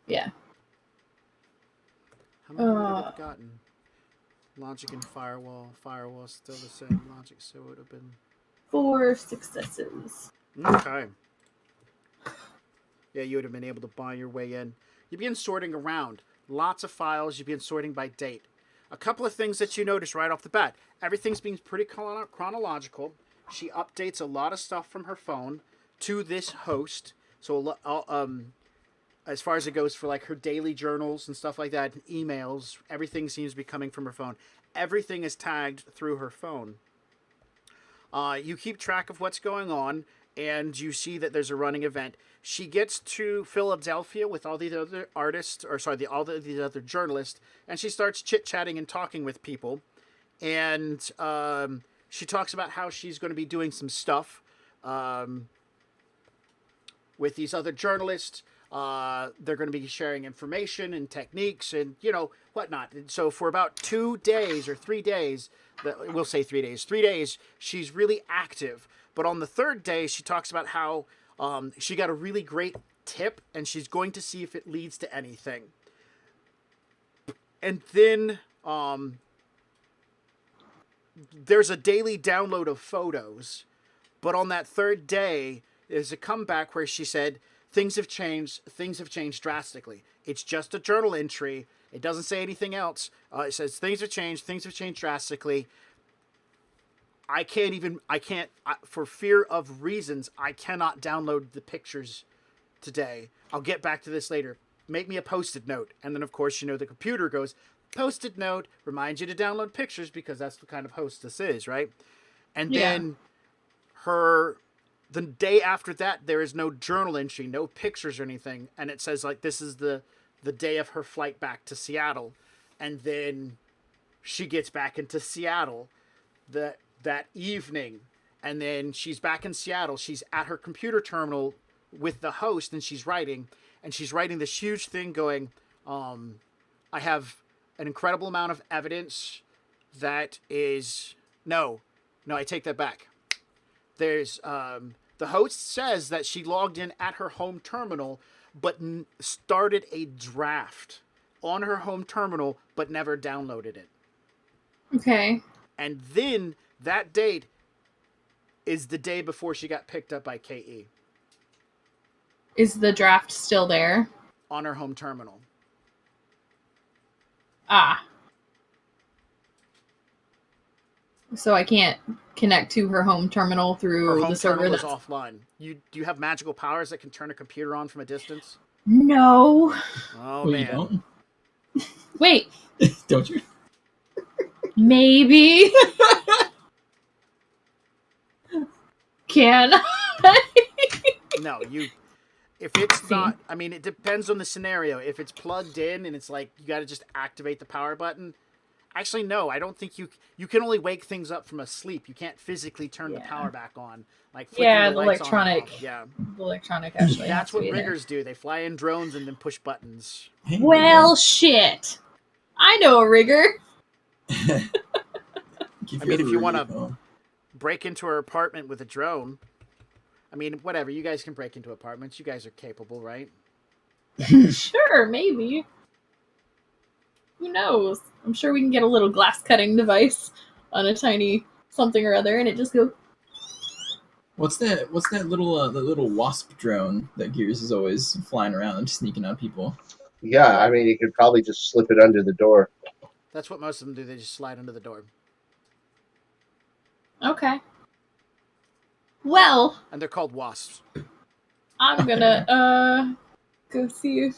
Yeah. How many would it have gotten? Logic and firewall. Firewall still the same. Logic, so it would have been 4 successes. okay. Yeah, you would have been able to buy your way in. You begin sorting around. Lots of files. You begin sorting by date. A couple of things that you notice right off the bat. Everything's being pretty chronological. She updates a lot of stuff from her phone to this host. So, as far as it goes for like her daily journals and stuff like that, and emails, everything seems to be coming from her phone. Everything is tagged through her phone. You keep track of what's going on, and you see that there's a running event. She gets to Philadelphia with all these other artists, or sorry, these other journalists, and she starts chit-chatting and talking with people. And she talks about how she's going to be doing some stuff with these other journalists. They're going to be sharing information and techniques and, whatnot. And so for about 2 days or 3 days, we'll say 3 days, 3 days, she's really active. But on the 3rd day, she talks about how she got a really great tip and she's going to see if it leads to anything. And then there's a daily download of photos. But on that 3rd day, there's a comeback where she said, things have changed drastically. It's just a journal entry. It doesn't say anything else. It says things have changed drastically. For fear of reasons, I cannot download the pictures today. I'll get back to this later. Make me a post-it note. And then, of course, the computer goes, post-it note, reminds you to download pictures because that's the kind of host this is, right? And then the day after that, there is no journal entry, no pictures or anything. And it says, like, this is the day of her flight back to Seattle. And then she gets back into Seattle that evening. And then she's back in Seattle. She's at her computer terminal with the host, and she's writing. And she's writing this huge thing going, I have an incredible amount of evidence that is... No, I take that back. There's... the host says that she logged in at her home terminal, but started a draft on her home terminal, but never downloaded it. Okay. And then that date is the day before she got picked up by KE. Is the draft still there? On her home terminal. Ah. So I can't connect to her home terminal through Her home the server terminal is that's... offline. Do you have magical powers that can turn a computer on from a distance? No. Oh, Well, man. you don't? Wait. Don't you? Maybe. Can I? No, if it's not, I mean, it depends on the scenario. If it's plugged in and it's like you got to just activate the power button. Actually, no, I don't think you can only wake things up from a sleep. You can't physically turn the power back on. Like flicking the lights electronic. on and off. Yeah. The electronic actually. That's what has to be riggers do. They fly in drones and then push buttons. Hey, there. Well, shit. I know a rigger. If you want to break into her apartment with a drone, I mean, whatever. You guys can break into apartments. You guys are capable, right? Sure, maybe. Who knows? I'm sure we can get a little glass cutting device on a tiny something or other, and it just goes. What's that little the little wasp drone that Gears is always flying around and sneaking on people? Yeah, I mean, you could probably just slip it under the door. That's what most of them do. They just slide under the door. Okay. Well, And they're called wasps. I'm gonna go see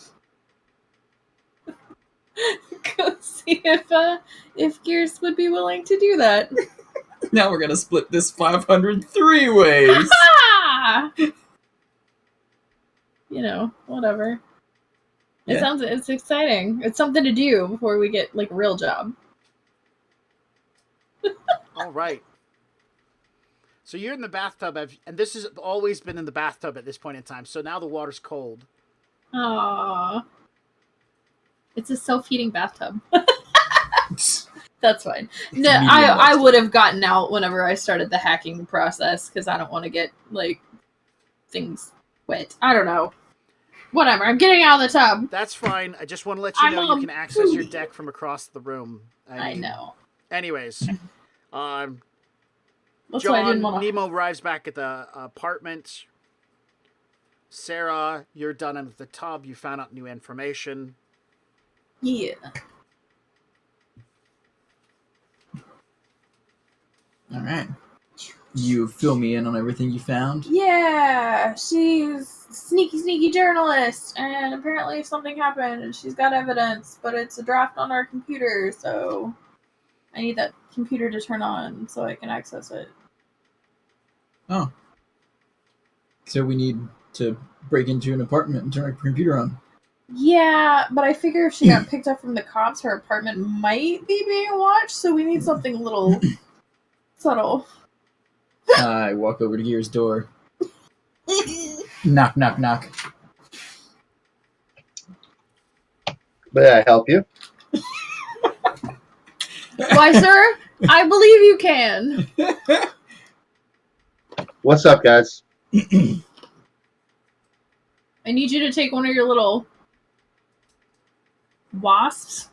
if Gears would be willing to do that. Now we're gonna split this 503 ways. You know, whatever. Yeah. It's exciting. It's something to do before we get like a real job. All right. So you're in the bathtub, and this has always been in the bathtub at this point in time. So now the water's cold. Aww. It's a self-heating bathtub. That's fine. No, Medium I bathtub. would have gotten out whenever I started the hacking process because I don't want to get like things wet. I don't know. Whatever. I'm getting out of the tub. That's fine. I just want to let you know you can access your deck from across the room. I know. Anyways, That's why I John didn't want to. Nemo arrives back at the apartment. Sarah, you're done in the tub. You found out new information. Yeah. All right. You fill me in on everything you found. Yeah, she's sneaky journalist, and apparently something happened, and she's got evidence, but it's a draft on our computer, so I need that computer to turn on so I can access it. Oh. So we need to break into an apartment and turn our computer on. Yeah, but I figure if she got picked up from the cops, her apartment might be being watched, so we need something a little subtle. I walk over to Gear's door. Knock, knock, knock. May I help you? Why, sir? I believe you can. What's up, guys? I need you to take one of your little wasps,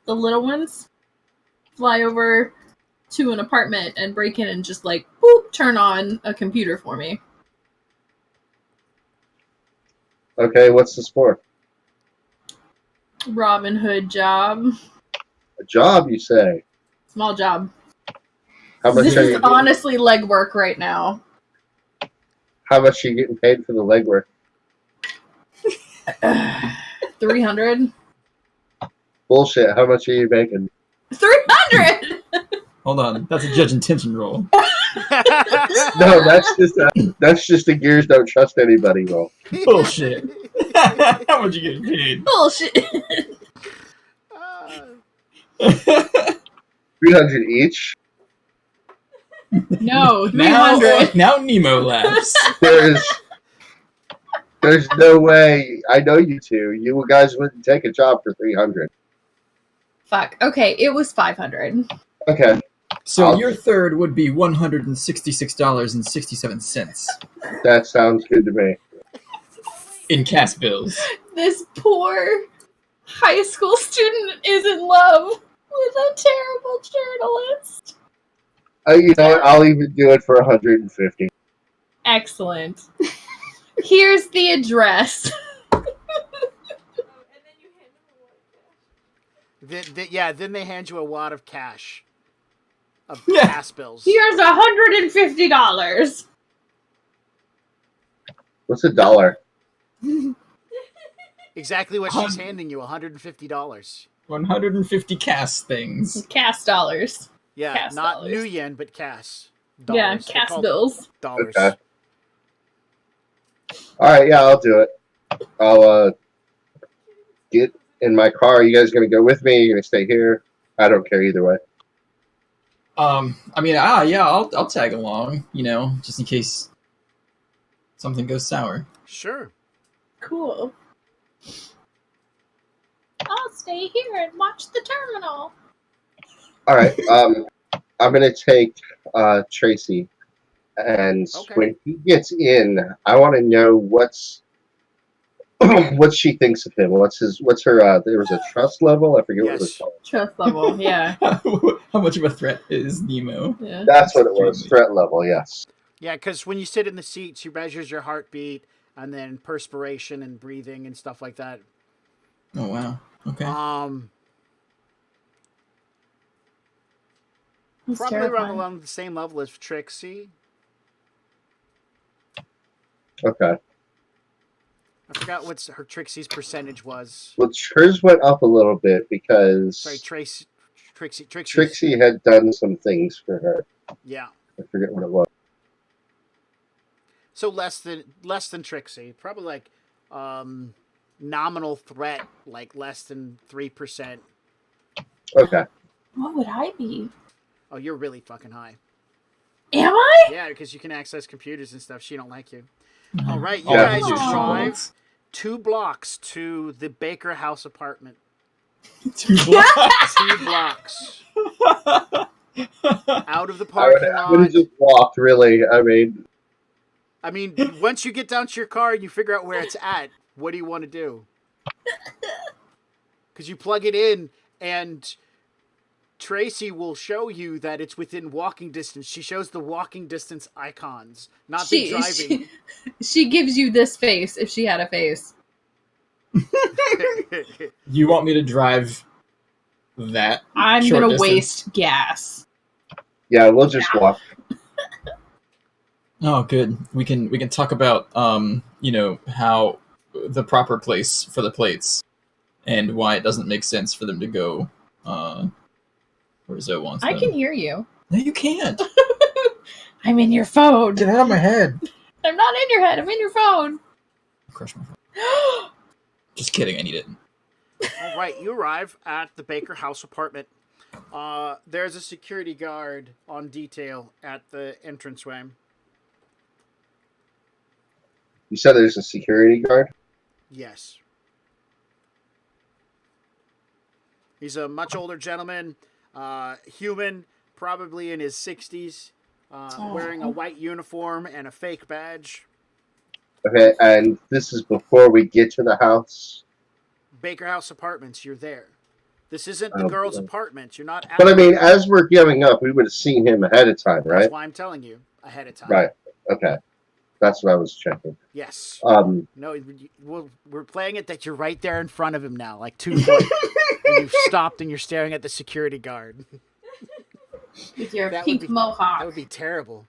the little ones, fly over to an apartment and break in and just like boop, turn on a computer for me. Okay, what's this for? Robin Hood job. A job, you say? Small job. How much This are is you? honestly legwork right now. How much are you getting paid for the legwork? 300. Bullshit. How much are you making? 300. Hold on, that's a judge intention roll. No, that's just a Gears don't trust anybody roll. Bullshit. How much you getting paid? Bullshit. 300 each. No, 300. Now Nemo laughs. There's no way. I know you two. You guys wouldn't take a job for 300. Fuck. Okay, it was 500. Okay. So your third would be $166.67 That sounds good to me. in cash bills. This poor high school student is in love with a terrible journalist. You know what? I'll even do it for 150. Excellent. Here's the address. Then they hand you a wad of cash. Of Yeah. gas bills. Here's $150. What's a dollar? Exactly what she's handing you, $150. 150 cast things. Cast dollars. Yeah, Cast not dollars. new yen, but cash. Yeah, Dollars. They're cast called bills. Dollars. Okay. All right, yeah, I'll do it. I'll get in my car. You guys gonna go with me? You gonna stay here? I don't care either way. I'll tag along, just in case something goes sour. Sure. Cool. I'll stay here and watch the terminal. All right. I'm gonna take Tracy, and Okay. when he gets in, I want to know what she thinks of him. What's her? There was a trust level. I forget what it was Yes. called. Trust level, yeah. How much of a threat is Nemo? Yeah. That's what it was. Threat level. Yes. Yeah, because when you sit in the seat, she measures your heartbeat and then perspiration and breathing and stuff like that. Oh wow. Okay. That's Probably around terrifying. along the same level as Trixie. Okay. I forgot what her Trixie's percentage was. Well, hers went up a little bit because Sorry, Trixie's. Trixie had done some things for her. Yeah. I forget what it was. So less than Trixie. Probably like nominal threat, like less than 3%. Okay. What would I be? Oh, you're really fucking high. Am I? Yeah, because you can access computers and stuff. She don't like you. Mhm. All right, you All I guys can do is shoot drive bullets. 2 blocks to the Baker House apartment. 2 blocks. 2 blocks out of the I would parking have lot. just walked, really. I mean, once you get down to your car and you figure out where it's at, what do you want to do? Because you plug it in and Tracy will show you that it's within walking distance. She shows the walking distance icons, not the driving. She gives you this face if she had a face. You want me to drive that? I'm short gonna distance? waste gas. Yeah, we'll just walk. Oh, good. We can talk about how the proper place for the plates and why it doesn't make sense for them to go where Zoe wants I them. can hear you. No, you can't. I'm in your phone. Get out of my head. I'm not in your head. I'm in your phone. Crush my phone. Just kidding. I need it. All right, you arrive at the Baker House apartment. There's a security guard on detail at the entranceway. You said there's a security guard? Yes. He's a much older gentleman, human, probably in his 60s, wearing a white uniform and a fake badge. Okay, and this is before we get to the house? Baker House Apartments, you're there. This isn't the Oh, girl's boy. apartment. You're not at But I the mean, Baker- as we're giving up, we would have seen him ahead of time, right? That's why I'm telling you ahead of time. Right. Okay. That's what I was checking. Yes. No, We're playing it that you're right there in front of him now, like 2 foot. And you've stopped and you're staring at the security guard. With your That would pink be- mohawk. That would be terrible.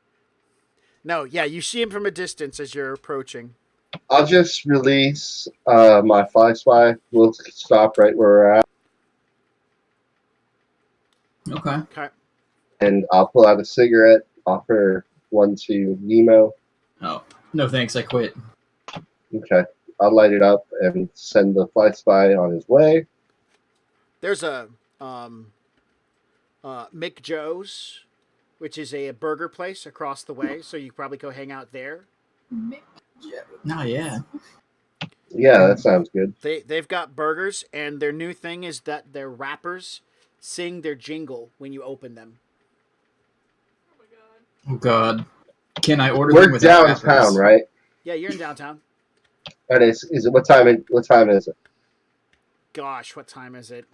No, yeah, you see him from a distance as you're approaching. I'll just release my fly spy. We'll stop right where we're at, Okay. Okay. and I'll pull out a cigarette, offer one to Nemo. Oh, no thanks. I quit. Okay. I'll light it up and send the fly spy on his way. There's a Mick Joe's, which is a burger place across the way, so you probably go hang out there. No, yeah. Yeah, that sounds good. They've got burgers, and their new thing is that their wrappers sing their jingle when you open them. Oh God. Can I order We're them without downtown, wrappers? right? Yeah, you're in downtown. And is it what time is it? Gosh, what time is it?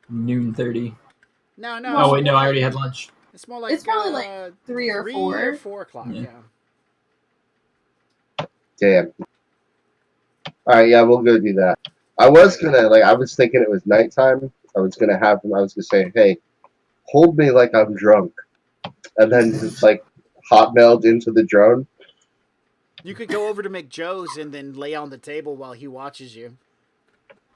Noon 30. No. Oh wait, no, I already had lunch. It's more like It's probably like 3 or 3 4. or 4 o'clock. Yeah. Yeah. Damn. All right, yeah, we'll go do that. I was thinking it was nighttime. I was gonna say, hey, hold me like I'm drunk, and then just like hot meld into the drone. You could go over to McJoe's and then lay on the table while he watches you.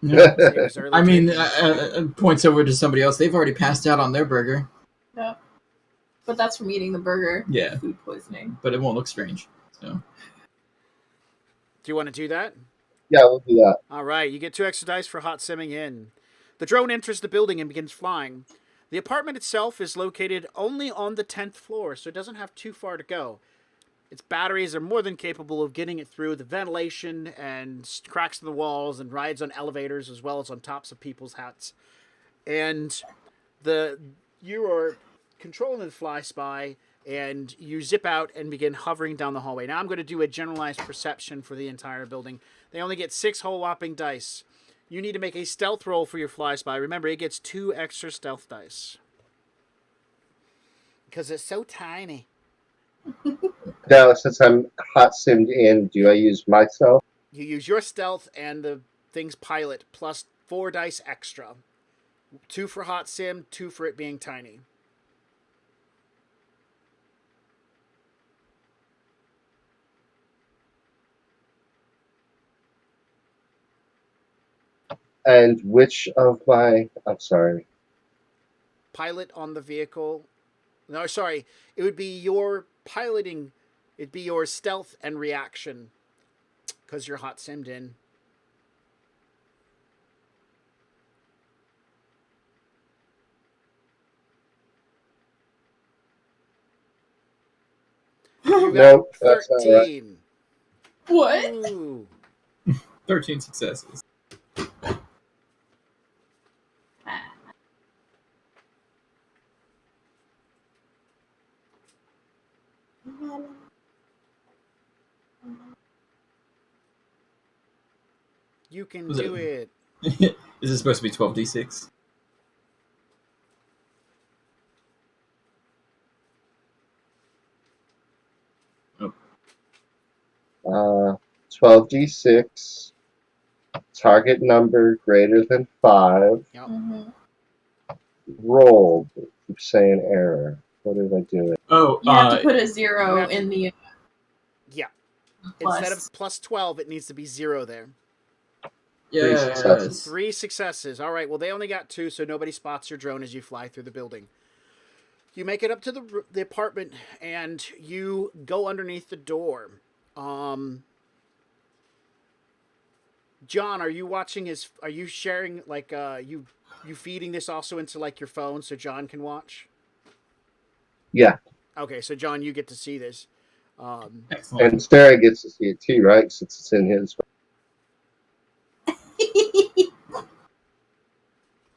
Yeah. Say it was early I mean, drinking. points over to somebody else. They've already passed out on their burger. Yeah. But that's from eating the burger. Yeah, Food poisoning. but it won't look strange. So Do you want to do that? Yeah, we'll do that. All right, you get 2 extra dice for hot simming in. The drone enters the building and begins flying. The apartment itself is located only on the 10th floor, so it doesn't have too far to go. Its batteries are more than capable of getting it through the ventilation and cracks in the walls and rides on elevators as well as on tops of people's hats. And you are controlling the fly spy, and you zip out and begin hovering down the hallway. Now I'm going to do a generalized perception for the entire building. They only get 6 whole whopping dice. You need to make a stealth roll for your fly spy. Remember, it gets 2 extra stealth dice. Because it's so tiny. Now, since I'm hot simmed in, do I use myself? You use your stealth and the thing's pilot plus 4 dice extra. 2 for hot sim, 2 for it being tiny. And which of my... I'm sorry. Pilot on the vehicle. No, sorry. It would be your piloting. It'd be your stealth and reaction. Because you're hot simmed in. You got Nope, that's not right. 13. What? Ooh. 13 successes. You can Was do it- it. Is this supposed to be 12d6? Uh, 12d6. Target number greater than 5. Yep. Mm-hmm. Rolled. Keep saying error. What did I do? Oh, You have to put a You 0 have to- in the Yeah. plus. Instead of plus 12, it needs to be 0 there. yes. 3 successes. All right. Well, they only got 2, so nobody spots your drone as you fly through the building. You make it up to the apartment, and you go underneath the door. John, are you watching his? Are you sharing like you feeding this also into like your phone so John can watch? Yeah, Okay, so John, you get to see this. Excellent. and Sarah gets to see it too, right? Since it's in his.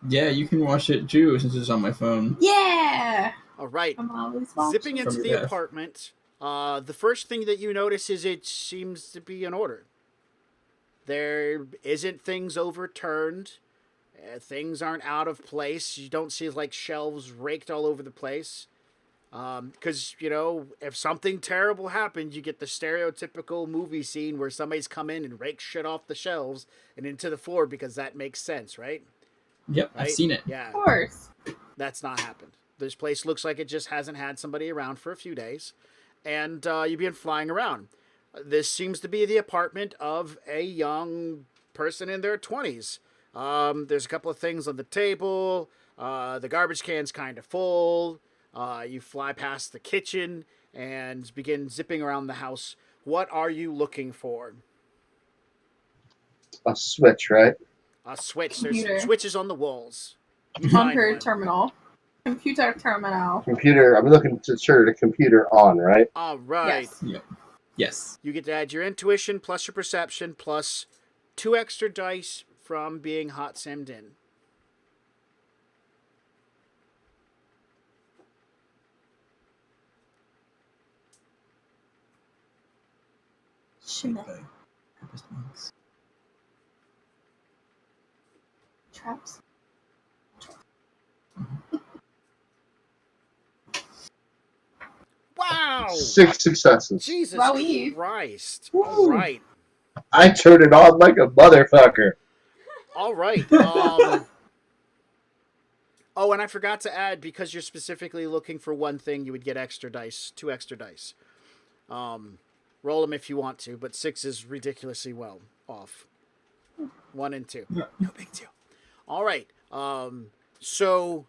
Yeah, you can watch it too since it's on my phone. Yeah! All right, I'm always watching. zipping into From the your death. apartment. The first thing that you notice is it seems to be in order. There isn't things overturned. Things aren't out of place. You don't see like shelves raked all over the place. Because, you know, if something terrible happened, you get the stereotypical movie scene where somebody's come in and rakes shit off the shelves and into the floor because that makes sense, right? Yep, I've Right? seen it. Yeah, Of course. that's not happened. This place looks like it just hasn't had somebody around for a few days. And you've been flying around. This seems to be the apartment of a young person in their 20s. There's a couple of things on the table. The garbage can's kind of full. You fly past the kitchen and begin zipping around the house. What are you looking for? A switch, right? A switch. Computer. There's switches on the walls. You On find her one. terminal. Computer terminal. Computer. I'm looking to turn the computer on, right? All right. Yes. Yes. You get to add your intuition plus your perception plus 2 extra dice from being hot simmed in. Shimmy. Traps. Wow! 6 successes. Jesus Wowie. Christ. Woo. All right. I turned it on like a motherfucker. All right. Oh, and I forgot to add, because you're specifically looking for one thing, you would get extra dice, 2 extra dice. Roll them if you want to, but 6 is ridiculously well off. 1 and 2. No big deal. All right. So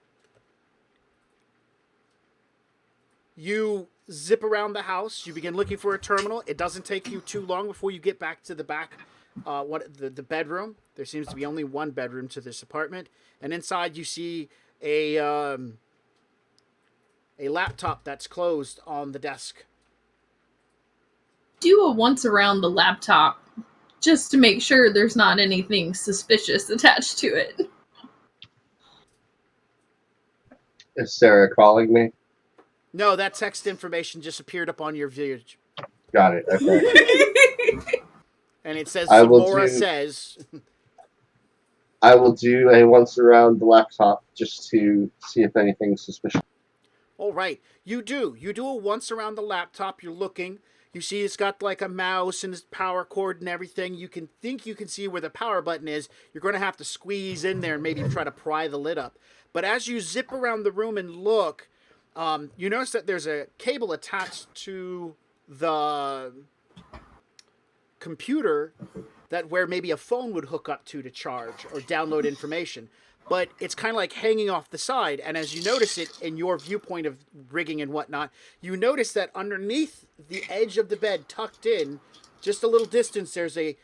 you zip around the house. You begin looking for a terminal. It doesn't take you too long before you get back to the back, the bedroom. There seems to be only one bedroom to this apartment, and inside you see a laptop that's closed on the desk. Do a once around the laptop just to make sure there's not anything suspicious attached to it. Is Sarah calling me? No, that text information just appeared up on your view, Got it. Okay. and it says I will Laura do- says. I will do a once around the laptop just to see if anything's suspicious. All right, you do. You do a once around the laptop. You're looking. You see it's got like a mouse and its power cord and everything. You can see where the power button is. You're going to have to squeeze in there and maybe try to pry the lid up. But as you zip around the room and look, you notice that there's a cable attached to the computer that where maybe a phone would hook up to charge or download information. But it's kind of like hanging off the side. And as you notice it in your viewpoint of rigging and whatnot, you notice that underneath the edge of the bed, tucked in, just a little distance, there's a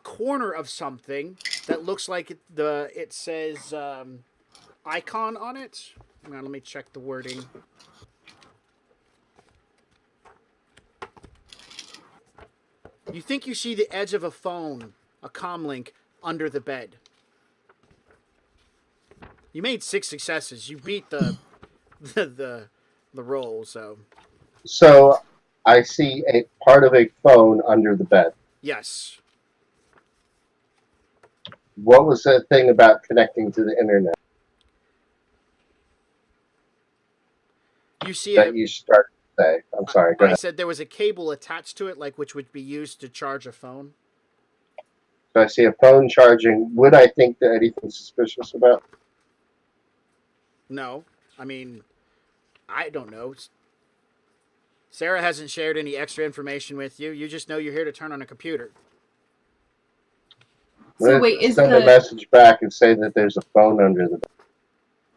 corner of something that looks like it says icon on it. Now let me check the wording. You think you see the edge of a phone, a comm link, under the bed. You made 6 successes. You beat the roll, so. So I see a part of a phone under the bed. Yes. What was that thing about connecting to the internet You see that you started to say? I'm sorry, go I ahead. said there was a cable attached to it, like which would be used to charge a phone. So I see a phone charging. Would I think that anything suspicious about? No. I mean, I don't know. Sarah hasn't shared any extra information with you. You just know you're here to turn on a computer. So wait, is send a message back and say that there's a phone under the bed.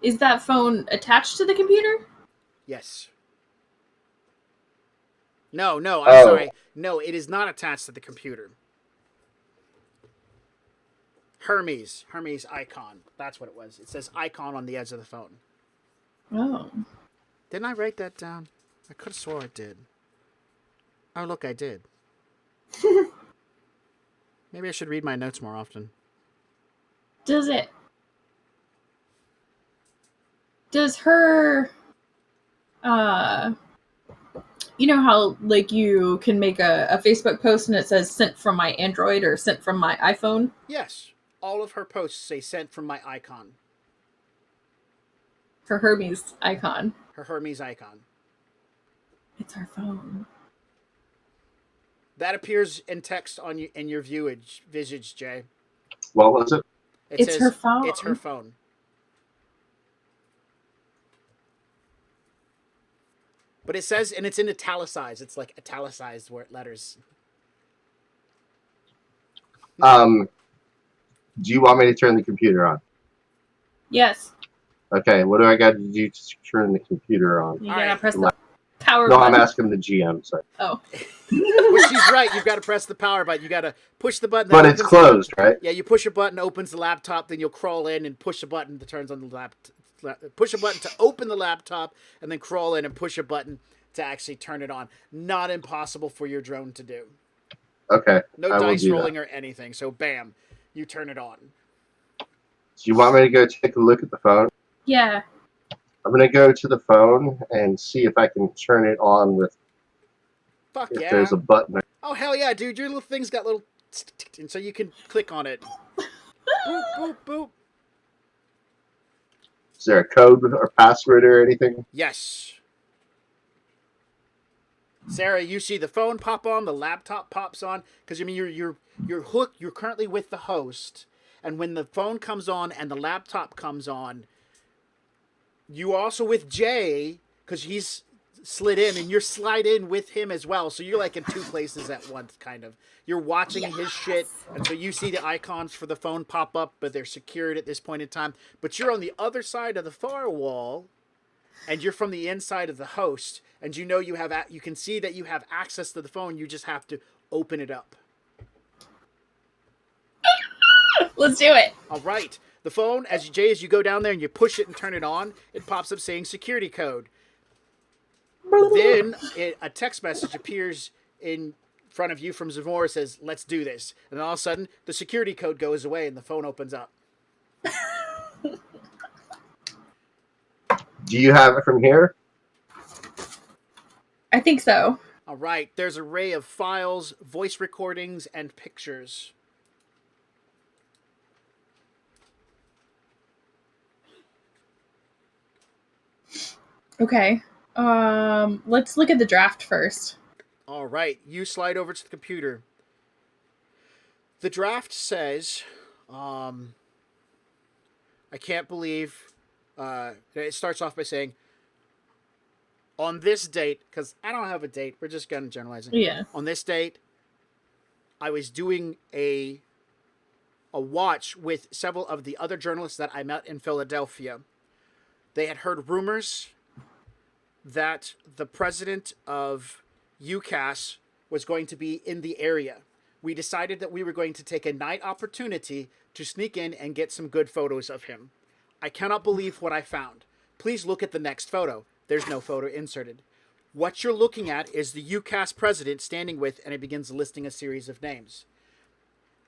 Is that phone attached to the computer? Yes. No, I'm sorry. No, it is not attached to the computer. Hermes icon. That's what it was. It says icon on the edge of the phone. Oh. Didn't I write that down? I could have swore I did. Oh, look, I did. Maybe I should read my notes more often. Does her you know how like you can make a Facebook post and it says sent from my Android or sent from my iPhone? Yes. All of her posts say sent from my icon. Her Hermes icon. Her Hermes icon. It's her phone. That appears in text on you in your visage, Jay. What was it? It's says, her phone. It's her phone. But it says, and it's in italicized. It's like italicized letters. Do you want me to turn the computer on? Yes. Okay, what do I got to do to turn the computer on? You gotta right. press the power No, button. I'm asking the GM, sorry. Oh. Well, she's right. You've got to press the power button. You got to push the button. But it's closed, right? Yeah, you push a button, opens the laptop, then you'll crawl in and push a button that turns on the laptop. Push a button to open the laptop, and then crawl in and push a button to actually turn it on. Not impossible for your drone to do. Okay. No dice rolling or anything. So, bam, you turn it on. Do you want me to go take a look at the phone? Yeah. I'm going to go to the phone and see if I can turn it on with. Fuck if yeah. there's a button. Oh, hell yeah, dude. Your little thing's got little. And so you can click on it. Boop, boop, boop. Is there a code or password or anything? Yes. Sarah, you see the phone pop on, the laptop pops on, because I mean you're hooked. You're currently with the host, and when the phone comes on and the laptop comes on, you also with Jay because he's slid in, and you're slide in with him as well. So you're like in 2 places at once, kind of. You're watching his shit, and so you see the icons for the phone pop up, but they're secured at this point in time. But you're on the other side of the firewall. And you're from the inside of the host, and you know you can see that you have access to the phone. You just have to open it up. Let's do it. All right. The phone, as you go down there and you push it and turn it on, it pops up saying security code. Then a text message appears in front of you from Zavor. Says, "Let's do this." And then all of a sudden, the security code goes away and the phone opens up. Do you have it from here? I think so. All right. There's an array of files, voice recordings, and pictures. Okay. Let's look at the draft first. All right. You slide over to the computer. The draft says, I can't believe, it starts off by saying, on this date, because I don't have a date, we're just going to generalize it. Yeah. On this date, I was doing a watch with several of the other journalists that I met in Philadelphia. They had heard rumors that the president of UCAS was going to be in the area. We decided that we were going to take a night opportunity to sneak in and get some good photos of him. I cannot believe what I found. Please look at the next photo. There's no photo inserted. What you're looking at is the UCAS president standing with, and it begins listing a series of names.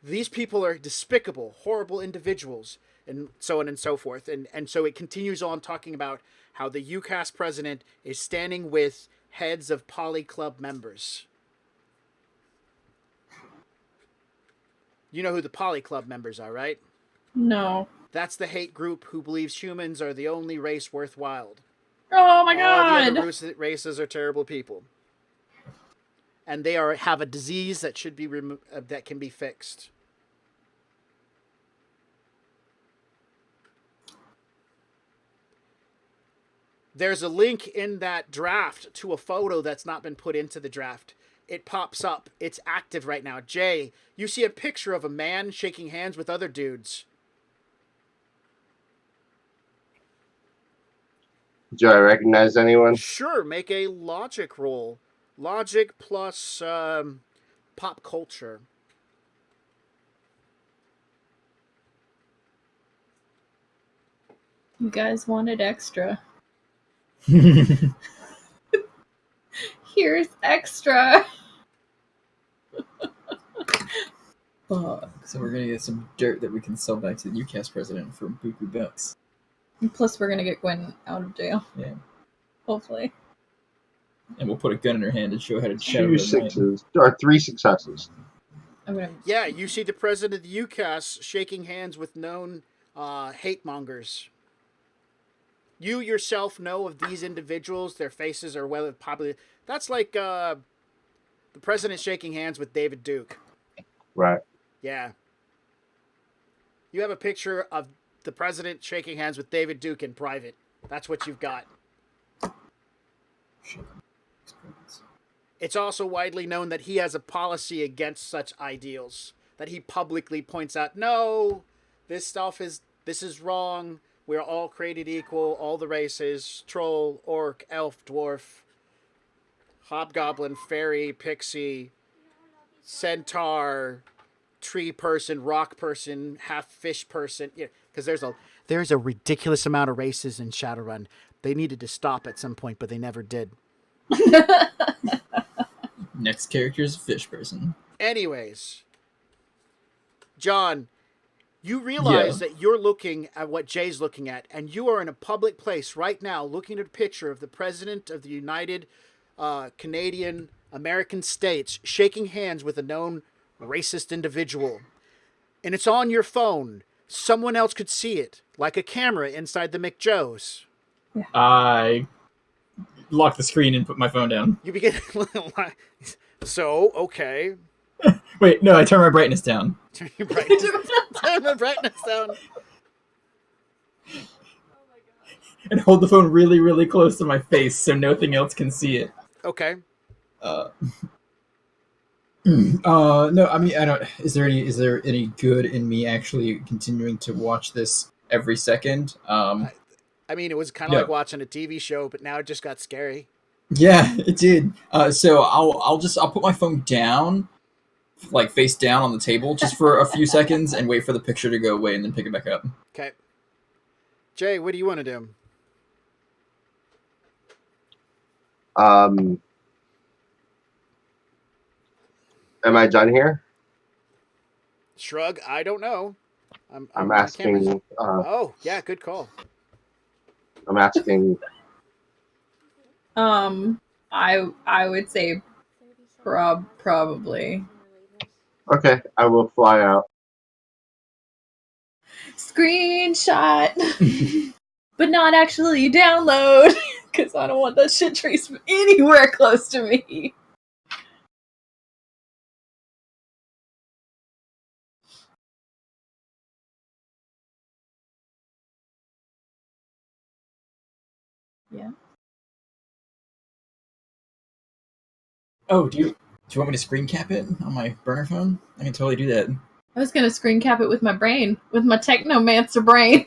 These people are despicable, horrible individuals, and so on and so forth. And so it continues on talking about how the UCAS president is standing with heads of Poly Club members. You know who the Poly Club members are, right? No. That's the hate group who believes humans are the only race worthwhile. Oh my All god! the other races are terrible people. And they have a disease that should be that can be fixed. There's a link in that draft to a photo that's not been put into the draft. It pops up. It's active right now. Jay, you see a picture of a man shaking hands with other dudes. Do I recognize anyone? Sure, make a logic roll. Logic plus pop culture. You guys wanted extra. Here's extra. Fuck. So we're gonna get some dirt that we can sell back to the UCAS president for buku bucks. And plus, we're gonna get Gwen out of jail. Yeah. Hopefully. And we'll put a gun in her hand and show her how to 2 Shadowrun. sixes or 3 successes. I'm gonna. Yeah, you see the president of the UCAS shaking hands with known hate mongers. You yourself know of these individuals. Their faces are well popular. That's like the president shaking hands with David Duke. Right. Yeah. You have a picture of the president shaking hands with David Duke in private. That's what you've got. It's also widely known that he has a policy against such ideals. That he publicly points out, no, this is wrong. We're all created equal, all the races, troll, orc, elf, dwarf, hobgoblin, fairy, pixie, centaur, tree person, rock person, half fish person. Yeah, because there's a ridiculous amount of races in Shadowrun. They needed to stop at some point, but they never did. Next character is a fish person. Anyways, John, you realize that you're looking at what Jay's looking at, and you are in a public place right now looking at a picture of the President of the United Canadian American States shaking hands with a known racist individual. And it's on your phone. Someone else could see it, like a camera inside the McJoes. I lock the screen and put my phone down. You begin... So, okay. Wait, no, I turn my brightness down. Turn your brightness, turn the brightness down. And hold the phone really, really close to my face so nothing else can see it. Okay. No, I mean, I don't. Is there any good in me actually continuing to watch this every second? I mean, it was kind of like watching a TV show, but now it just got scary. Yeah, it did. So I'll put my phone down, like face down on the table, just for a few seconds, and wait for the picture to go away, and then pick it back up. Okay. Jay, what do you want to do? Am I done here? Shrug. I don't know. I'm asking. Oh, yeah, good call. I'm asking. I would say probably. Okay, I will fly out. Screenshot, but not actually download, because I don't want that shit traced anywhere close to me. Yeah. Oh, do you you want me to screen cap it on my burner phone? I can totally do that. I was gonna screen cap it with my brain, with my technomancer brain.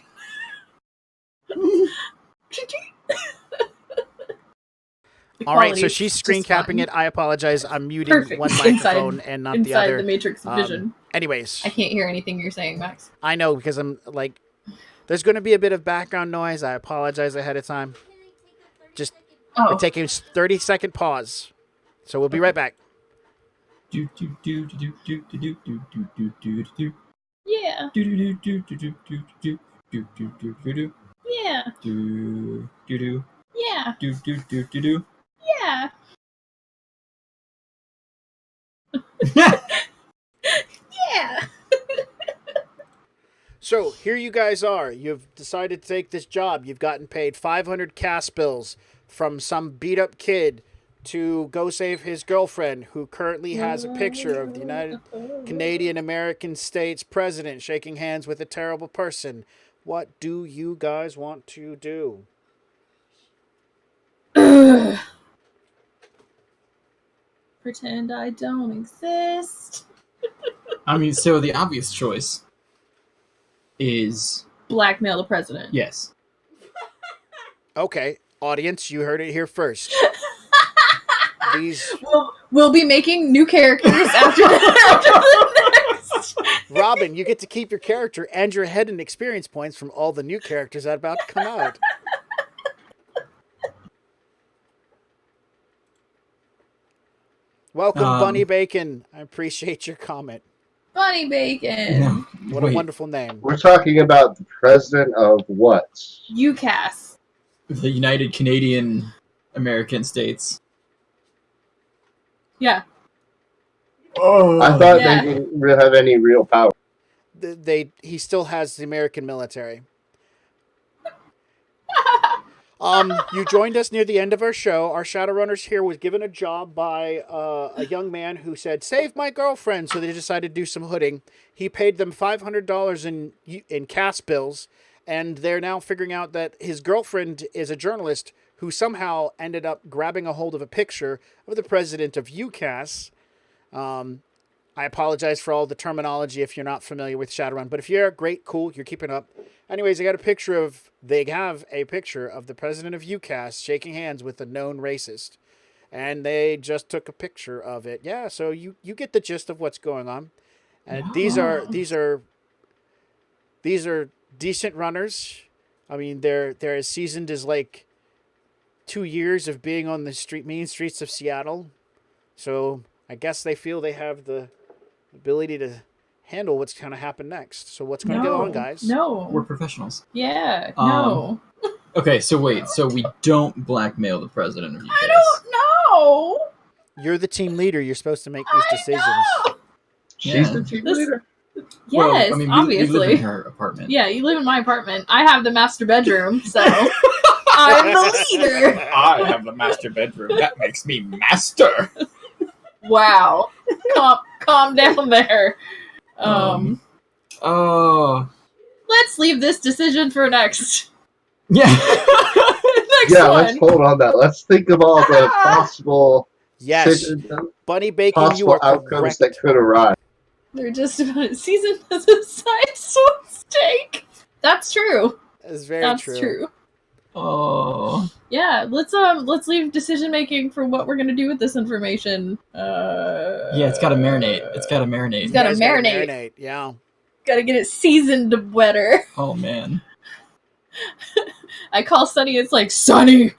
All right, so she's screen capping it. I apologize. I'm muting Perfect. one microphone and not the other. Inside the matrix of vision. Anyways. I can't hear anything you're saying, Max. I know, because I'm like, there's going to be a bit of background noise. I apologize ahead of time. Just we're taking a 30-second pause. So we'll be right back. Yeah. Yeah. Yeah. Yeah. Yeah. So here you guys are. You've decided to take this job. You've gotten paid 500 cast bills from some beat up kid to go save his girlfriend, who currently has a picture of the United Canadian American States president shaking hands with a terrible person. What do you guys want to do? Pretend I don't exist. I mean, so the obvious choice is blackmail the president. Yes. Okay, audience, you heard it here first. We'll be making new characters after the next. Robin, you get to keep your character and your head and experience points from all the new characters that are about to come out. Welcome, Bunny Bacon. I appreciate your comment. Bunny Bacon. No, what a wonderful name. We're talking about the president of what? UCAS. The United Canadian American States. Yeah. Oh, I thought they didn't have any real power. He still has the American military. You joined us near the end of our show. Our Shadowrunners here was given a job by a young man who said, "Save my girlfriend." So they decided to do some hooding. He paid them $500 in cast bills, and they're now figuring out that his girlfriend is a journalist who somehow ended up grabbing a hold of a picture of the president of UCAS. I apologize for all the terminology if you're not familiar with Shadowrun, but if you're great, cool, you're keeping up. Anyways, they have a picture of the president of UCAS shaking hands with a known racist. And they just took a picture of it. Yeah, so you get the gist of what's going on. And these are decent runners. I mean, they're as seasoned as like 2 years of being on the mean streets of Seattle. So I guess they feel they have the ability to handle what's going to happen next. So what's going to go on, guys? No. We're professionals. Yeah, no. Okay, so wait. So we don't blackmail the president of UCAS. I don't know. You're the team leader. You're supposed to make these decisions. She's the team leader? Yes, well, I mean, obviously. you live in her apartment. Yeah, you live in my apartment. I have the master bedroom, so I'm the leader. I have the master bedroom. That makes me master. Wow. Calm down there. Let's leave this decision for next. Yeah. Next one. Let's hold on that. Let's think of all the possible Bunny Bacon, you are outcomes correct. that could arise. They're just about seasoned as a side steak. That's true. That's very true. Oh. Yeah, let's leave decision making for what we're gonna do with this information. Yeah, it's gotta marinate. It's gotta marinate. Yeah. Gotta get it seasoned better. Oh man. I call Sunny, it's like, Sunny!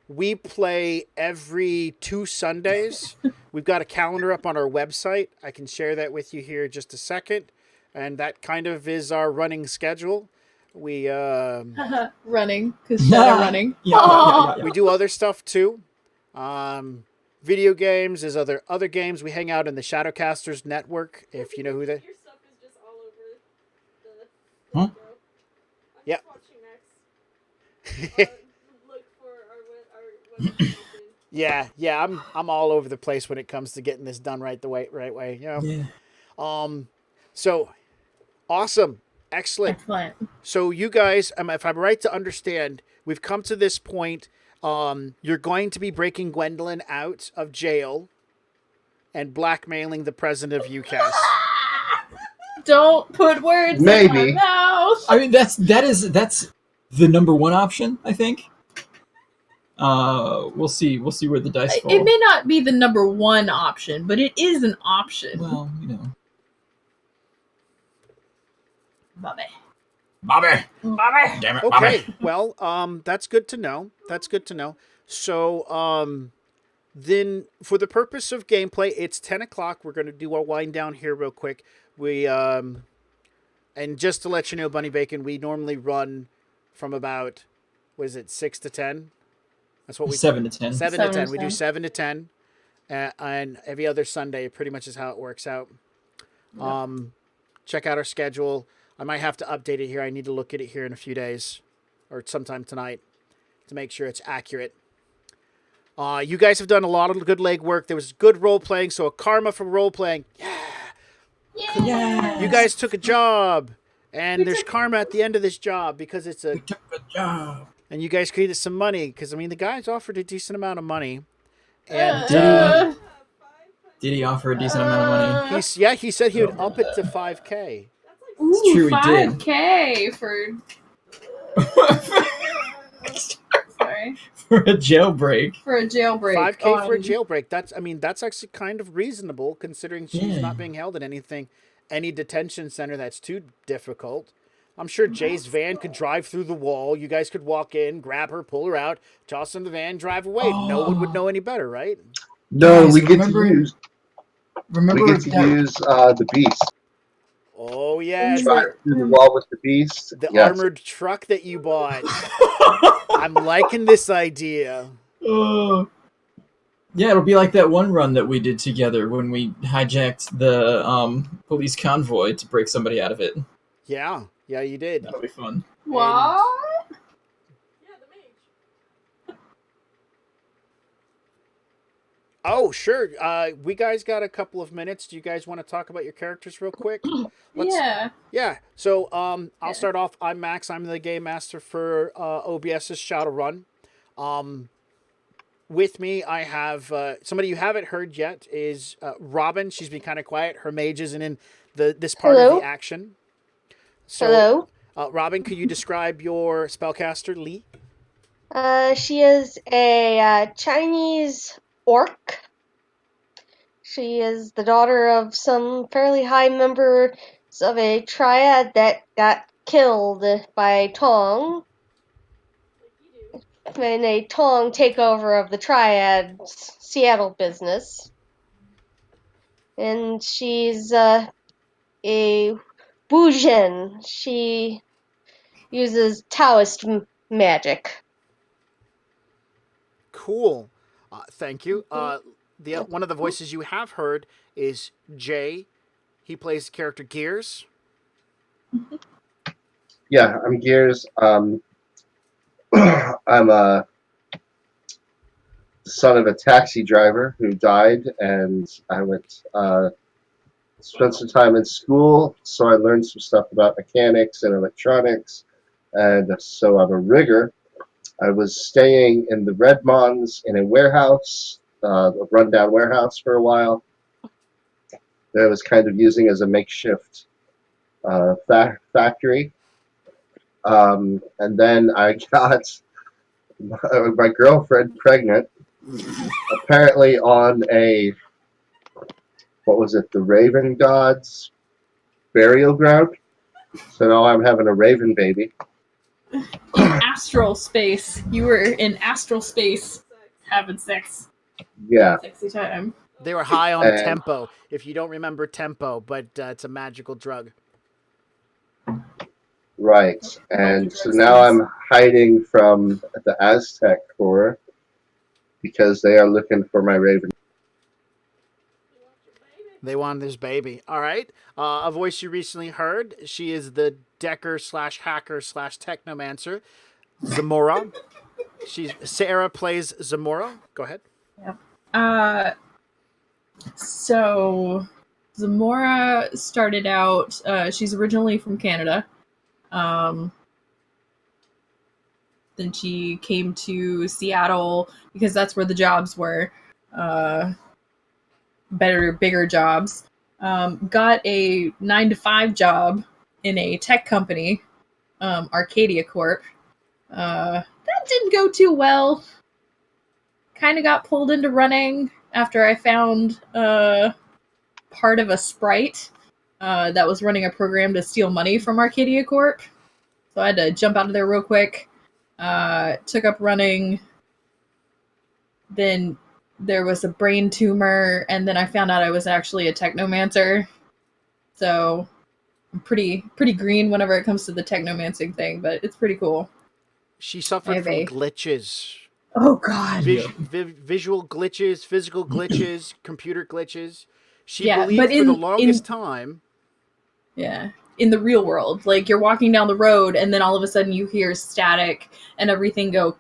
We play every 2 Sundays. We've got a calendar up on our website. I can share that with you here in just a second. And that kind of is our running schedule. We running, because Shadow running. Yeah. We do other stuff too. Video games, there's other games. We hang out in the Shadowcasters network, if you know who they. Your stuff is just all over Huh? I'm yep. just watching next. Look for our website. Yeah. I'm all over the place when it comes to getting this done right way. You know. Yeah. So awesome. Excellent. So you guys, if I'm right to understand, we've come to this point You're going to be breaking Gwendolyn out of jail and blackmailing the president of UCAS. Don't put words in Maybe. my mouth. I mean, that's the number one option, I think. We'll see where the dice fall. It may not be the number one option, but it is an option. Well, Bobby. Bobby. Damn it, Okay, Bobby. well, that's good to know. That's good to know. So, then for the purpose of gameplay, it's 10 o'clock. We're going to do our wind down here real quick. And just to let you know, Bunny Bacon, we normally run from about, 6 to 10? That's what we 7 to 10. 7 to 10. 7 to We do 10. 7 to 10. And every other Sunday pretty much is how it works out. Yep. Check out our schedule. I might have to update it here. I need to look at it here in a few days or sometime tonight to make sure it's accurate. You guys have done a lot of good legwork. There was good role playing, so a karma for role playing. Yeah. You guys took a job, and there's karma at the end of this job because it's a. Took a job. And you guys created some money because the guys offered a decent amount of money, and Did he offer a decent amount of money? he said he would up it to 5K. Ooh, true, he did. 5K for sorry. For a jailbreak. For a jailbreak. 5K for a jailbreak. That's actually kind of reasonable considering she's not being held in any detention center that's too difficult. I'm sure Jay's van could drive through the wall. You guys could walk in, grab her, pull her out, toss her in the van, drive away. No one would know any better, right? No, Guys, we get to use the beast. Oh yes, Drive through the wall with the beast. the Yes. armored truck that you bought. I'm liking this idea. Yeah, it'll be like that one run that we did together when we hijacked the police convoy to break somebody out of it. Yeah, you did. That'll be fun. What? Oh, sure. We guys got a couple of minutes. Do you guys want to talk about your characters real quick? Yeah. Yeah. So, I'll start off. I'm Max. I'm the game master for OBS's Shadowrun. With me, I have somebody you haven't heard yet is Robin. She's been kind of quiet. Her mage isn't in this part of the action. So, Hello. Robin, could you describe your spellcaster, Lee? She is a Chinese orc. She is the daughter of some fairly high members of a triad that got killed by Tong in a Tong takeover of the triad's Seattle business. And she's a Wuzhen. She uses Taoist magic. Cool. Thank you. The one of the voices you have heard is Jay. He plays the character Gears. Yeah, I'm Gears. I'm a son of a taxi driver who died, and I went spent some time in school, so I learned some stuff about mechanics and electronics, and so I'm a rigger. I was staying in the Redmonds in a warehouse, a rundown warehouse for a while, that I was kind of using as a makeshift factory. And then I got my girlfriend pregnant, apparently on the Raven God's burial ground. So now I'm having a raven baby. In astral space. You were in astral space having sex. Yeah. Sexy time. They were high on tempo, if you don't remember tempo, but it's a magical drug. Right. And so now I'm hiding from the Aztec Corps because they are looking for my raven. They want this baby. All right. A voice you recently heard. She is the Decker / hacker / technomancer, Zamora. Sarah plays Zamora. Go ahead. Yep. So Zamora started out. She's originally from Canada. Then she came to Seattle because that's where the jobs were. Better, bigger jobs. Got a 9-to-5 job in a tech company, Arcadia Corp. That didn't go too well. Kind of got pulled into running after I found part of a sprite that was running a program to steal money from Arcadia Corp. So I had to jump out of there real quick. Took up running. Then there was a brain tumor, and then I found out I was actually a technomancer. So I'm pretty green whenever it comes to the technomancing thing, but it's pretty cool. She suffered from glitches. Oh god. Visual glitches, physical glitches, computer glitches. She Yeah, believed but for the longest time. Yeah. In the real world. Like, you're walking down the road, and then all of a sudden you hear static, and everything go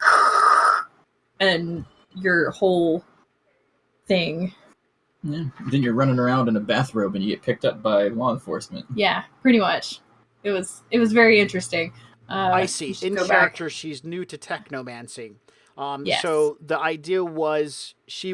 and your whole thing. Yeah. Then you're running around in a bathrobe and you get picked up by law enforcement. Yeah, pretty much. It was very interesting. I see. In character, she's new to technomancy. Yes. So the idea was she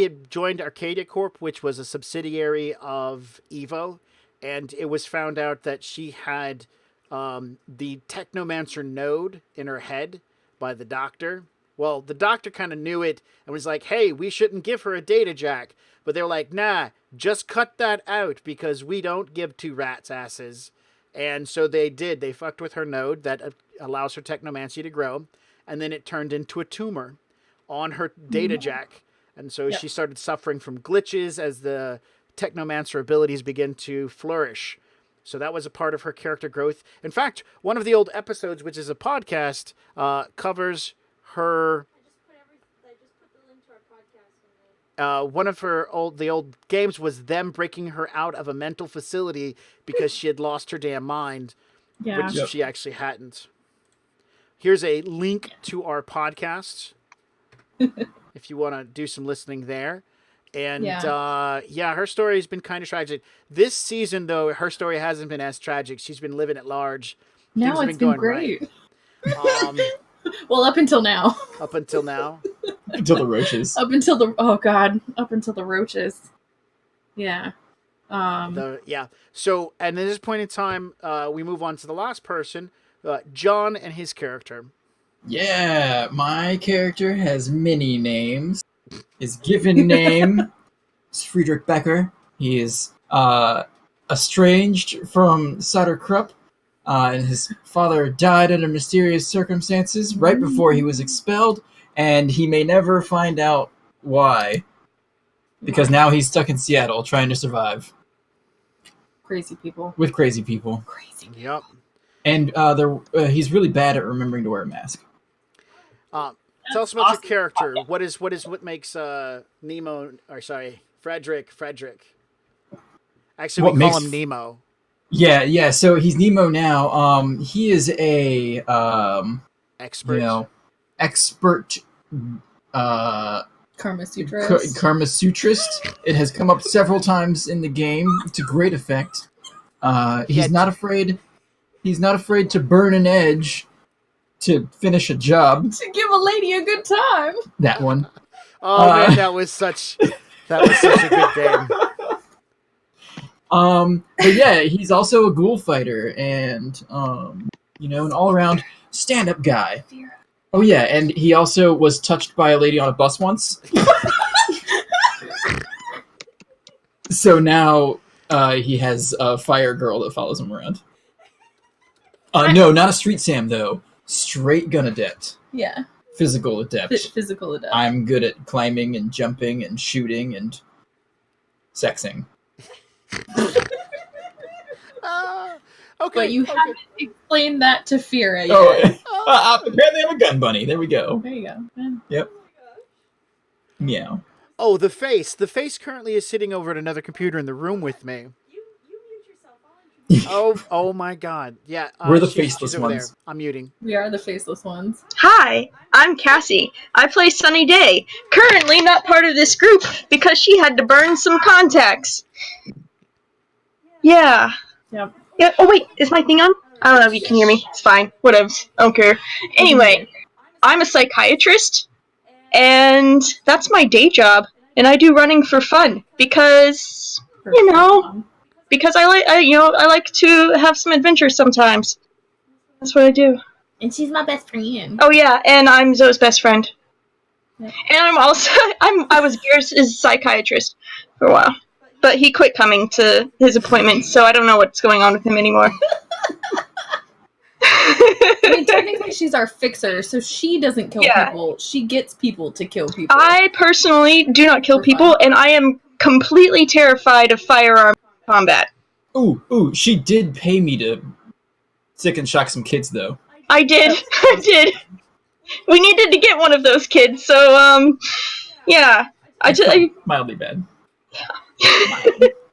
had joined Arcadia Corp, which was a subsidiary of Evo, and it was found out that she had the technomancer node in her head by the doctor. Well, the doctor kind of knew it and was like, hey, we shouldn't give her a data jack. But they were like, nah, just cut that out because we don't give two rats' asses. And so they did. They fucked with her node that allows her technomancy to grow. And then it turned into a tumor on her data jack. And so she started suffering from glitches as the technomancer abilities begin to flourish. So that was a part of her character growth. In fact, one of the old episodes, which is a podcast, covers her. I just put the link to our podcast in one of her old games was them breaking her out of a mental facility because she had lost her damn mind, which she actually hadn't. Here's a link to our podcast if you want to do some listening there. And her story has been kind of tragic. This season, though, her story hasn't been as tragic. She's been living at large. No, it's been great. Right. Well, up until now. Up until now. Until the roaches. Up until the roaches. Yeah. So, and at this point in time, we move on to the last person, John and his character. Yeah, my character has many names. His given name is Friedrich Becker. He is estranged from Sauerkrupp, and his father died under mysterious circumstances right before he was expelled, and he may never find out why, because now he's stuck in Seattle trying to survive. Crazy people. With crazy people. Crazy people. Yep. And he's really bad at remembering to wear a mask. Tell us about your character. What makes Frederick. Actually, we call him Nemo. Yeah. So he's Nemo now. He is a expert. Expert. Karma Sutrist. Karma Sutrist. It has come up several times in the game to great effect. He's not afraid. He's not afraid to burn an edge to finish a job. To give a lady a good time. That one. Oh man, that was such a good game. But yeah, he's also a ghoul fighter and an all-around stand-up guy. Oh yeah, and he also was touched by a lady on a bus once. So now he has a fire girl that follows him around. No, not a street Sam though. Straight gun adept. Yeah. Physical adept. Physical adept. I'm good at climbing and jumping and shooting and sexing. Okay. But you haven't explained that to Fira yet. Apparently I'm a gun bunny. There we go. There you go. Yep. Meow. Oh, the face. The face currently is sitting over at another computer in the room with me. You mute yourself. I'll introduce Oh my god. Yeah. We're the faceless ones. There. I'm muting. We are the faceless ones. Hi, I'm Cassie. I play Sunny Day. Currently not part of this group because she had to burn some contacts. Yeah. Yep. Yeah. Oh wait, is my thing on? I don't know if you can hear me. It's fine. Whatever. I don't care. Anyway, I'm a psychiatrist, and that's my day job. And I do running for fun because, because I like to have some adventures sometimes. That's what I do. And she's my best friend. Oh yeah, and I'm Zoe's best friend. Yep. And I'm also I was Garrett's psychiatrist for a while, but he quit coming to his appointments, so I don't know what's going on with him anymore. I mean, technically, she's our fixer, so she doesn't kill people. She gets people to kill people. I personally do not kill For people, fun. and I am completely terrified of firearm combat. Ooh, she did pay me to sick and shock some kids, though. I did. I did. We needed to get one of those kids, so, yeah. Mildly bad.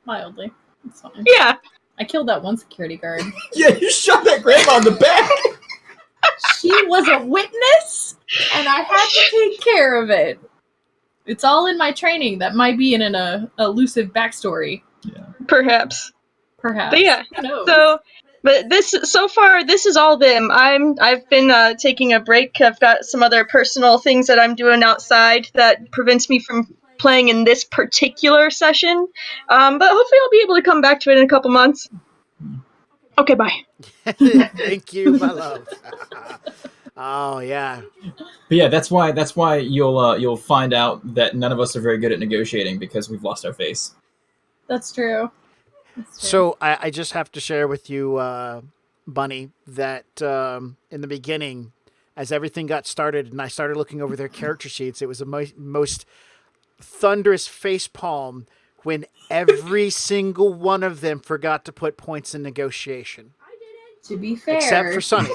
Mildly. It's fine. Yeah. I killed that one security guard. Yeah, you shot that grandma in the back! She was a witness, and I had to take care of it. It's all in my training. That might be in an elusive backstory. Yeah. Perhaps. Perhaps. But yeah, Who knows? but this is all them. I've been taking a break. I've got some other personal things that I'm doing outside that prevents me from playing in this particular session. But hopefully I'll be able to come back to it in a couple months. Okay, bye. Thank you, my love. Oh yeah. But yeah, that's why you'll find out that none of us are very good at negotiating because we've lost our face. That's true. So I just have to share with you, Bunny, that in the beginning, as everything got started and I started looking over their character sheets, it was the most thunderous facepalm when every single one of them forgot to put points in negotiation. To be fair. Except for Sunny.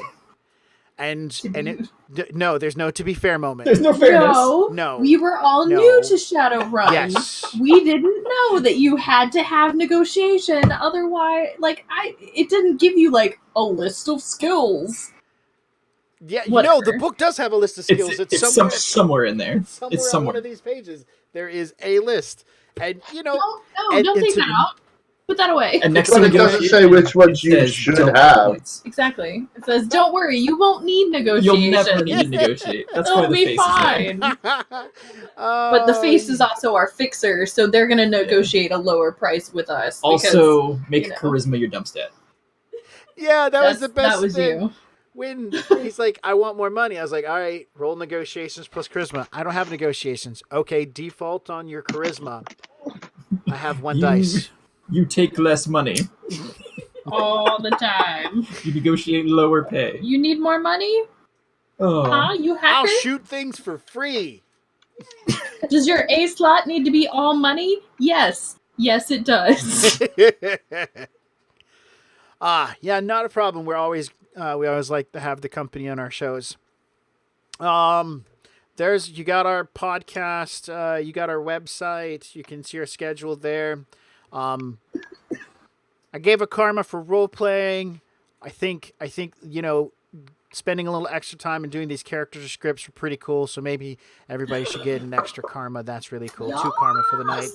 No, there's no to be fair moment. There's no fairness. No. We were all new to Shadowrun. Yes. We didn't know that you had to have negotiation. Otherwise, it didn't give you a list of skills. Yeah, Whatever. the book does have a list of skills. It's somewhere in there. It's somewhere on one of these pages. There is a list. And, No, don't take that out. Put that away. And next But time it doesn't say which ones you should have. Exactly. It says, don't worry, you won't need negotiation. You'll never need to negotiate. That's why It'll the be face fine. But the face is also our fixer, so they're going to negotiate a lower price with us. Also, make charisma your dump stat. Yeah, that was the best That was thing. you. When he's like, I want more money, I was like, all right, roll negotiations plus charisma. I don't have negotiations. Okay, default on your charisma. I have one dice. You take less money. All the time. You negotiate lower pay. You need more money? Oh. Huh? You hacker? I'll shoot things for free. Does your A slot need to be all money? Yes. Yes, it does. Yeah, not a problem. We always like to have the company on our shows. You got our podcast, you got our website, you can see our schedule there. I gave a karma for role playing. I think spending a little extra time and doing these character scripts were pretty cool, so maybe everybody should get an extra karma. That's really cool. 2 karma for the night.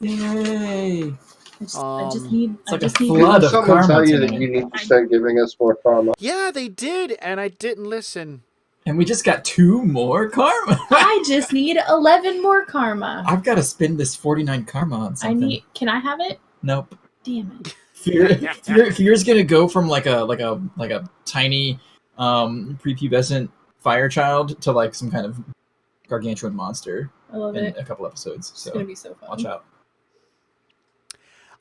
Yay! I just need. flood of Someone karma tell you tonight. that you need to start giving us more karma. Yeah, they did, and I didn't listen. And we just got 2 more karma. I just need 11 more karma. I've got to spend this 49 karma on something. Can I have it? Nope. Damn it. Fear's gonna go from like a tiny prepubescent fire child to some kind of gargantuan monster I love in it. a couple episodes. It's So gonna be so fun. watch out.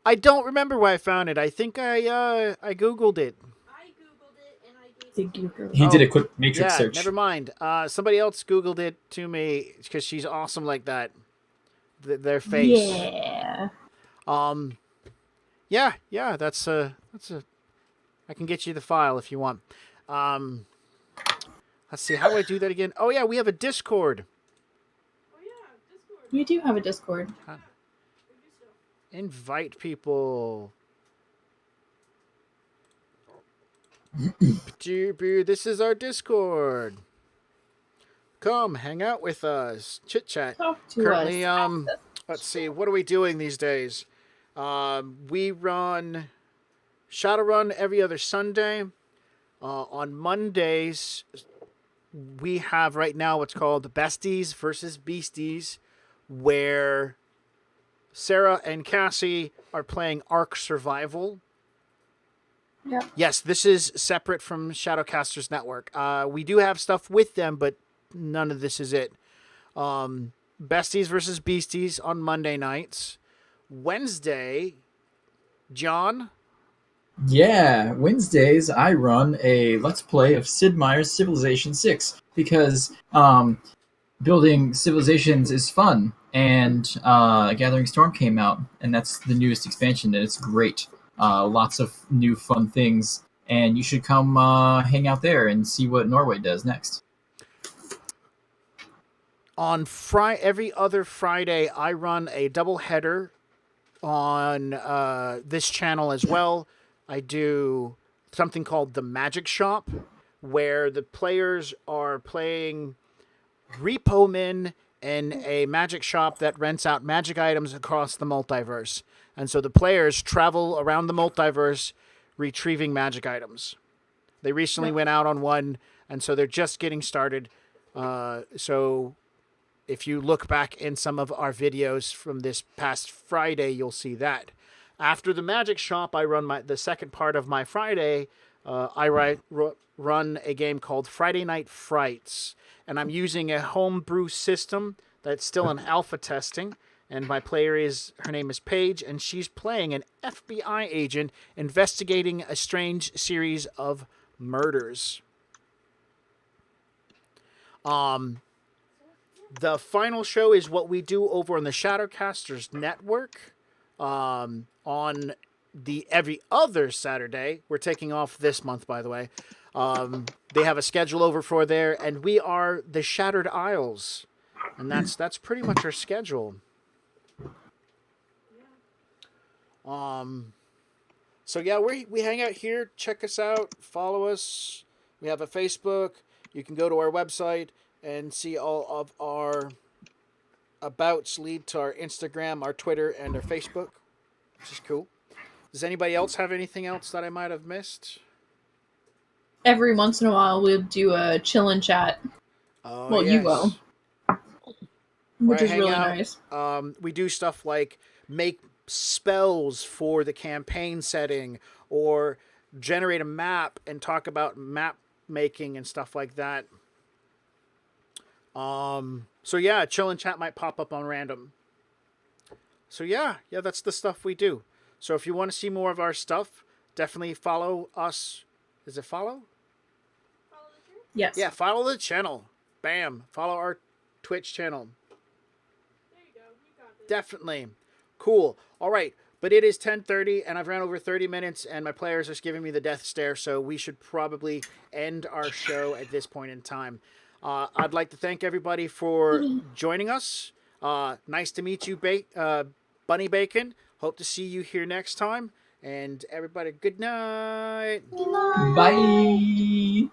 I don't remember where I found it. I think I Googled it. I googled it and I gave He did a quick matrix Yeah, search. never mind. Somebody else Googled it to me because she's awesome like that. Their face. Yeah. Yeah. That's a. I can get you the file if you want. Let's see. How do I do that again? Oh yeah, we have a Discord. Oh yeah, Discord. You do have a Discord. Invite people. This is our Discord. Come hang out with us. Chit chat. Talk to Currently, us. let's see. What are we doing these days? We run Shadowrun every other Sunday. On Mondays, we have right now what's called Besties versus Beasties, where Sarah and Cassie are playing Ark Survival. Yep. Yes, this is separate from Shadowcasters Network. We do have stuff with them, but none of this is it. Besties versus Beasties on Monday nights. Wednesday, John. Yeah, Wednesdays I run a Let's Play of Sid Meier's Civilization 6 because building civilizations is fun, and Gathering Storm came out, and that's the newest expansion, and it's great. Lots of new fun things, and you should come hang out there and see what Norway does next. On every other Friday, I run a double header on this channel as well. I do something called the Magic Shop, where the players are playing Repo Men in a magic shop that rents out magic items across the multiverse. And so the players travel around the multiverse retrieving magic items. They recently went out on one, and so they're just getting started. So if you look back in some of our videos from this past Friday, you'll see that. After the Magic Shop, I run the second part of my Friday. I run a game called Friday Night Frights, and I'm using a homebrew system that's still in alpha testing. And my player her name is Paige, and she's playing an FBI agent investigating a strange series of murders. The final show is what we do over on the Shadowcasters Network. On the every other Saturday, we're taking off this month, by the way. They have a schedule over for there, and we are the Shattered Isles, and that's pretty much our schedule. So yeah, we hang out here. Check us out. Follow us. We have a Facebook. You can go to our website and see all of our abouts lead to our Instagram, our Twitter, and our Facebook, which is cool. Does anybody else have anything else that I might have missed? Every once in a while, we'll do a chill and chat. Oh, Well, yes. you will. Which is hang really out. nice. We do stuff like make spells for the campaign setting, or generate a map and talk about map making and stuff like that. So yeah, chill and chat might pop up on random. So yeah, that's the stuff we do. So if you want to see more of our stuff, definitely follow us. Is it follow? Follow the channel? Yes. Yeah, follow the channel. Bam. Follow our Twitch channel. There you go. You got this. Definitely. Cool. All right. But it is 10:30, and I've ran over 30 minutes, and my players are just giving me the death stare, so we should probably end our show at this point in time. I'd like to thank everybody for joining us. Nice to meet you, Bunny Bacon. Hope to see you here next time. And everybody, good night. Bye.